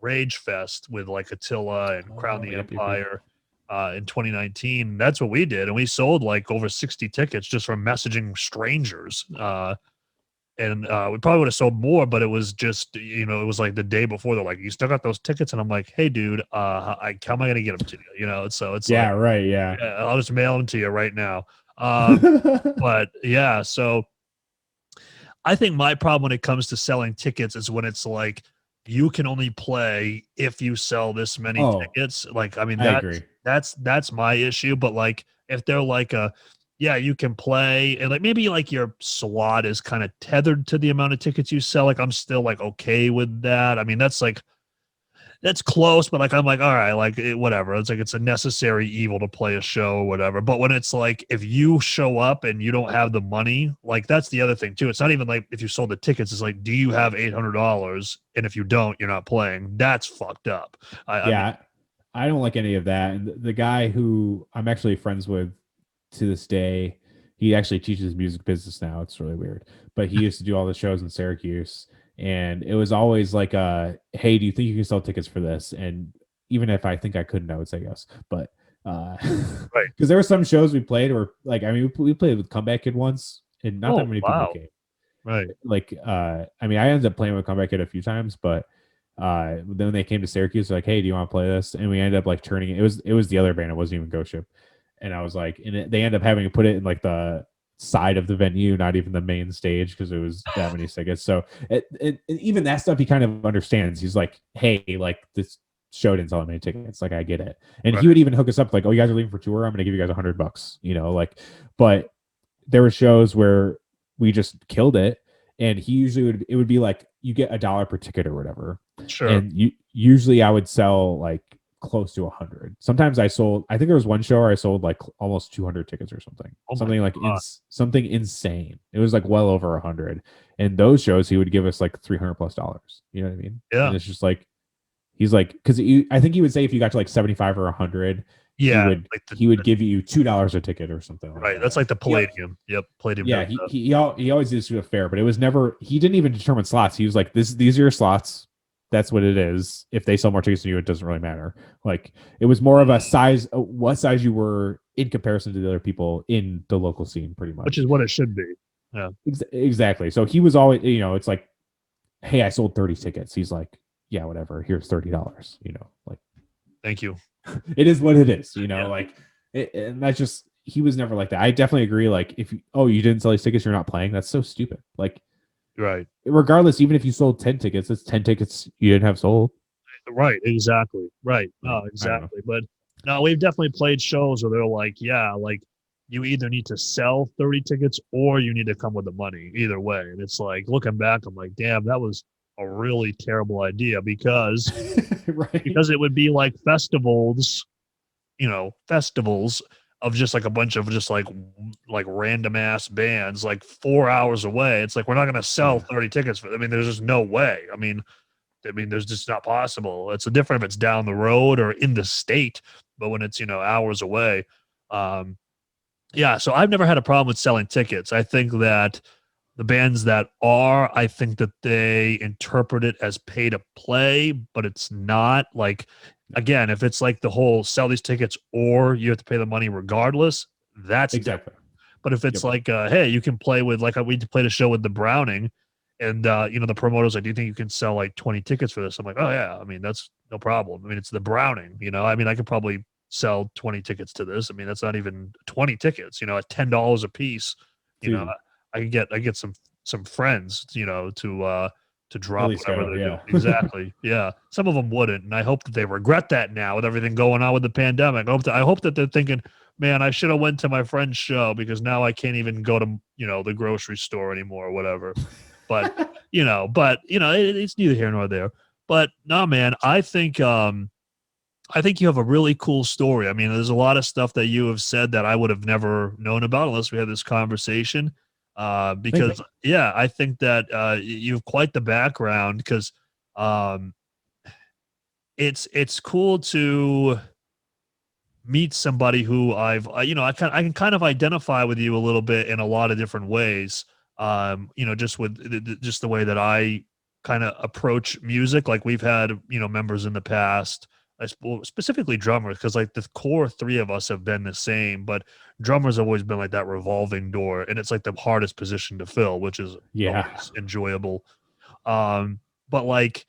Rage Fest with like Attila and Crown the Empire. In 2019, that's what we did, and we sold like over 60 tickets just from messaging strangers. And we probably would have sold more, but it was just, it was like the day before, they're like, you still got those tickets? And I'm like, hey dude, how am I gonna get them to you? So it's right. I'll just mail them to you right now. But yeah, so I think my problem when it comes to selling tickets is when it's like, you can only play if you sell this many tickets. Like, I mean, I agree. That's my issue. But like, if they're like you can play, and like maybe like your slot is kind of tethered to the amount of tickets you sell. Like, I'm still like okay with that. I mean, that's close, but like I'm like, all right, like whatever. It's like it's a necessary evil to play a show or whatever. But when it's like, if you show up and you don't have the money, like that's the other thing too. It's not even like if you sold the tickets, it's like, do you have $800? And if you don't, you're not playing. That's fucked up. I don't like any of that. And the guy who I'm actually friends with to this day, he actually teaches music business now. It's really weird, but he used to do all the shows in Syracuse. And it was always like, hey, do you think you can sell tickets for this? And even if I think I couldn't, I would say yes. But right, because there were some shows we played where, like, I mean, we played with Comeback Kid once, and not that many people came. Right. Like, I mean, I ended up playing with Comeback Kid a few times, but then when they came to Syracuse, like, hey, do you want to play this? And we ended up like turning it. It was the other band. It wasn't even Ghost Ship. And I was like, they ended up having to put it in like the side of the venue, not even the main stage, because it was that many tickets. So even that stuff he kind of understands. He's like, hey, like this show didn't sell that many tickets, like I get it. And he would even hook us up like, oh, you guys are leaving for tour, I'm gonna give you guys $100, like. But there were shows where we just killed it, and he usually would be like, you get $1 per ticket or whatever. Sure. And usually I would sell like close to 100. Sometimes I think there was one show where I sold like almost 200 tickets or something. Something like something insane. It was like well over 100. And those shows he would give us like $300+. You know what I mean? Yeah. And it's just like he's like, because I think he would say if you got to like 75 or 100, yeah, he would give you $2 a ticket or something. Right. That's like the Palladium. Yep. Palladium. Yeah. He always used to do a fair, but it was never. He didn't even determine slots. He was like, these are your slots. That's what it is. If they sell more tickets than you, it doesn't really matter. Like it was more of a size, what size you were in comparison to the other people in the local scene, pretty much. Which is what it should be. Yeah. Exactly. So he was always, it's like, hey, I sold 30 tickets. He's like, yeah, whatever. Here's $30. Like, thank you. It is what it is. Like, and that's just he was never like that. I definitely agree. Like, if you didn't sell these tickets, you're not playing. That's so stupid. Like, right. Regardless, even if you sold 10 tickets, it's 10 tickets you didn't have sold. Right. Exactly. Right. No, exactly. But no, we've definitely played shows where they're like, yeah, like you either need to sell 30 tickets or you need to come with the money. Either way. And it's like looking back, I'm like, damn, that was a really terrible idea because because it would be like festivals of just like a bunch of just like random ass bands like 4 hours away. It's like we're not going to sell 30 tickets for. I mean, there's just no way. I mean, there's just not possible. It's different if it's down the road or in the state, but when it's hours away, yeah. So I've never had a problem with selling tickets. I think that the bands that I think that they interpret it as pay to play, but it's not. Like, again, if it's like the whole sell these tickets or you have to pay the money regardless, that's exactly different. But if it's like, hey, you can play with, like we played a show with the Browning and, the promoter's like, do you think you can sell like 20 tickets for this? I'm like, oh yeah. I mean, that's no problem. I mean, it's the Browning, I mean, I could probably sell 20 tickets to this. I mean, that's not even 20 tickets, at $10 a piece, I get some friends, to drop whatever they do. Exactly. Yeah. Some of them wouldn't. And I hope that they regret that now with everything going on with the pandemic. I hope that they're thinking, man, I should have went to my friend's show because now I can't even go to, the grocery store anymore or whatever. But, it's neither here nor there. But no, man, I think you have a really cool story. I mean, there's a lot of stuff that you have said that I would have never known about unless we had this conversation. Because I think that you have quite the background because it's cool to meet somebody who I can kind of identify with you a little bit in a lot of different ways. Just with just the way that I kind of approach music. Like we've had members in the past, specifically drummers, because like the core three of us have been the same, but drummers have always been like that revolving door, and it's like the hardest position to fill, which is always enjoyable. But like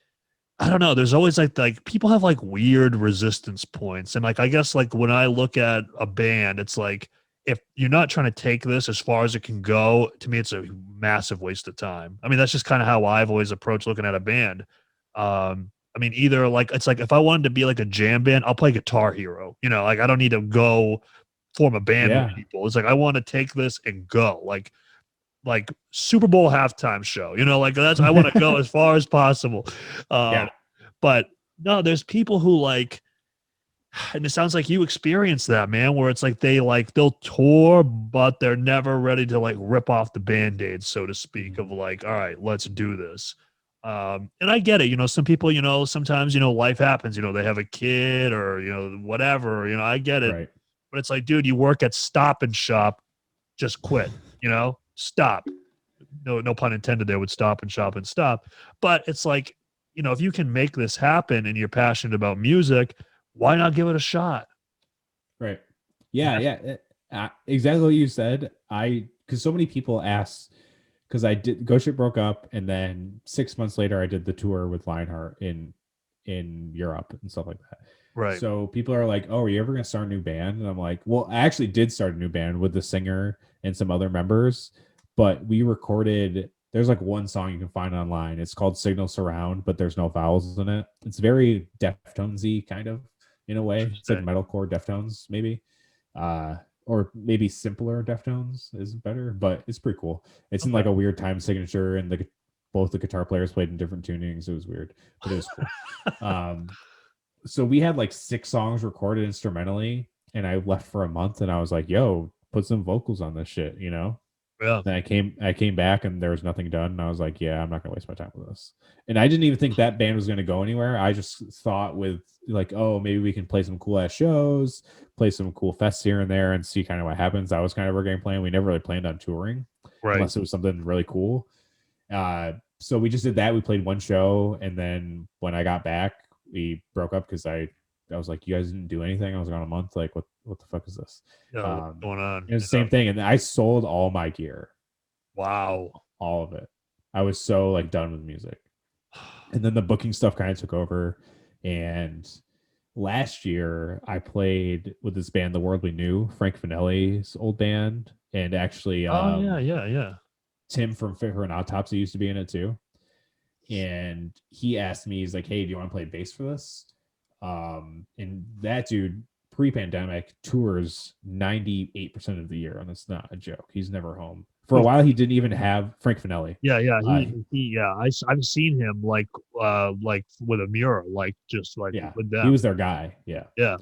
I don't know, there's always like people have like weird resistance points, and like I guess like when I look at a band, it's like if you're not trying to take this as far as it can go, to me it's a massive waste of time. I mean, that's just kind of how I've always approached looking at a band. I mean, either like it's like if I wanted to be like a jam band, I'll play Guitar Hero. Like I don't need to go form a band with people. It's like I want to take this and go like Super Bowl halftime show. Like that's I want to go as far as possible. But no, there's people who like, and it sounds like you experienced that, man, where it's like they'll tour, but they're never ready to like rip off the Band-Aid, so to speak, of like, all right, let's do this. And I get it, some people, sometimes, life happens, they have a kid or, whatever, I get it. Right. But it's like, dude, you work at Stop and Shop, just quit, stop. No pun intended there with Stop and Shop and stop. But it's like, if you can make this happen and you're passionate about music, why not give it a shot? Right. Yeah. Exactly what you said. Because so many people ask, because I did Ghost Ship broke up, and then 6 months later I did the tour with Lionheart in Europe and stuff like that. Right. So people are like, "Oh, are you ever gonna start a new band?" And I'm like, "Well, I actually did start a new band with the singer and some other members, but we recorded. There's like one song you can find online. It's called Signal Surround, but there's no vowels in it. It's very Deftones-y kind of in a way. It's like metalcore Deftones maybe." Or maybe simpler Deftones is better, but it's pretty cool. It's in like a weird time signature, and the both the guitar players played in different tunings. It was weird, but it was cool. So we had like 6 songs recorded instrumentally, and I left for a month, and I was like, yo, put some vocals on this shit, you know? Yeah. Then I came back and there was nothing done, and I was like, yeah, I'm not gonna waste my time with this. And I didn't even think that band was gonna go anywhere. I just thought with like, oh, maybe we can play some cool ass shows, play some cool fests here and there, and see kind of what happens. That was kind of our game plan. We never really planned on touring, unless it was something really cool. So we just did that. We played one show, and then when I got back, we broke up because I was like, you guys didn't do anything. I was gone a month. Like, what the fuck is this? Yeah, what's going on? It was the same thing. And I sold all my gear. Wow. All of it. I was so like done with music. And then the booking stuff kind of took over. And last year I played with this band, The World We Knew, Frank Finelli's old band. And actually, yeah. Tim from Fit for an Autopsy used to be in it too. And he asked me, he's like, hey, do you want to play bass for this? And that dude pre-pandemic tours 98% of the year, and that's not a joke. He's never home. For a while he didn't even have Frank Finelli. I've seen him like with a mural, like just like with them. He was their guy. Yeah.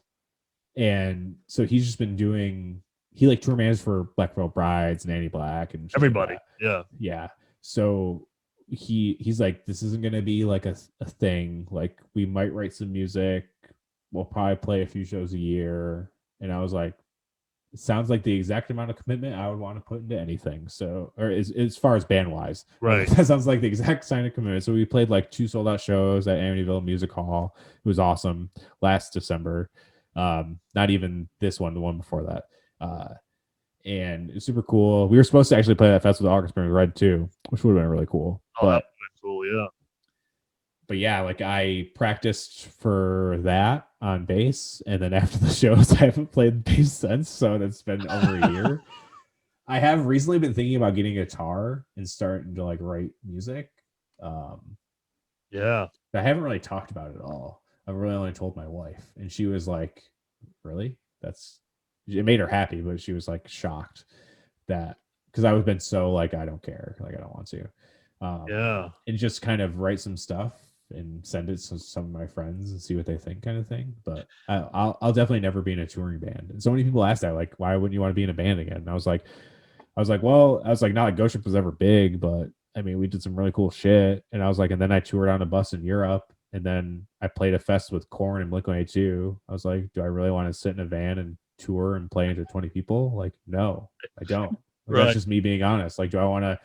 And so he's just been doing, he like tour managed for Black Veil Brides and Annie Black and everybody. Like yeah. So he's like, this isn't gonna be like a thing. Like, we might write some music. We'll probably play a few shows a year. And I was like, it sounds like the exact amount of commitment I would want to put into anything. So, or as far as band wise, right? That sounds like the exact sign of commitment. So we played like 2 sold out shows at Amityville Music Hall. It was awesome last December. Not even this one, the one before that. And it was super cool. We were supposed to actually play that festival with August Springs Red too, which would have been really cool. Oh, that would have been cool, yeah. But yeah, like I practiced for that on bass, and then after the shows, I haven't played bass since. So it's been over a year. I have recently been thinking about getting a guitar and starting to like write music. Yeah, I haven't really talked about it at all. I've really only told my wife, and she was like, "Really? It made her happy," but she was like shocked that, because I was been so like, I don't care, like I don't want to. And just kind of write some stuff and send it to some of my friends and see what they think, kind of thing. But I'll definitely never be in a touring band. And so many people ask that, like, why wouldn't you want to be in a band again? And I was like, well, not like Ghost Ship was ever big, but I mean, we did some really cool shit. And I was like, and then I toured on a bus in Europe, and then I played a fest with Korn and Blink-182. I was like, do I really want to sit in a van and tour and play into 20 people? Like, no, I don't. Like, that's just me being honest. Like, do I want to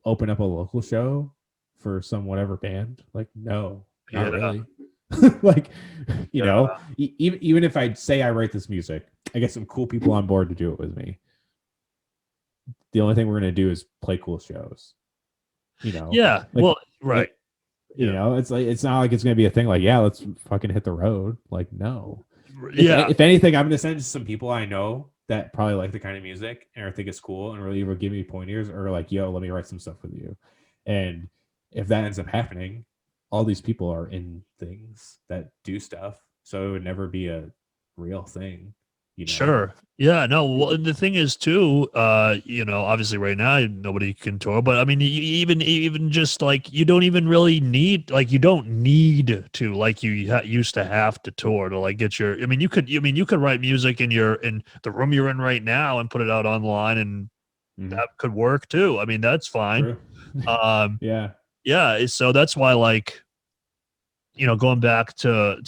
open up a local show for some whatever band? Like, no, not really. Like, you know, even if I say I write this music, I get some cool people on board to do it with me. The only thing we're going to do is play cool shows, you know? Yeah. Like, well, right. You know, it's like, it's not like it's going to be a thing like, yeah, let's fucking hit the road. Like, no. Yeah. If anything, I'm going to send to some people I know that probably like the kind of music and or think it's cool and really either give me pointers or like, yo, let me write some stuff with you. And if that ends up happening, all these people are in things that do stuff. So it would never be a real thing. You know? Sure. Yeah. No. Well, the thing is too, you know, obviously right now nobody can tour, but I mean, even just like you don't even really need, like, you don't need to, like you used to have to tour to like get your. I mean, you could write music in the room you're in right now and put it out online, and that could work too. I mean, that's fine. Yeah. So that's why, like, you know, going back to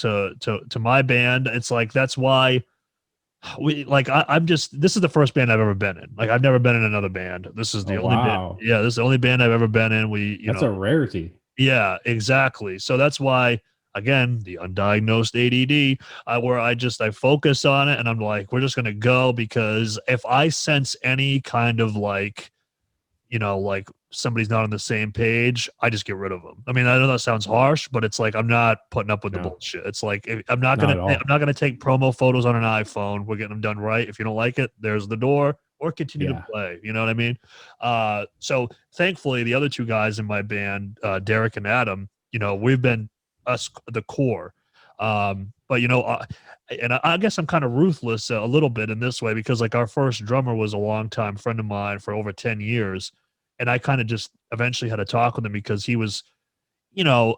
my band, it's like that's why. I'm just, this is the first band I've ever been in. Like, I've never been in another band. This is the only band. Yeah, this is the only band I've ever been in. That's a rarity. Yeah, exactly. So that's why, again, the undiagnosed ADD, where I focus on it, and I'm like, we're just gonna go, because if I sense any kind of like, you know, like somebody's not on the same page, I just get rid of them. I mean, I know that sounds harsh, but it's like, I'm not putting up with the bullshit. It's like, I'm not gonna take promo photos on an iPhone. We're getting them done right. If you don't like it, there's the door, or continue to play. You know what I mean? So thankfully, the other 2 guys in my band, Derek and Adam, you know, we've been the core. But you know, and I guess I'm kind of ruthless a little bit in this way, because like our first drummer was a longtime friend of mine for over 10 years. And I kind of just eventually had to talk with him because he was, you know,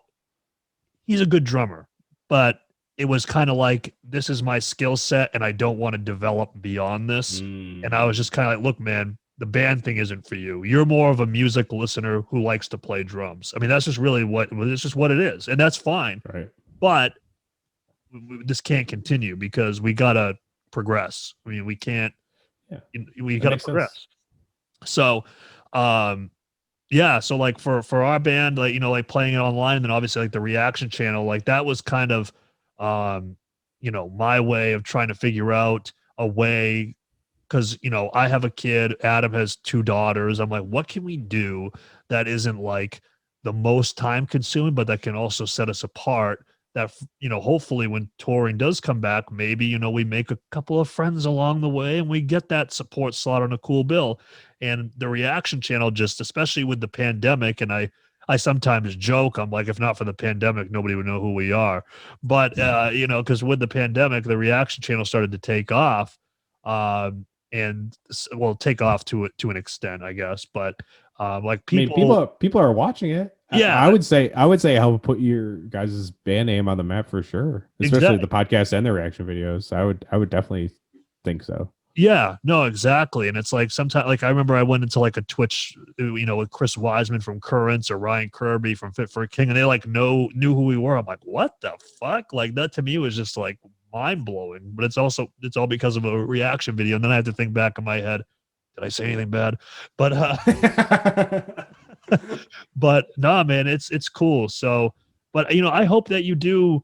he's a good drummer, but it was kind of like, this is my skill set and I don't want to develop beyond this. And I was just kind of like, look, man, the band thing isn't for you. You're more of a music listener who likes to play drums. I mean, that's just really it's just what it is. And that's fine. Right. But this can't continue because we got to progress. I mean, we can't, we got to progress. Sense. So, yeah, so like for our band, like, you know, like playing it online, and then obviously like the reaction channel, like that was kind of you know, my way of trying to figure out a way, because, you know, I have a kid, Adam has 2 daughters. I'm like, what can we do that isn't like the most time consuming, but that can also set us apart, that, you know, hopefully when touring does come back, maybe, you know, we make a couple of friends along the way and we get that support slot on a cool bill. And the reaction channel, just especially with the pandemic, and I sometimes joke, I'm like, if not for the pandemic, nobody would know who we are. But, you know, because with the pandemic, the reaction channel started to take off, and well, take off to an extent, I guess. But like people are watching it. Yeah, I would say help put your guys' band name on the map for sure, especially the podcast and the reaction videos. I would definitely think so. Yeah, no, exactly. And it's like sometimes, like I remember I went into like a Twitch, you know, with Chris Wiseman from Currents or Ryan Kirby from Fit for a King, and they like knew who we were. I'm like, what the fuck? Like that to me was just like mind blowing. But it's all because of a reaction video. And then I had to think back in my head, did I say anything bad? But but nah, man, it's cool. So, but you know, I hope that you do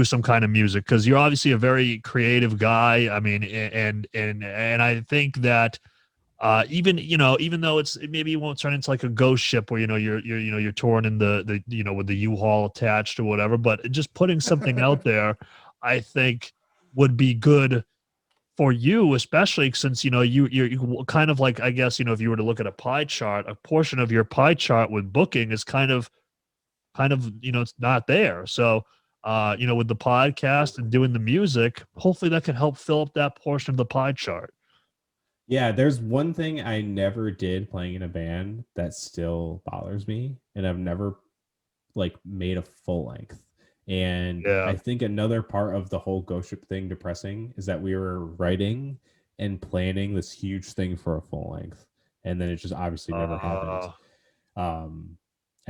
some kind of music, because you're obviously a very creative guy. I mean, and I think that even, you know, even though maybe it won't turn into like a ghost ship where, you know, you're touring in the you know, with the U-Haul attached or whatever, but just putting something out there, I think would be good for you, especially since, you know, you're kind of like, I guess, you know, if you were to look at a pie chart, a portion of your pie chart with booking is kind of, you know, it's not there. So, you know, with the podcast and doing the music, hopefully that can help fill up that portion of the pie chart. Yeah, there's one thing I never did playing in a band that still bothers me, and I've never like made a full length. And I think another part of the whole ghost ship thing depressing is that we were writing and planning this huge thing for a full length, and then it just obviously never happened. I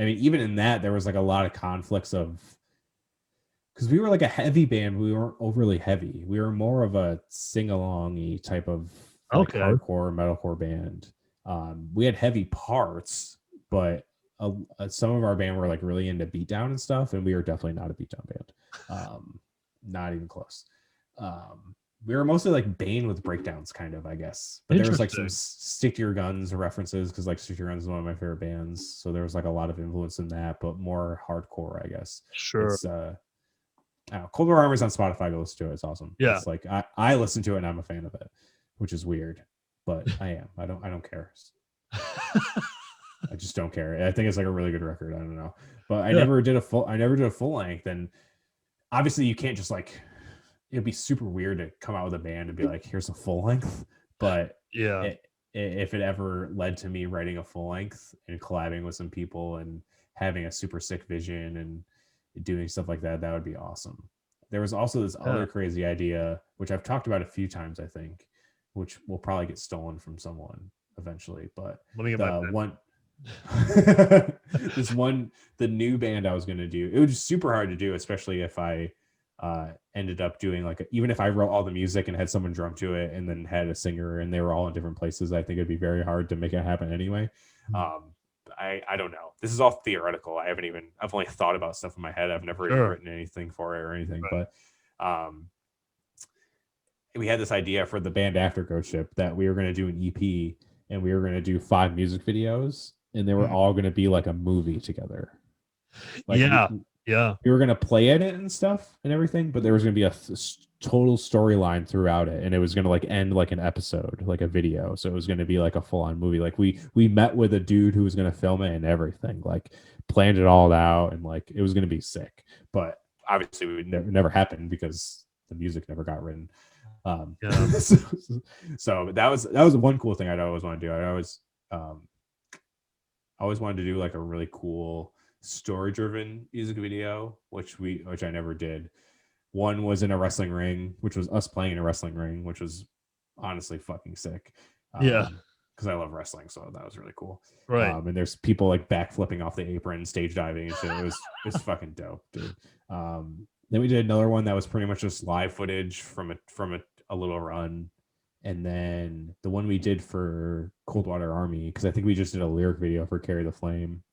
mean, even in that, there was like a lot of conflicts of, because we were like a heavy band, we weren't overly heavy. We were more of a sing-along-y type of like hardcore metalcore band. We had heavy parts, but some of our band were like really into beatdown and stuff, and we were definitely not a beatdown band. Not even close. We were mostly like Bane with breakdowns, kind of, I guess. But there was like some Stick to Your Guns references, because like Stick to Your Guns is one of my favorite bands, so there was like a lot of influence in that, but more hardcore, I guess. Sure. It's, Cold War Armor's on Spotify. Go listen to it. It's awesome. Yeah. It's like I listen to it and I'm a fan of it, which is weird, but I am. I don't care. I just don't care. I think it's like a really good record. I don't know, but I never did a full length. And obviously you can't just like, it'd be super weird to come out with a band and be like, here's a full length. But if it ever led to me writing a full length and collabing with some people and having a super sick vision and doing stuff like that, that would be awesome. There was also this other crazy idea, which I've talked about a few times, I think, which will probably get stolen from someone eventually. But let me get the new band I was going to do, it was just super hard to do, especially if I ended up doing like, even if I wrote all the music and had someone drum to it and then had a singer and they were all in different places, I think it'd be very hard to make it happen anyway. I don't know. This is all theoretical. I've only thought about stuff in my head. I've never even written anything for it or anything. Right. But we had this idea for the band after Ghost Ship that we were going to do an EP and we were going to do 5 music videos, and they were all going to be like a movie together. Like, we were going to play at it and stuff and everything, but there was going to be a total storyline throughout it, and it was going to like end like an episode, like a video. So it was going to be like a full-on movie. Like we met with a dude who was going to film it and everything, like planned it all out, and like it was going to be sick. But obviously it never happened because the music never got written. So that was one cool thing I'd always want to do. I always always wanted to do like a really cool story-driven music video, which I never did. One was in a wrestling ring, which was us playing in a wrestling ring, which was honestly fucking sick. Yeah. Because I love wrestling, so that was really cool. Right. And there's people like backflipping off the apron, stage diving and shit. It's fucking dope, dude. Then we did another one that was pretty much just live footage from a little run. And then the one we did for Coldwater Army, because I think we just did a lyric video for Carry the Flame,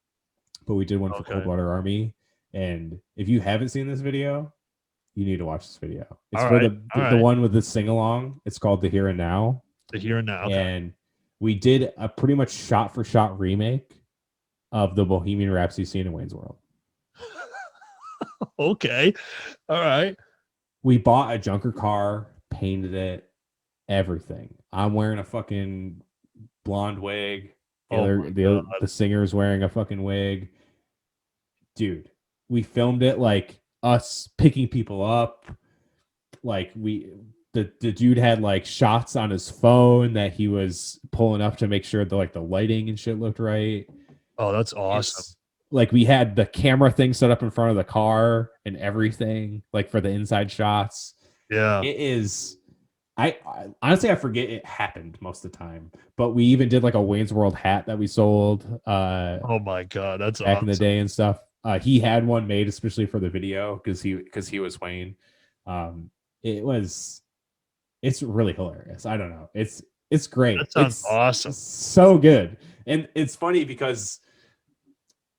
but we did one for Coldwater Army. And if you haven't seen this video, you need to watch this video. It's the one with the sing along. It's called The Here and Now. The Here and Now. Okay. And we did a pretty much shot for shot remake of the Bohemian Rhapsody scene in Wayne's World. Okay. All right. We bought a junker car, painted it, everything. I'm wearing a fucking blonde wig. The singer's wearing a fucking wig. Dude, we filmed it like us picking people up. Like the dude had like shots on his phone that he was pulling up to make sure the lighting and shit looked right. Oh, that's awesome. Like we had the camera thing set up in front of the car and everything, like for the inside shots. Yeah. It is. I honestly, I forget it happened most of the time, but we even did like a Wayne's World hat that we sold. Oh my God. That's back in the day and stuff. He had one made especially for the video because he was Wayne. It's really hilarious. I don't know. It's great. That sounds awesome. It's so good. And it's funny because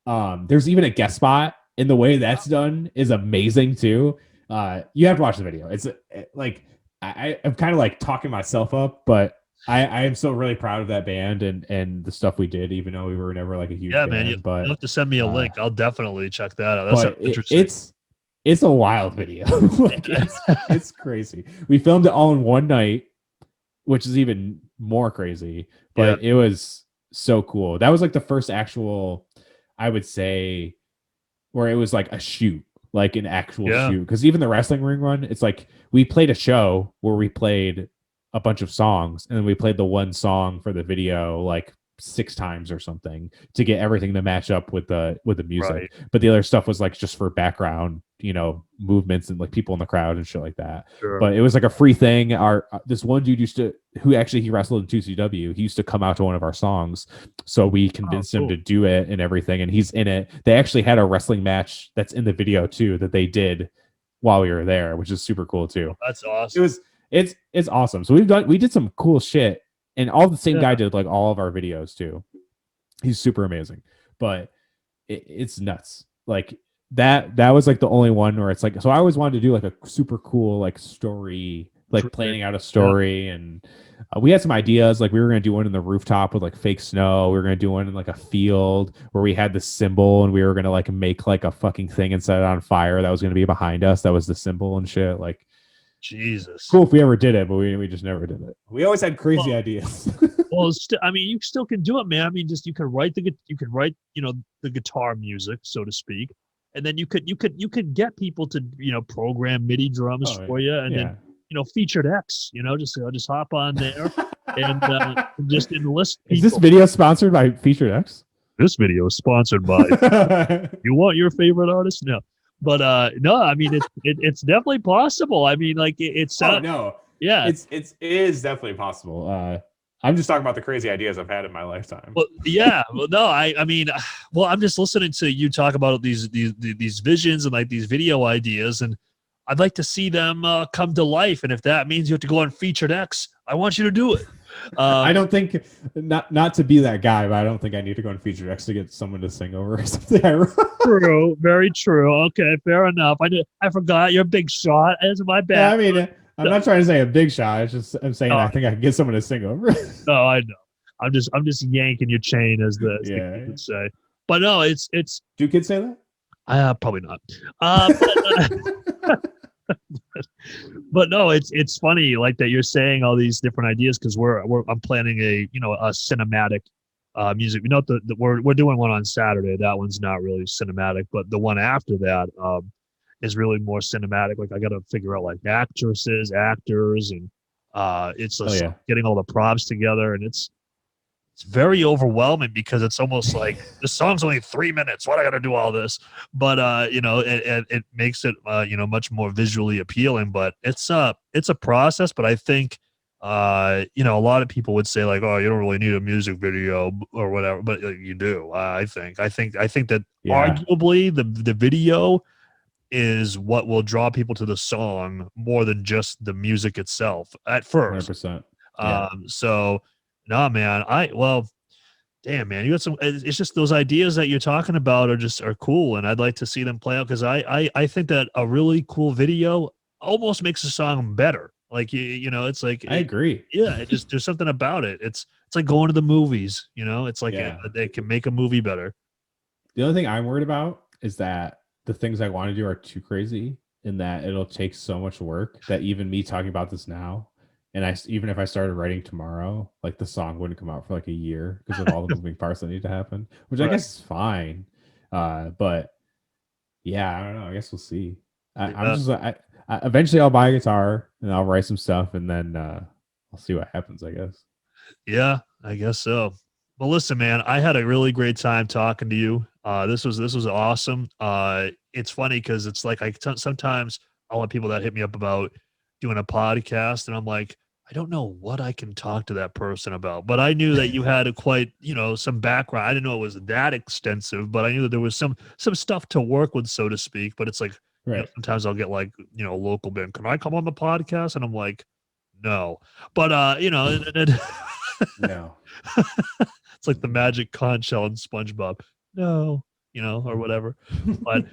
there's even a guest spot, and the way that's done is amazing too. You have to watch the video. It's like I'm kind of like talking myself up, but I am so really proud of that band and the stuff we did, even though we were never like a huge band. Man, you'll have to send me a link. I'll definitely check that out. That's interesting. It's a wild video. Like, it's crazy. We filmed it all in one night, which is even more crazy, but it was so cool. That was like the first actual, I would say, where it was like a shoot, like an actual shoot. Because even the wrestling ring run, it's like we played a show where we played a bunch of songs, and then we played the one song for the video like 6 times or something to get everything to match up with the music. Right. But the other stuff was like just for background, movements and like people in the crowd and shit like that. Sure. But it was like a free thing. This one dude he wrestled in 2CW. He used to come out to one of our songs, so we convinced him to do it and everything, and he's in it. They actually had a wrestling match that's in the video too that they did while we were there, which is super cool too. That's awesome. It's awesome. So we did some cool shit, and all the same guy did like all of our videos too. He's super amazing, but it's nuts. Like that was like the only one where it's like, so I always wanted to do like a super cool like story, like planning out a story. And we had some ideas, like we were going to do one in the rooftop with like fake snow. We were going to do one in like a field where we had the symbol, and we were going to like make like a fucking thing and set it on fire that was going to be behind us. That was the symbol and shit. Like, Jesus, cool if we ever did it, but we just never did it. We always had crazy ideas. Well, I mean, you still can do it, man. I mean, just you can write the guitar music, so to speak, and then you could get people to program MIDI drums for you, and then featured X, just hop on there and just enlist people. Is this video sponsored by Featured X? This video is sponsored by. You want your favorite artist? No. But no, I mean it's definitely possible. I mean, like it's yeah, it is definitely possible. I'm just talking about the crazy ideas I've had in my lifetime. Well, yeah, well, no, I mean, well, I'm just listening to you talk about these visions and like these video ideas, and I'd like to see them come to life. And if that means you have to go on Featured X, I want you to do it. I don't think not to be that guy, but I don't think I need to go on Featured X to get someone to sing over or something. True, very true. Okay, fair enough. I forgot you're a big shot. That's my bad. Yeah, I mean, I'm not trying to say a big shot. I'm saying I think I can get someone to sing over. No, I know. I'm just yanking your chain, as the kids would say. But no, it's. Do kids say that? Probably not. But no, it's funny like that you're saying all these different ideas, because I'm planning a cinematic music. We're doing one on Saturday. That one's not really cinematic, but the one after that is really more cinematic. Like I got to figure out like actors, and it's just getting all the props together, and it's it's very overwhelming because it's almost like this song's only 3 minutes. Why do I got to do all this? But you know, it makes it you know, much more visually appealing. But it's a process. But I think you know, a lot of people would say like, oh, you don't really need a music video or whatever, but you do. I think that arguably the video is what will draw people to the song more than just the music itself at first. 100%. So nah, man, damn, man, you got some, it's just those ideas that you're talking about are cool. And I'd like to see them play out. Cause I think that a really cool video almost makes a song better. Like, you know, it's like, I agree. Yeah. There's something about it. It's like going to the movies, you know, it's like, they can make a movie better. The only thing I'm worried about is that the things I want to do are too crazy in that it'll take so much work that even me talking about this now, and even if I started writing tomorrow, like the song wouldn't come out for like a year because of all the moving parts that need to happen, which I guess is fine. But yeah, I don't know. I guess we'll see. I'm just I eventually I'll buy a guitar and I'll write some stuff and then I'll see what happens, I guess. Yeah, I guess so. Well, listen, man, I had a really great time talking to you. This was awesome. It's funny because it's like sometimes I want people that hit me up about doing a podcast, and I'm like, I don't know what I can talk to that person about. But I knew that you had a quite, you know, some background. I didn't know it was that extensive, but I knew that there was some stuff to work with, so to speak. But it's like, you know, sometimes I'll get like, you know, a local band. Can I come on the podcast? And I'm like, no. But you know, no. It's like the magic conch shell in SpongeBob. No, you know, or whatever. But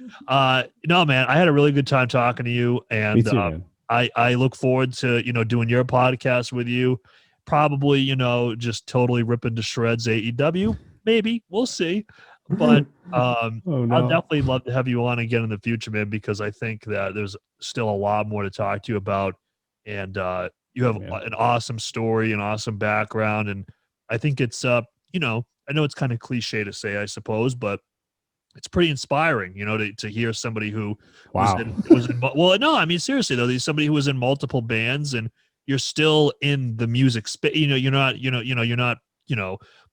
no, man, I had a really good time talking to you, and Me too, man. I look forward to, you know, doing your podcast with you. Probably, you know, just totally ripping to shreds AEW. Maybe we'll see. But I'll definitely love to have you on again in the future, man, because I think that there's still a lot more to talk to you about, and you have an awesome story, an awesome background, and I think it's you know, I know it's kind of cliche to say, I suppose, but it's pretty inspiring, you know, to hear somebody who was in well, no, I mean, seriously though, there's somebody who was in multiple bands and you're still in the music space. You know, you're not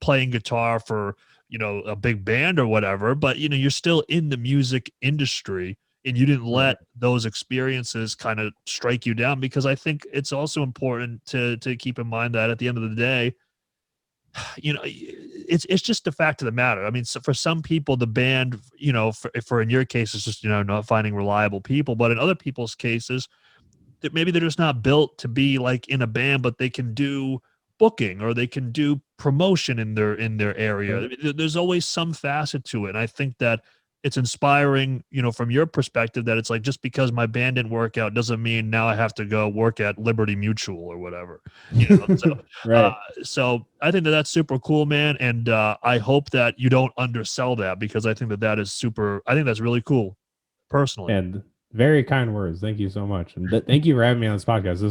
playing guitar for, you know, a big band or whatever, but you know, you're still in the music industry and you didn't let those experiences kind of strike you down, because I think it's also important to keep in mind that at the end of the day, you know, it's just the fact of the matter. I mean, so for some people, the band, you know, for in your case, it's just, you know, not finding reliable people, but in other people's cases, that maybe they're just not built to be like in a band, but they can do booking or they can do promotion in their area. I mean, there's always some facet to it. And I think that it's inspiring, you know, from your perspective, that it's like, just because my band didn't work out doesn't mean now I have to go work at Liberty Mutual or whatever, you know? So, so I think that that's super cool, man. And I hope that you don't undersell that, because I think that is super, I think that's really cool personally. And very kind words. Thank you so much. And thank you for having me on this podcast.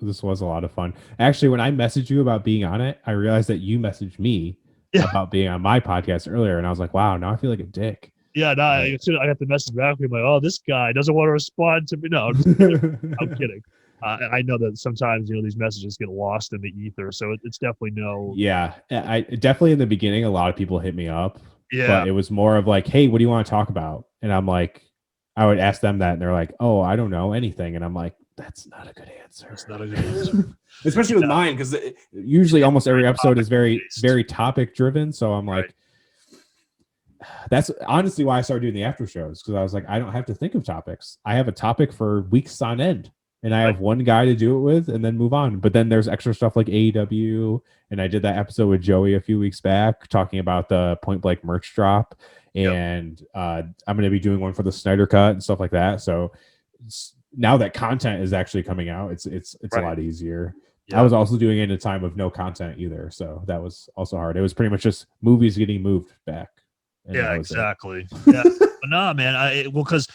This was a lot of fun. Actually, when I messaged you about being on it, I realized that you messaged me about being on my podcast earlier. And I was like, wow, now I feel like a dick. Yeah, no, I got the message back. I'm like, oh, this guy doesn't want to respond to me. No, I'm just kidding. I'm kidding. I know that sometimes, you know, these messages get lost in the ether, so it's definitely no. Yeah, I definitely in the beginning, a lot of people hit me up. Yeah, but it was more of like, hey, what do you want to talk about? And I'm like, I would ask them that, and they're like, oh, I don't know anything, and I'm like, that's not a good answer. That's not a good answer. Especially with mine, because usually almost every episode is very topic driven. So I'm like. That's honestly why I started doing the after shows, because I was like, I don't have to think of topics. I have a topic for weeks on end, and I have one guy to do it with, and then move on. But then there's extra stuff like AEW, and I did that episode with Joey a few weeks back talking about the Point Blank merch drop, and I'm going to be doing one for the Snyder Cut and stuff like that. So now that content is actually coming out, it's a lot easier. I was also doing it in a time of no content either, so that was also hard. It was pretty much just movies getting moved back. Yeah, exactly. Yeah, but no, man. Because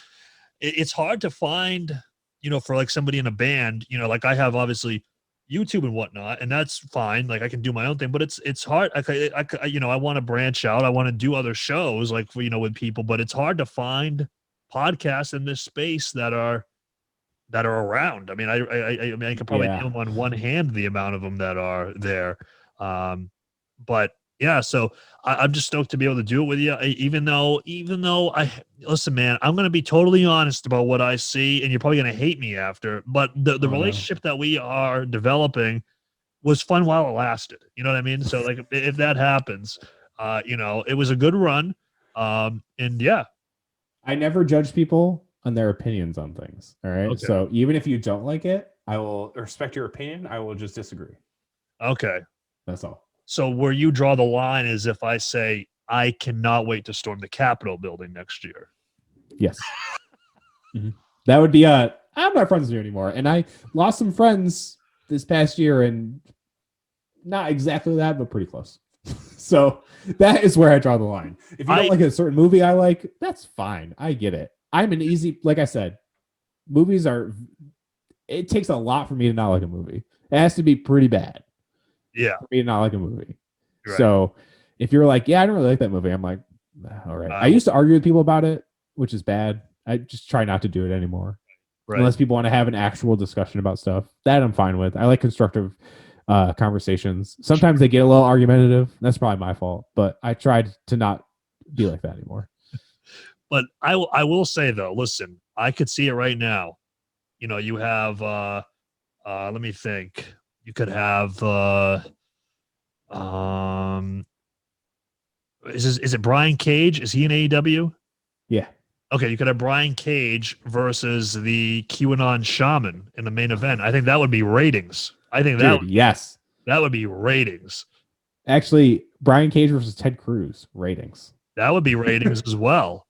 it's hard to find, you know, for like somebody in a band, you know, like I have obviously YouTube and whatnot, and that's fine. Like I can do my own thing, but it's hard. I you know, I want to branch out. I want to do other shows, like, you know, with people, but it's hard to find podcasts in this space that are around. I mean, I mean, I could probably name on one hand the amount of them that are there. But Yeah, so I'm just stoked to be able to do it with you. Even though I listen, man, I'm gonna be totally honest about what I see, and you're probably gonna hate me after. But the relationship that we are developing was fun while it lasted. You know what I mean? So like, if that happens, it was a good run. And yeah, I never judge people on their opinions on things. All right. Okay. So even if you don't like it, I will respect your opinion. I will just disagree. Okay. That's all. So where you draw the line is if I say I cannot wait to storm the Capitol building next year. Yes. Mm-hmm. That would be I'm not friends with you anymore. And I lost some friends this past year, and not exactly that, but pretty close. So that is where I draw the line. If you don't like a certain movie I like, that's fine. I get it. I'm an easy, like I said, it takes a lot for me to not like a movie. It has to be pretty bad. Yeah. For me to not like a movie. Right. So if you're like, yeah, I don't really like that movie, I'm like, all right. I used to argue with people about it, which is bad. I just try not to do it anymore. Right. Unless people want to have an actual discussion about stuff. That I'm fine with. I like constructive conversations. Sometimes they get a little argumentative. That's probably my fault, but I tried to not be like that anymore. But I will say though, listen, I could see it right now. You have let me think. You could have is it Brian Cage? Is he in AEW? Yeah. Okay, you could have Brian Cage versus the QAnon shaman in the main event. I think that would be ratings. Yes. That would be ratings. Actually, Brian Cage versus Ted Cruz, ratings. That would be ratings as well.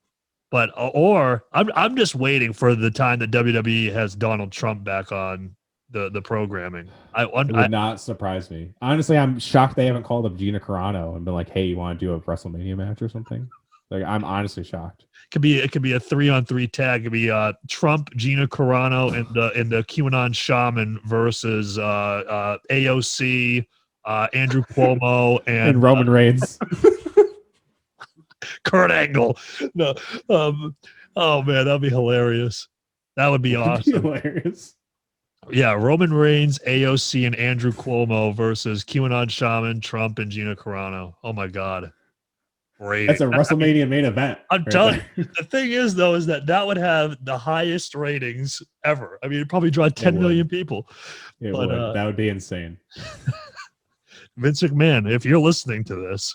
But or I'm just waiting for the time that WWE has Donald Trump back on the programming. It would not surprise me. Honestly, I'm shocked they haven't called up Gina Carano and been like, "Hey, you want to do a WrestleMania match or something?" Like, I'm honestly shocked. It could be a 3-on-3 tag. It could be Trump, Gina Carano, and the QAnon shaman versus AOC, Andrew Cuomo, and Roman Reigns. Kurt Angle. No. Oh man, that'd be hilarious. That would be awesome. Hilarious. Yeah, Roman Reigns, AOC, and Andrew Cuomo versus QAnon shaman, Trump, and Gina Carano. Oh my god. Great. That's a WrestleMania main event. I'm telling you. The thing is, though, is that would have the highest ratings ever. I mean, it'd probably draw 10 million people. That would be insane. Vince McMahon, if you're listening to this,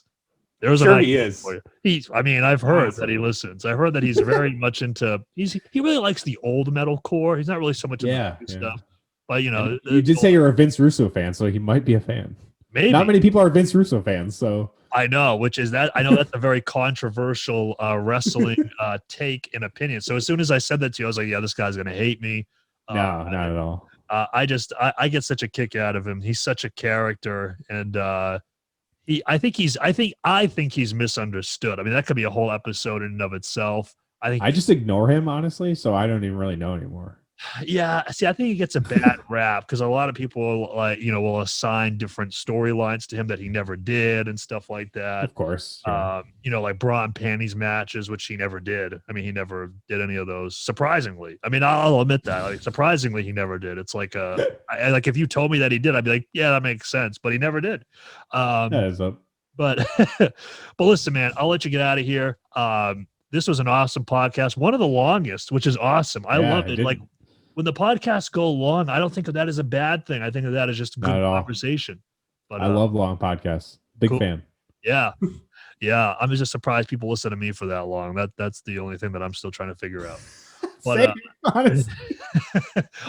there's sure he is. For you. I've heard that he listens. I've heard that he's very much into. He really likes the old metalcore. He's not really so much into the new stuff. But you did say you're a Vince Russo fan, so he might be a fan. Maybe not many people are Vince Russo fans, so. I know, I know that's a very controversial wrestling take and opinion. So as soon as I said that to you, I was like, yeah, this guy's going to hate me. No, not at all. I get such a kick out of him. He's such a character. And I think he's misunderstood. I mean, that could be a whole episode in and of itself. I just ignore him, honestly. So I don't even really know anymore. Yeah, see, I think he gets a bad rap because a lot of people will assign different storylines to him that he never did and stuff like that. Of course, like bra and panties matches, which he never did. I mean, he never did any of those. Surprisingly, I mean, I'll admit that. Like, surprisingly, he never did. It's like like if you told me that he did, I'd be like, yeah, that makes sense. But he never did. That is up. But listen, man, I'll let you get out of here. This was an awesome podcast, one of the longest, which is awesome. I love it. Like, when the podcasts go long, I don't think of that as a bad thing. I think of that as just good conversation. But I love long podcasts. Big fan. Yeah. Yeah. I'm just surprised people listen to me for that long. That's the only thing that I'm still trying to figure out. But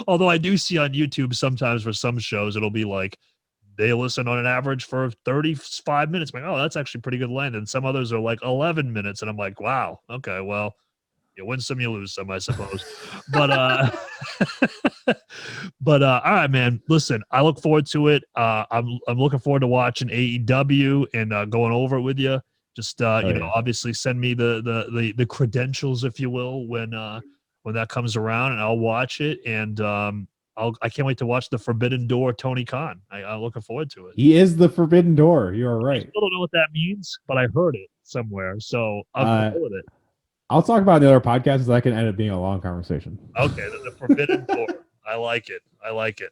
although I do see on YouTube sometimes for some shows, it'll be like they listen on an average for 35 minutes. I'm like, oh, that's actually pretty good length. And some others are like 11 minutes. And I'm like, wow, okay, well, you win some, you lose some, I suppose. But all right, man. Listen, I look forward to it. I'm looking forward to watching AEW and going over it with you. Just obviously send me the credentials, if you will, when that comes around, and I'll watch it. And I can't wait to watch the Forbidden Door, Tony Khan. I'm looking forward to it. He is the Forbidden Door. You are right. I still don't know what that means, but I heard it somewhere, so I'll go with it. I'll talk about the other podcasts. That can end up being a long conversation. Okay, the Forbidden Door. I like it.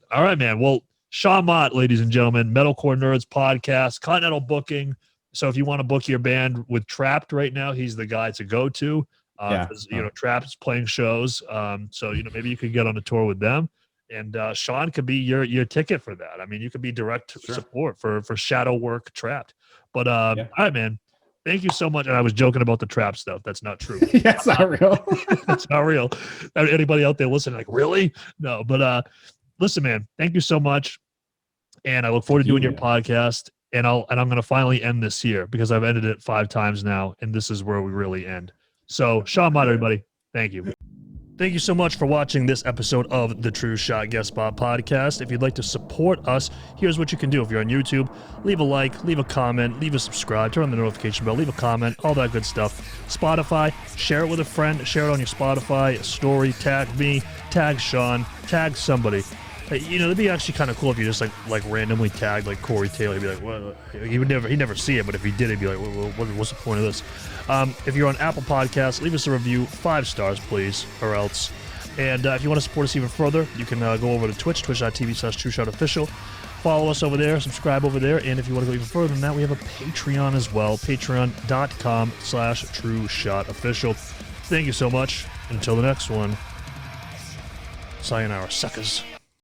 All right, man. Well, Sean Mott, ladies and gentlemen, Metalcore Nerds podcast, Continental Booking, So if you want to book your band with Trapped right now, he's the guy to go to. Trapped is playing shows. So maybe you could get on a tour with them, and Sean could be your ticket for that. I mean, you could be direct support for shadow work Trapped. But all right, man. Thank you so much. And I was joking about the trap stuff. That's not true. That's not real. That's not real. Anybody out there listening, like, really? No, but listen, man, thank you so much. And I look forward to doing your podcast. And I'm going to finally end this here because I've ended it 5 times now. And this is where we really end. So Sean Mott, everybody. Thank you. Thank you so much for watching this episode of the TrueShot Guest Spot Podcast. If you'd like to support us, here's what you can do. If you're on YouTube, leave a like, leave a comment, leave a subscribe, turn on the notification bell, leave a comment, all that good stuff. Spotify, share it with a friend, share it on your Spotify story, tag me, tag Sean, tag somebody. It'd be actually kind of cool if you just like randomly tagged like Corey Taylor. He'd be like, "What?" He'd never see it, but if he did, he'd be like, "What's the point of this?" If you're on Apple Podcasts, leave us a review, 5 stars, please, or else. And if you want to support us even further, you can go over to Twitch, twitch.tv/TrueShotOfficial. Follow us over there, subscribe over there, and if you want to go even further than that, we have a Patreon as well, patreon.com/TrueShotOfficial. Thank you so much. Until the next one, sayonara, suckers.